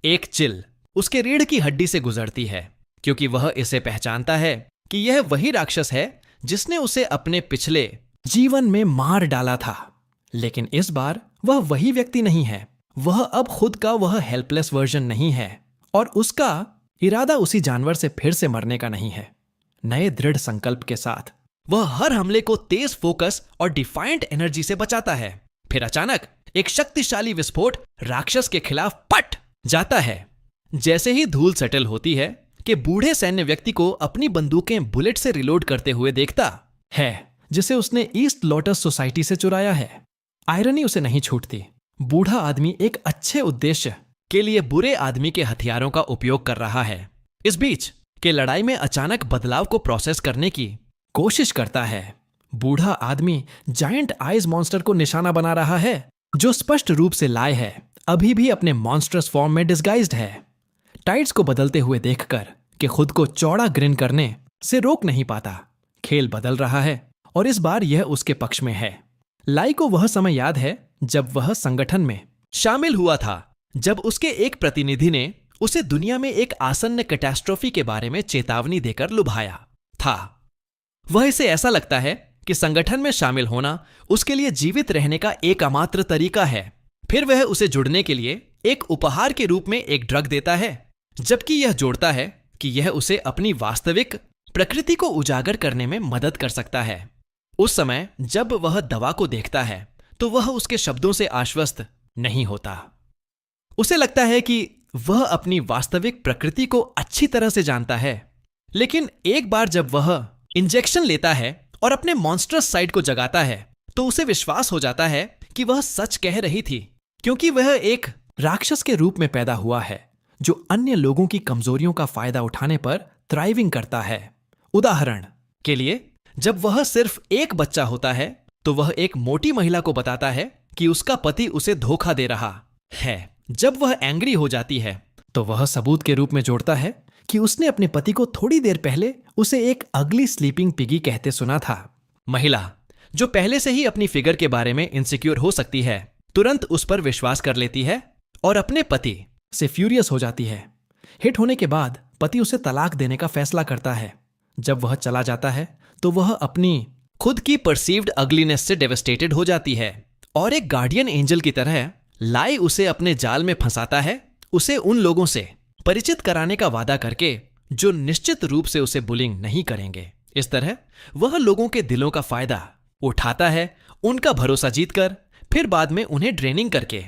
एक चिल उसके रीढ़ की हड्डी से गुजरती है, क्योंकि वह इसे पहचानता है कि यह वही राक्षस है जिसने उसे अपने पिछले जीवन में मार डाला था। लेकिन इस बार वह वही व्यक्ति नहीं है। वह अब खुद का वह हेल्पलेस वर्जन नहीं है और उसका इरादा उसी जानवर से फिर से मरने का नहीं है। नए दृढ़ संकल्प के साथ वह हर हमले को तेज फोकस और डिफाइंट एनर्जी से बचाता है। फिर अचानक एक शक्तिशाली विस्फोट राक्षस के खिलाफ पट जाता है। जैसे ही धूल सेटल होती है कि बूढ़े सैन्य व्यक्ति को अपनी बंदूकें बुलेट से रिलोड करते हुए देखता है, जिसे उसने ईस्ट लोटस सोसाइटी से चुराया है। आयरनी उसे नहीं छूटती। बूढ़ा आदमी एक अच्छे उद्देश्य के लिए बुरे आदमी के हथियारों का उपयोग कर रहा है। इस बीच के लड़ाई में अचानक बदलाव को प्रोसेस करने की कोशिश करता है। बूढ़ा आदमी जायंट आइज मॉन्स्टर को निशाना बना रहा है, जो स्पष्ट रूप से लाई है, अभी भी अपने मॉन्स्ट्रस फॉर्म में डिस्गाइज्ड है। टाइड्स को बदलते हुए देखकर कि खुद को चौड़ा ग्रिन करने से रोक नहीं पाता। खेल बदल रहा है और इस बार यह उसके पक्ष में है। लाई को वह समय याद है जब वह संगठन में शामिल हुआ था, जब उसके एक प्रतिनिधि ने उसे दुनिया में एक आसन्न कैटास्ट्रोफी के बारे में चेतावनी देकर लुभाया था। वह इसे ऐसा लगता है कि संगठन में शामिल होना उसके लिए जीवित रहने का एकमात्र तरीका है। फिर वह उसे जुड़ने के लिए एक उपहार के रूप में एक ड्रग देता है, जबकि यह जोड़ता है कि यह उसे अपनी वास्तविक प्रकृति को उजागर करने में मदद कर सकता है। उस समय जब वह दवा को देखता है तो वह उसके शब्दों से आश्वस्त नहीं होता। उसे लगता है कि वह अपनी वास्तविक प्रकृति को अच्छी तरह से जानता है, लेकिन एक बार जब वह इंजेक्शन लेता है और अपने मॉन्स्टरस साइड को जगाता है तो उसे विश्वास हो जाता है कि वह सच कह रही थी, क्योंकि वह एक राक्षस के रूप में पैदा हुआ है जो अन्य लोगों की कमजोरियों का फायदा उठाने पर थ्राइविंग करता है। उदाहरण के लिए, जब वह सिर्फ एक बच्चा होता है तो वह एक मोटी महिला को बताता है कि उसका पति उसे धोखा दे रहा है। जब वह एंग्री हो जाती है तो वह सबूत के रूप में जोड़ता है कि उसने अपने पति को थोड़ी देर पहले उसे एक अगली स्लीपिंग पिगी कहते सुना था। महिला, जो पहले से ही अपनी फिगर के बारे में इनसिक्योर हो सकती है, तुरंत उस पर विश्वास कर लेती है और अपने पति से फ्यूरियस हो जाती है। हिट होने के बाद पति उसे तलाक देने का फैसला करता है। जब वह चला जाता है तो वह अपनी खुद की परसीव्ड अगलीनेस से डेवस्टेटेड हो जाती है और एक गार्डियन एंजल की तरह लाई उसे अपने जाल में फंसाता है, उसे उन लोगों से परिचित कराने का वादा करके जो निश्चित रूप से उसे बुलिंग नहीं करेंगे। इस तरह वह लोगों के दिलों का फायदा उठाता है, उनका भरोसा जीतकर, फिर बाद में उन्हें ड्रेनिंग करके।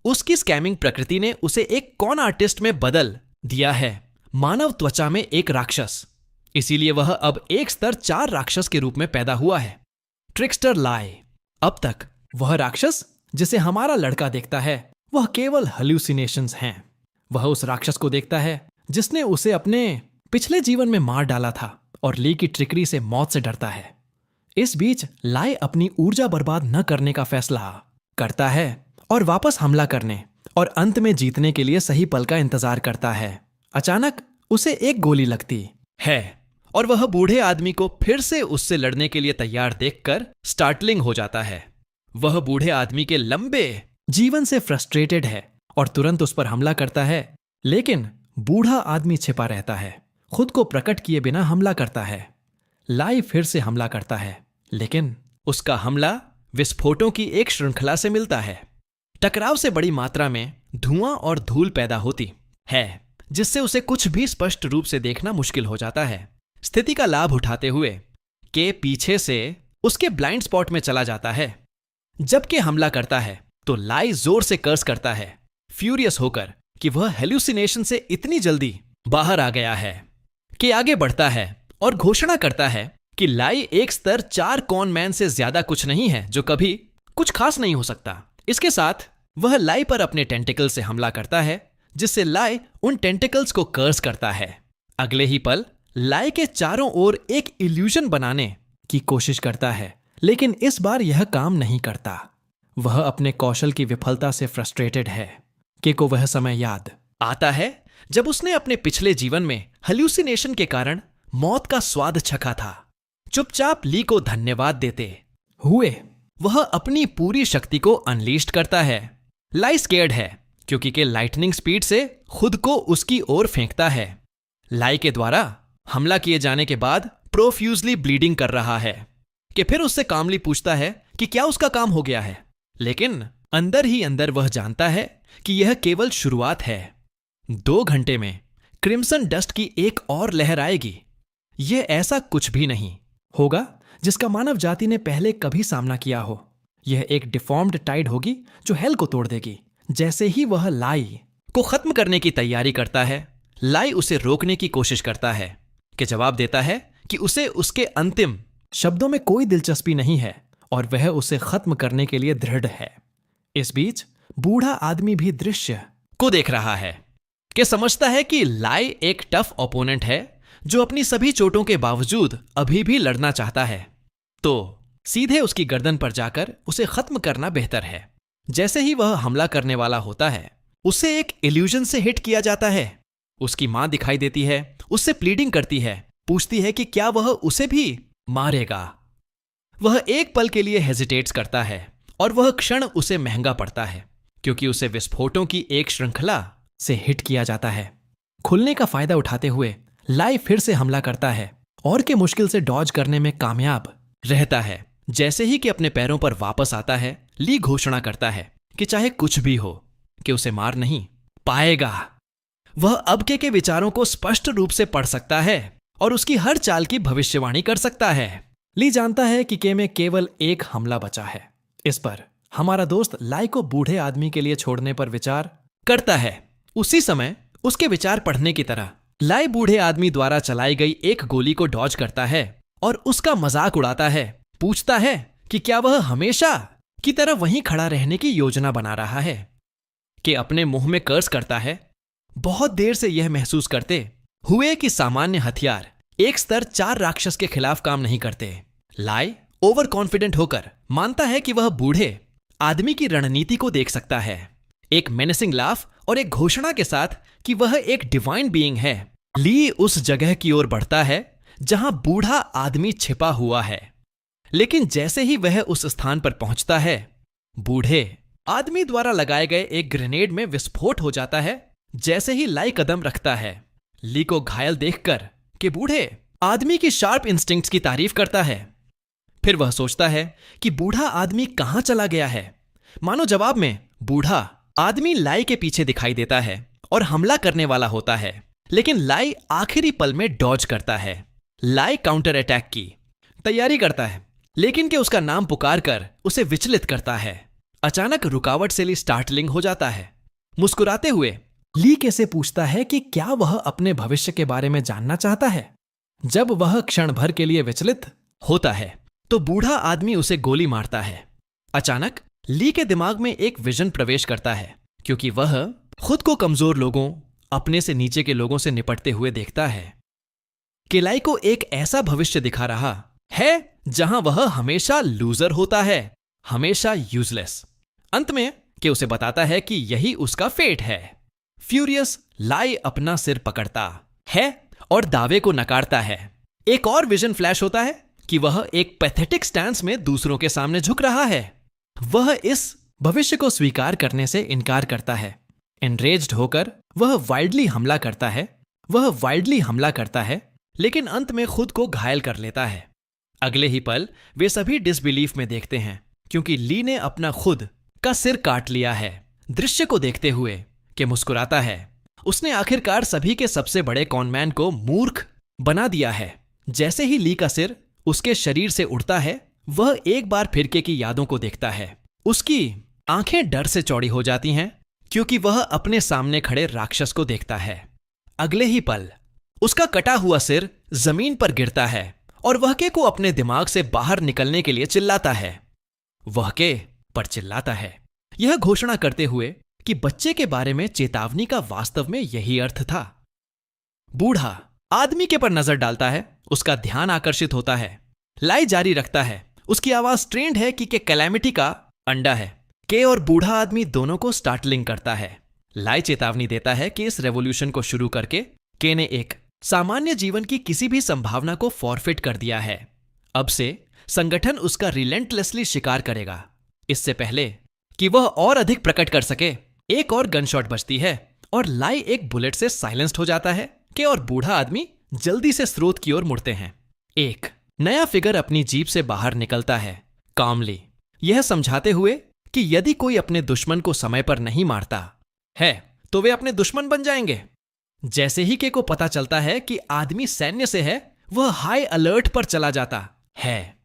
उसकी स्कैमिंग प्रकृति ने उसे एक कॉन आर्टिस्ट में बदल दिया है, मानव त्वचा में एक राक्षस। इसीलिए वह अब एक स्तर 4 राक्षस के रूप में पैदा हुआ है। ट्रिकस्टर लाई। अब तक वह राक्षस जिसे हमारा लड़का देखता है वह केवल हेल्यूसिनेशंस हैं। वह उस राक्षस को देखता है जिसने उसे अपने पिछले जीवन में मार डाला था और ली की ट्रिकरी से मौत से डरता है। इस बीच लाई अपनी ऊर्जा बर्बाद न करने का फैसला करता है और वापस हमला करने और अंत में जीतने के लिए सही पल का इंतजार करता है। अचानक उसे एक गोली लगती है और वह बूढ़े आदमी को फिर से उससे लड़ने के लिए तैयार देखकर स्टार्टलिंग हो जाता है। वह बूढ़े आदमी के लंबे जीवन से फ्रस्ट्रेटेड है और तुरंत उस पर हमला करता है, लेकिन बूढ़ा आदमी छिपा रहता है, खुद को प्रकट किए बिना हमला करता है। लाई फिर से हमला करता है, लेकिन उसका हमला विस्फोटों की एक श्रृंखला से मिलता है। टकराव से बड़ी मात्रा में धुआं और धूल पैदा होती है, जिससे उसे कुछ भी स्पष्ट रूप से देखना मुश्किल हो जाता है। स्थिति का लाभ उठाते हुए के पीछे से उसके ब्लाइंड स्पॉट में चला जाता है। जबकि हमला करता है तो लाई जोर से कर्स करता है, फ्यूरियस होकर कि वह हेल्यूसिनेशन से इतनी जल्दी बाहर आ गया है। के आगे बढ़ता है और घोषणा करता है कि लाई एक स्तर 4 कॉन मैन से ज्यादा कुछ नहीं है, जो कभी कुछ खास नहीं हो सकता। इसके साथ वह लाई पर अपने टेंटिकल से हमला करता है, जिससे लाई उन टेंटिकल्स को कर्स करता है। अगले ही पल लाई के चारों ओर एक इल्यूजन बनाने की कोशिश करता है, लेकिन इस बार यह काम नहीं करता। वह अपने कौशल की विफलता से फ्रस्ट्रेटेड है। के को वह समय याद आता है जब उसने अपने पिछले जीवन में हेल्यूसिनेशन के कारण मौत का स्वाद चखा था। चुपचाप ली को धन्यवाद देते हुए वह अपनी पूरी शक्ति को अनलीस्ट करता है। लाई स्केर्ड है क्योंकि के लाइटनिंग स्पीड से खुद को उसकी ओर फेंकता है। लाई के द्वारा हमला किए जाने के बाद प्रोफ्यूजली ब्लीडिंग कर रहा है। कि फिर उससे कामली पूछता है कि क्या उसका काम हो गया है, लेकिन अंदर ही अंदर वह जानता है कि यह केवल शुरुआत है। 2 घंटे में क्रिम्सन डस्ट की एक और लहर आएगी। यह ऐसा कुछ भी नहीं होगा जिसका मानव जाति ने पहले कभी सामना किया हो। यह एक डिफॉर्म्ड टाइड होगी जो हेल को तोड़ देगी। जैसे ही वह लाई को खत्म करने की तैयारी करता है, लाई उसे रोकने की कोशिश करता है, कि जवाब देता है कि उसे उसके अंतिम शब्दों में कोई दिलचस्पी नहीं है और वह उसे खत्म करने के लिए दृढ़ है। इस बीच बूढ़ा आदमी भी दृश्य को देख रहा है, कि समझता है कि लाई एक टफ ओपोनेंट है जो अपनी सभी चोटों के बावजूद अभी भी लड़ना चाहता है, तो सीधे उसकी गर्दन पर जाकर उसे खत्म करना बेहतर है। जैसे ही वह हमला करने वाला होता है, उसे एक इल्यूजन से हिट किया जाता है। उसकी मां दिखाई देती है, उससे प्लीडिंग करती है, पूछती है कि क्या वह उसे भी मारेगा। वह एक पल के लिए हेजिटेट्स करता है और वह क्षण उसे महंगा पड़ता है, क्योंकि उसे विस्फोटों की एक श्रृंखला से हिट किया जाता है। खुलने का फायदा उठाते हुए लाई फिर से हमला करता है और के मुश्किल से डॉज करने में कामयाब रहता है। जैसे ही कि अपने पैरों पर वापस आता है, ली घोषणा करता है कि चाहे कुछ भी हो, कि उसे मार नहीं पाएगा। वह अब के विचारों को स्पष्ट रूप से पढ़ सकता है और उसकी हर चाल की भविष्यवाणी कर सकता है। ली जानता है कि के में केवल एक हमला बचा है। इस पर हमारा दोस्त लाई को बूढ़े आदमी के लिए छोड़ने पर विचार करता है। उसी समय उसके विचार पढ़ने की तरह लाई बूढ़े आदमी द्वारा चलाई गई एक गोली को डॉज करता है और उसका मजाक उड़ाता है। पूछता है कि क्या वह हमेशा की तरह वहीं खड़ा रहने की योजना बना रहा है। कि अपने मुंह में कर्स करता है, बहुत देर से यह महसूस करते हुए कि सामान्य हथियार एक स्तर 4 राक्षस के खिलाफ काम नहीं करते। लाई ओवर कॉन्फिडेंट होकर मानता है कि वह बूढ़े आदमी की रणनीति को देख सकता है, एक मेनेसिंग लाफ और एक घोषणा के साथ कि वह एक डिवाइन बीइंग है। ली उस जगह की ओर बढ़ता है जहां बूढ़ा आदमी छिपा हुआ है, लेकिन जैसे ही वह उस स्थान पर पहुंचता है, बूढ़े आदमी द्वारा लगाए गए एक ग्रेनेड में विस्फोट हो जाता है। जैसे ही लाई कदम रखता है, ली को घायल देखकर कि बूढ़े आदमी की शार्प इंस्टिंक्ट्स की तारीफ करता है। फिर वह सोचता है कि बूढ़ा आदमी कहां चला गया है। मानो जवाब में बूढ़ा आदमी लाई के पीछे दिखाई देता है और हमला करने वाला होता है, लेकिन लाई आखिरी पल में डॉज करता है। लाई काउंटर अटैक की तैयारी करता है, लेकिन कि उसका नाम पुकार कर उसे विचलित करता है। अचानक रुकावट से ली स्टार्टलिंग हो जाता है। मुस्कुराते हुए ली कैसे पूछता है कि क्या वह अपने भविष्य के बारे में जानना चाहता है। जब वह क्षण भर के लिए विचलित होता है तो बूढ़ा आदमी उसे गोली मारता है। अचानक ली के दिमाग में एक विजन प्रवेश करता है, क्योंकि वह खुद को कमजोर लोगों, अपने से नीचे के लोगों से निपटते हुए देखता है। कि लाई को एक ऐसा भविष्य दिखा रहा है जहां वह हमेशा लूजर होता है, हमेशा यूजलेस। अंत में कि उसे बताता है कि यही उसका फेट है। फ्यूरियस लाई अपना सिर पकड़ता है और दावे को नकारता है। एक और विजन फ्लैश होता है कि वह एक पैथेटिक स्टैंस में दूसरों के सामने झुक रहा है। वह इस भविष्य को स्वीकार करने से इनकार करता है। एनरेज्ड होकर वह वाइल्डली हमला करता है, लेकिन अंत में खुद को घायल कर लेता है। अगले ही पल वे सभी डिसबिलीफ में देखते हैं, क्योंकि ली ने अपना खुद का सिर काट लिया है। दृश्य को देखते हुए कि मुस्कुराता है। उसने आखिरकार सभी के सबसे बड़े कॉनमैन को मूर्ख बना दिया है। जैसे ही ली का सिर उसके शरीर से उड़ता है, वह एक बार फिरके की यादों को देखता है। उसकी आंखें डर से चौड़ी हो जाती हैं, क्योंकि वह अपने सामने खड़े राक्षस को देखता है। अगले ही पल उसका कटा हुआ सिर जमीन पर गिरता है और वह के को अपने दिमाग से बाहर निकलने के लिए चिल्लाता है। वह के पर चिल्लाता है, यह घोषणा करते हुए कि बच्चे के बारे में चेतावनी का वास्तव में यही अर्थ था। बूढ़ा आदमी के पर नजर डालता है, उसका ध्यान आकर्षित होता है। लाई जारी रखता है, उसकी आवाज ट्रेंड है कि कैलेमिटी का अंडा है। के और बूढ़ा आदमी दोनों को स्टार्टलिंग करता है। लाई चेतावनी देता है कि इस रेवोल्यूशन को शुरू करके के ने एक सामान्य जीवन की किसी भी संभावना को फॉरफिट कर दिया है। अब से संगठन उसका रिलेंटलेसली शिकार करेगा। इससे पहले कि वह और अधिक प्रकट कर सके, एक और गनशॉट बजती है और लाई एक बुलेट से साइलेंस्ड हो जाता है कि और बूढ़ा आदमी जल्दी से स्रोत की ओर मुड़ते हैं। एक नया फिगर अपनी जीप से बाहर निकलता है, कामली, यह समझाते हुए कि यदि कोई अपने दुश्मन को समय पर नहीं मारता है तो वे अपने दुश्मन बन जाएंगे। जैसे ही के को पता चलता है कि आदमी सैन्य से है, वह हाई अलर्ट पर चला जाता है।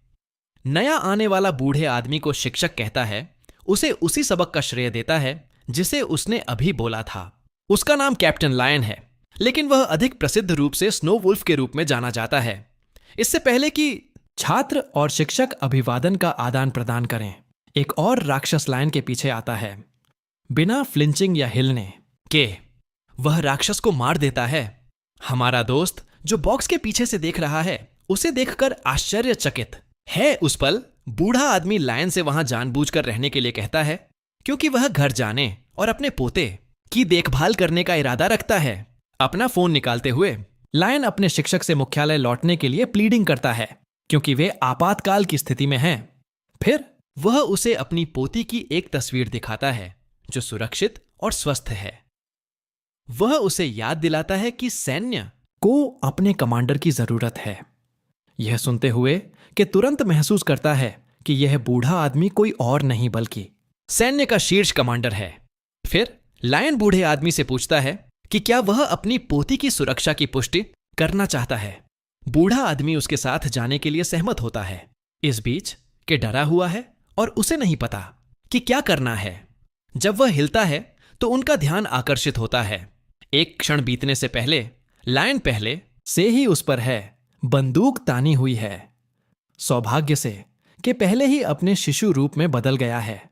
नया आने वाला बूढ़े आदमी को शिक्षक कहता है, उसे उसी सबक का श्रेय देता है जिसे उसने अभी बोला था। उसका नाम कैप्टन लायन है, लेकिन वह अधिक प्रसिद्ध रूप से स्नो वुल्फ के रूप में जाना जाता है। इससे पहले कि छात्र और शिक्षक अभिवादन का आदान प्रदान करें, एक और राक्षस लायन के पीछे आता है। बिना फ्लिंचिंग या हिलने के वह राक्षस को मार देता है। हमारा दोस्त जो बॉक्स के पीछे से देख रहा है, उसे देखकर आश्चर्यचकित है। उस पल बूढ़ा आदमी लायन से वहां जानबूझकर रहने के लिए कहता है, क्योंकि वह घर जाने और अपने पोते की देखभाल करने का इरादा रखता है। अपना फोन निकालते हुए लायन अपने शिक्षक से मुख्यालय लौटने के लिए प्लीडिंग करता है, क्योंकि वे आपातकाल की स्थिति में हैं। फिर वह उसे अपनी पोती की एक तस्वीर दिखाता है जो सुरक्षित और स्वस्थ है। वह उसे याद दिलाता है कि सैन्य को अपने कमांडर की जरूरत है। यह सुनते हुए कि तुरंत महसूस करता है कि यह बूढ़ा आदमी कोई और नहीं बल्कि सैन्य का शीर्ष कमांडर है। फिर लायन बूढ़े आदमी से पूछता है कि क्या वह अपनी पोती की सुरक्षा की पुष्टि करना चाहता है। बूढ़ा आदमी उसके साथ जाने के लिए सहमत होता है, इस बीच कि डरा हुआ है और उसे नहीं पता कि क्या करना है। जब वह हिलता है तो उनका ध्यान आकर्षित होता है। एक क्षण बीतने से पहले लायन पहले से ही उस पर है, बंदूक तानी हुई है। सौभाग्य से कि पहले ही अपने शिशु रूप में बदल गया है।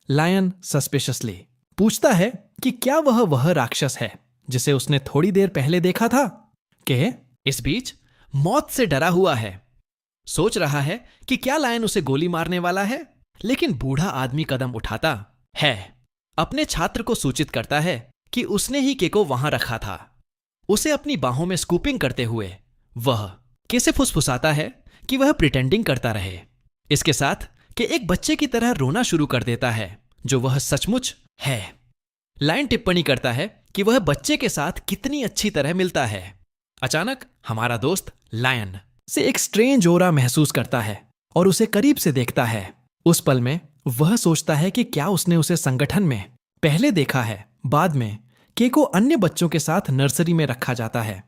लायन सस्पिशियसली पूछता है कि क्या वह राक्षस है जिसे उसने थोड़ी देर पहले देखा था। कि इस बीच मौत से डरा हुआ है, सोच रहा है कि क्या लायन उसे गोली मारने वाला है, लेकिन बूढ़ा आदमी कदम उठाता है, अपने छात्र को सूचित करता है कि उसने ही के को वहां रखा था। उसे अपनी बाहों में स्कूपिंग करते हुए वह के से फुसफुसाता है कि वह प्रिटेंडिंग करता रहे, इसके साथ कि एक बच्चे की तरह रोना शुरू कर देता है, जो वह सचमुच है। लायन टिप्पणी करता है कि वह बच्चे के साथ कितनी अच्छी तरह मिलता है। अचानक हमारा दोस्त लायन से एक स्ट्रेंज ओरा महसूस करता है और उसे करीब से देखता है। उस पल में वह सोचता है कि क्या उसने उसे संगठन में पहले देखा है। बाद में के को अन्य बच्चों के साथ नर्सरी में रखा जाता है।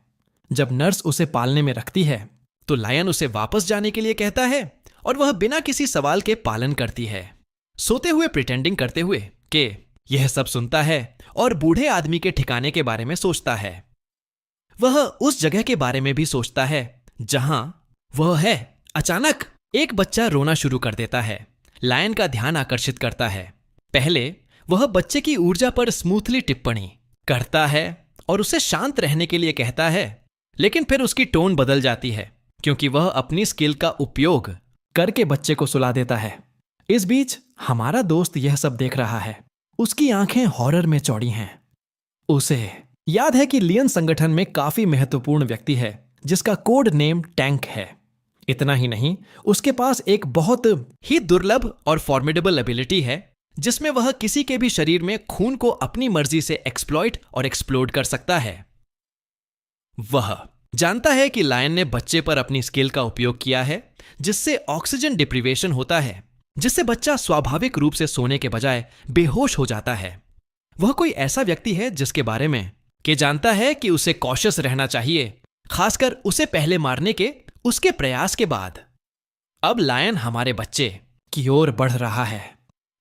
जब नर्स उसे पालने में रखती है तो लायन उसे वापस जाने के लिए कहता है और वह बिना किसी सवाल के पालन करती है, सोते हुए प्रिटेंडिंग करते हुए कि यह सब सुनता है और बूढ़े आदमी के ठिकाने के बारे में सोचता है। वह उस जगह के बारे में भी सोचता है जहां वह है। अचानक एक बच्चा रोना शुरू कर देता है। लायन का ध्यान आकर्षित करता है। पहले वह बच्चे की ऊर्जा पर स्मूथली टिप्पणी करता है और उसे शांत रहने के लिए कहता है, लेकिन फिर उसकी टोन बदल जाती है क्योंकि वह अपनी स्किल का उपयोग करके बच्चे को सुला देता है। इस बीच हमारा दोस्त यह सब देख रहा है। उसकी आंखें हॉरर में चौड़ी हैं। उसे याद है कि लियन संगठन में काफी महत्वपूर्ण व्यक्ति है जिसका कोड नेम टैंक है। इतना ही नहीं, उसके पास एक बहुत ही दुर्लभ और फॉर्मिडेबल एबिलिटी है जिसमें वह किसी के भी शरीर में खून को अपनी मर्जी से एक्सप्लॉइट और एक्सप्लोड कर सकता है। वह जानता है कि लायन ने बच्चे पर अपनी स्किल का उपयोग किया है जिससे ऑक्सीजन डिप्रीवेशन होता है, जिससे बच्चा स्वाभाविक रूप से सोने के बजाय बेहोश हो जाता है। वह कोई ऐसा व्यक्ति है जिसके बारे में कि जानता है कि उसे कॉशियस रहना चाहिए, खासकर उसे पहले मारने के उसके प्रयास के बाद। अब लायन हमारे बच्चे की ओर बढ़ रहा है,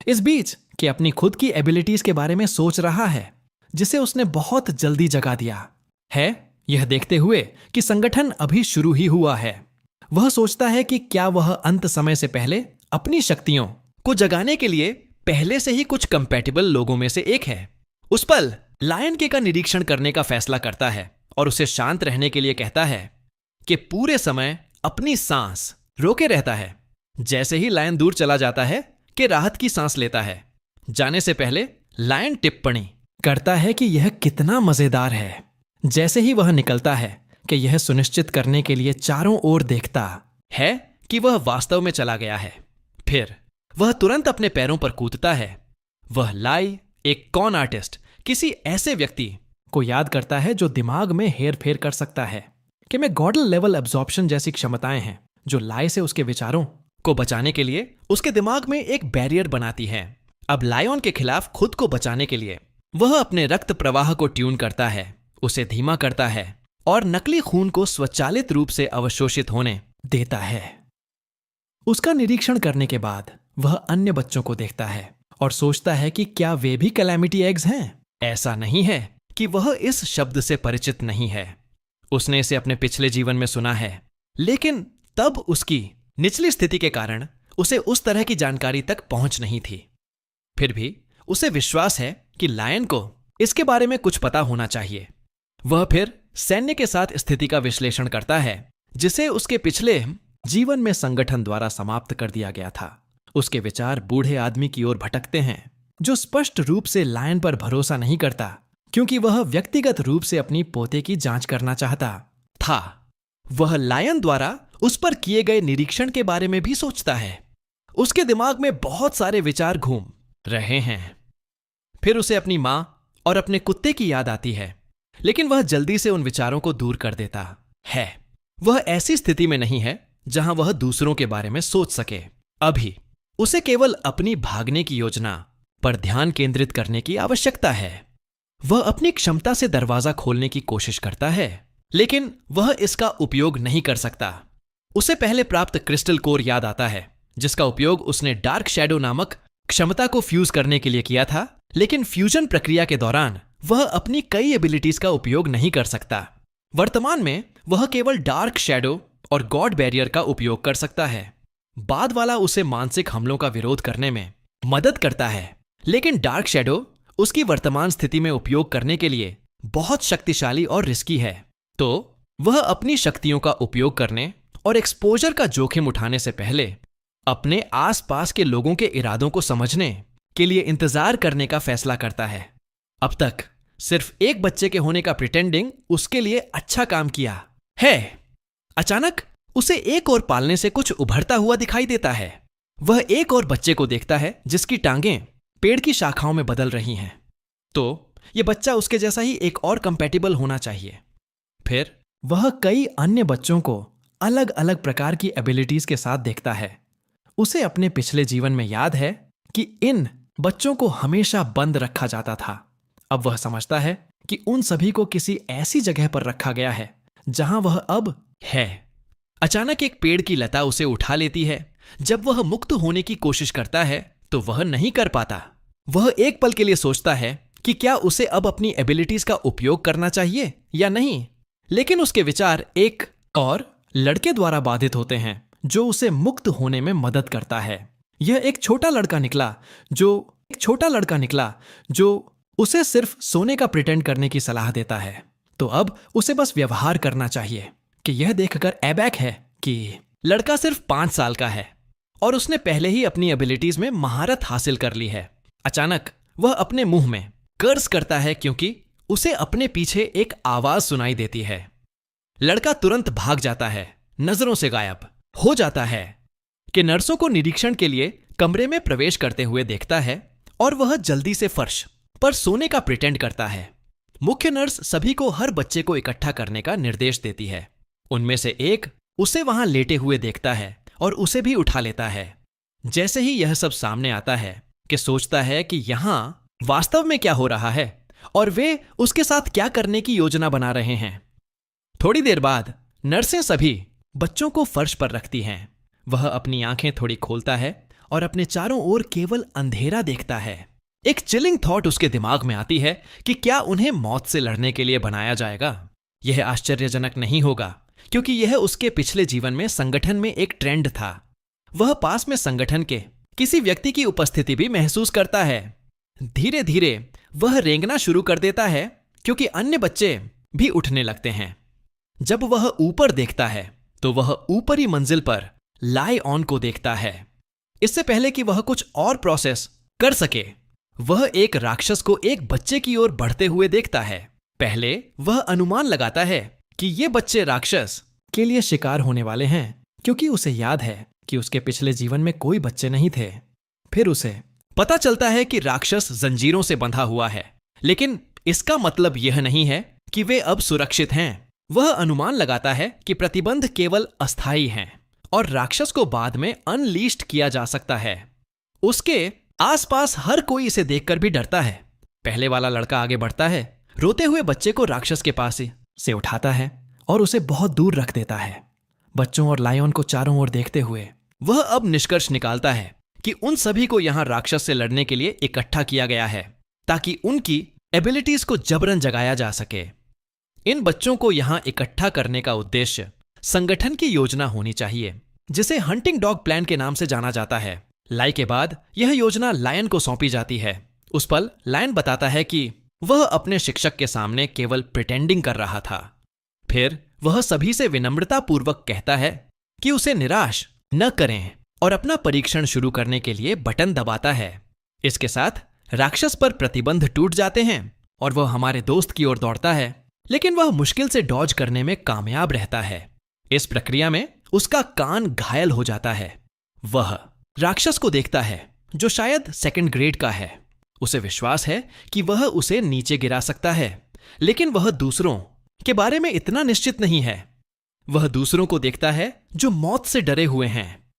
इस बीच कि अपनी खुद की एबिलिटीज के बारे में सोच रहा है जिसे उसने बहुत जल्दी जगा दिया है, यह देखते हुए कि संगठन अभी शुरू ही हुआ है। वह सोचता है कि क्या वह अंत समय से पहले अपनी शक्तियों को जगाने के लिए पहले से ही कुछ कंपैटिबल लोगों में से एक है। उस पल लायन के का निरीक्षण करने का फैसला करता है और उसे शांत रहने के लिए कहता है कि पूरे समय अपनी सांस रोके रहता है। जैसे ही लायन दूर चला जाता है कि राहत की सांस लेता है। जाने से पहले लायन टिप्पणी करता है कि यह कितना मजेदार है। जैसे ही वह निकलता है कि यह सुनिश्चित करने के लिए चारों ओर देखता है कि वह वास्तव में चला गया है। फिर वह तुरंत अपने पैरों पर कूदता है। वह लाई, एक कॉन आर्टिस्ट, किसी ऐसे व्यक्ति को याद करता है जो दिमाग में हेर फेर कर सकता है कि मैं गॉडल लेवल एब्जॉर्प्शन जैसी क्षमताएं हैं जो लाई से उसके विचारों को बचाने के लिए उसके दिमाग में एक बैरियर बनाती हैं। अब लायन के खिलाफ खुद को बचाने के लिए वह अपने रक्त प्रवाह को ट्यून करता है, उसे धीमा करता है और नकली खून को स्वचालित रूप से अवशोषित होने देता है। उसका निरीक्षण करने के बाद वह अन्य बच्चों को देखता है और सोचता है कि क्या वे भी कैलेमिटी एग्स हैं। ऐसा नहीं है कि वह इस शब्द से परिचित नहीं है, उसने इसे अपने पिछले जीवन में सुना है, लेकिन तब उसकी निचली स्थिति के कारण उसे उस तरह की जानकारी तक पहुंच नहीं थी। फिर भी उसे विश्वास है कि लायन को इसके बारे में कुछ पता होना चाहिए। वह फिर सैन्य के साथ स्थिति का विश्लेषण करता है जिसे उसके पिछले जीवन में संगठन द्वारा समाप्त कर दिया गया था। उसके विचार बूढ़े आदमी की ओर भटकते हैं जो स्पष्ट रूप से लायन पर भरोसा नहीं करता क्योंकि वह व्यक्तिगत रूप से अपनी पोते की जांच करना चाहता था। वह लायन द्वारा उस पर किए गए निरीक्षण के बारे में भी सोचता है। उसके दिमाग में बहुत सारे विचार घूम रहे हैं। फिर उसे अपनी मां और अपने कुत्ते की याद आती है, लेकिन वह जल्दी से उन विचारों को दूर कर देता है। वह ऐसी स्थिति में नहीं है जहां वह दूसरों के बारे में सोच सके। अभी उसे केवल अपनी भागने की योजना पर ध्यान केंद्रित करने की आवश्यकता है। वह अपनी क्षमता से दरवाजा खोलने की कोशिश करता है, लेकिन वह इसका उपयोग नहीं कर सकता। उसे पहले प्राप्त क्रिस्टल कोर याद आता है, जिसका उपयोग उसने डार्क शैडो नामक क्षमता को फ्यूज करने के लिए किया था, लेकिन फ्यूजन प्रक्रिया के दौरान वह अपनी कई एबिलिटीज का उपयोग नहीं कर सकता। वर्तमान में वह केवल डार्क शैडो और गॉड बैरियर का उपयोग कर सकता है। बाद वाला उसे मानसिक हमलों का विरोध करने में मदद करता है, लेकिन डार्क शैडो उसकी वर्तमान स्थिति में उपयोग करने के लिए बहुत शक्तिशाली और रिस्की है। तो वह अपनी शक्तियों का उपयोग करने और एक्सपोजर का जोखिम उठाने से पहले अपने आसपास के लोगों के इरादों को समझने के लिए इंतजार करने का फैसला करता है। अब तक सिर्फ एक बच्चे के होने का प्रिटेंडिंग उसके लिए अच्छा काम किया है। अचानक उसे एक और पालने से कुछ उभरता हुआ दिखाई देता है। वह एक और बच्चे को देखता है जिसकी टांगें पेड़ की शाखाओं में बदल रही हैं। तो यह बच्चा उसके जैसा ही एक और कंपैटिबल होना चाहिए। फिर वह कई अन्य बच्चों को अलग अलग प्रकार की एबिलिटीज के साथ देखता है। उसे अपने पिछले जीवन में याद है कि इन बच्चों को हमेशा बंद रखा जाता था। अब वह समझता है कि उन सभी को किसी ऐसी जगह पर रखा गया है जहां वह अब है। अचानक एक पेड़ की लता उसे उठा लेती है। जब वह मुक्त होने की कोशिश करता है तो वह नहीं कर पाता। वह एक पल के लिए सोचता है कि क्या उसे अब अपनी एबिलिटीज का उपयोग करना चाहिए या नहीं, लेकिन उसके विचार एक और लड़के द्वारा बाधित होते हैं जो उसे मुक्त होने में मदद करता है। यह एक छोटा लड़का निकला जो उसे सिर्फ सोने का प्रिटेंड करने की सलाह देता है। तो अब उसे बस व्यवहार करना चाहिए कि यह देखकर अबैक है कि लड़का सिर्फ 5 साल का है और उसने पहले ही अपनी एबिलिटीज में महारत हासिल कर ली है। अचानक वह अपने मुंह में कर्ज करता है क्योंकि उसे अपने पीछे एक आवाज सुनाई देती है। लड़का तुरंत भाग जाता है, नजरों से गायब हो जाता है कि नर्सों को निरीक्षण के लिए कमरे में प्रवेश करते हुए देखता है और वह जल्दी से फर्श पर सोने का प्रिटेंड करता है। मुख्य नर्स सभी को हर बच्चे को इकट्ठा करने का निर्देश देती है। उनमें से एक उसे वहां लेटे हुए देखता है और उसे भी उठा लेता है। जैसे ही यह सब सामने आता है कि सोचता है कि यहां वास्तव में क्या हो रहा है और वे उसके साथ क्या करने की योजना बना रहे हैं। थोड़ी देर बाद नर्सें सभी बच्चों को फर्श पर रखती हैं। वह अपनी आंखें थोड़ी खोलता है और अपने चारों ओर केवल अंधेरा देखता है। एक चिलिंग थॉट उसके दिमाग में आती है कि क्या उन्हें मौत से लड़ने के लिए बनाया जाएगा। यह आश्चर्यजनक नहीं होगा क्योंकि यह उसके पिछले जीवन में संगठन में एक ट्रेंड था। वह पास में संगठन के किसी व्यक्ति की उपस्थिति भी महसूस करता है। धीरे धीरे वह रेंगना शुरू कर देता है क्योंकि अन्य बच्चे भी उठने लगते हैं। जब वह ऊपर देखता है तो वह ऊपरी मंजिल पर लाई ऑन को देखता है। इससे पहले कि वह कुछ और प्रोसेस कर सके, वह एक राक्षस को एक बच्चे की ओर बढ़ते हुए देखता है। पहले वह अनुमान लगाता है कि ये बच्चे राक्षस के लिए शिकार होने वाले हैं क्योंकि उसे याद है कि उसके पिछले जीवन में कोई बच्चे नहीं थे। फिर उसे पता चलता है कि राक्षस जंजीरों से बंधा हुआ है, लेकिन इसका मतलब यह नहीं है कि वे अब सुरक्षित हैं। वह अनुमान लगाता है कि प्रतिबंध केवल अस्थायी हैं और राक्षस को बाद में अनलीस्ट किया जा सकता है। उसके आसपास हर कोई इसे देखकर भी डरता है। पहले वाला लड़का आगे बढ़ता है, रोते हुए बच्चे को राक्षस के पास से उठाता है और उसे बहुत दूर रख देता है। बच्चों और लायन को चारों ओर देखते हुए वह अब निष्कर्ष निकालता है कि उन सभी को यहां राक्षस से लड़ने के लिए इकट्ठा किया गया है ताकि उनकी एबिलिटीज को जबरन जगाया जा सके। इन बच्चों को यहां इकट्ठा करने का उद्देश्य संगठन की योजना होनी चाहिए जिसे हंटिंग डॉग प्लान के नाम से जाना जाता है। लाई के बाद यह योजना लायन को सौंपी जाती है। उस पल लायन बताता है कि वह अपने शिक्षक के सामने केवल प्रिटेंडिंग कर रहा था। फिर वह सभी से विनम्रता पूर्वक कहता है कि उसे निराश न करें और अपना परीक्षण शुरू करने के लिए बटन दबाता है। इसके साथ राक्षस पर प्रतिबंध टूट जाते हैं और वह हमारे दोस्त की ओर दौड़ता है, लेकिन वह मुश्किल से डॉज करने में कामयाब रहता है। इस प्रक्रिया में उसका कान घायल हो जाता है। वह राक्षस को देखता है, जो शायद सेकंड ग्रेड का है। उसे विश्वास है कि वह उसे नीचे गिरा सकता है, लेकिन वह दूसरों के बारे में इतना निश्चित नहीं है। वह दूसरों को देखता है जो मौत से डरे हुए हैं।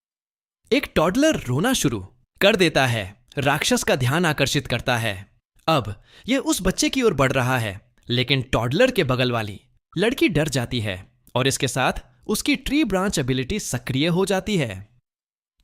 एक टॉडलर रोना शुरू कर देता है, राक्षस का ध्यान आकर्षित करता है। अब यह उस बच्चे की ओर बढ़ रहा है, लेकिन टॉडलर के बगल वाली लड़की डर जाती है और इसके साथ उसकी ट्री ब्रांच एबिलिटी सक्रिय हो जाती है।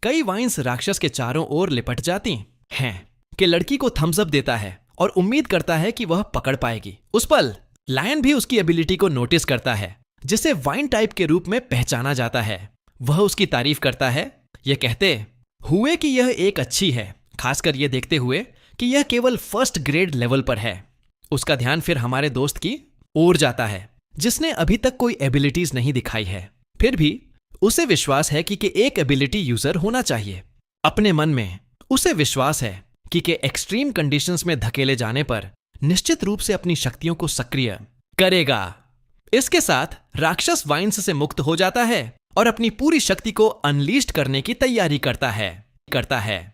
कई वाइन्स राक्षस के चारों ओर लिपट जाती हैं कि लड़की को थम्स अप देता है और उम्मीद करता है कि वह पकड़ पाएगी। उस पल लायन भी उसकी एबिलिटी को नोटिस करता है, जिसे वाइन टाइप के रूप में पहचाना जाता है। वह उसकी तारीफ करता है, यह कहते हुए कि यह एक अच्छी है, खासकर यह देखते हुए कि यह केवल फर्स्ट ग्रेड लेवल पर है। उसका ध्यान फिर हमारे दोस्त की ओर जाता है, जिसने अभी तक कोई एबिलिटीज नहीं दिखाई है। फिर भी उसे विश्वास है कि एक एबिलिटी यूजर होना चाहिए। अपने मन में उसे विश्वास है कि एक्सट्रीम कंडीशंस में धकेले जाने पर निश्चित रूप से अपनी शक्तियों को सक्रिय करेगा। इसके साथ राक्षस वाइन्स से मुक्त हो जाता है और अपनी पूरी शक्ति को अनलीस्ट करने की तैयारी करता है।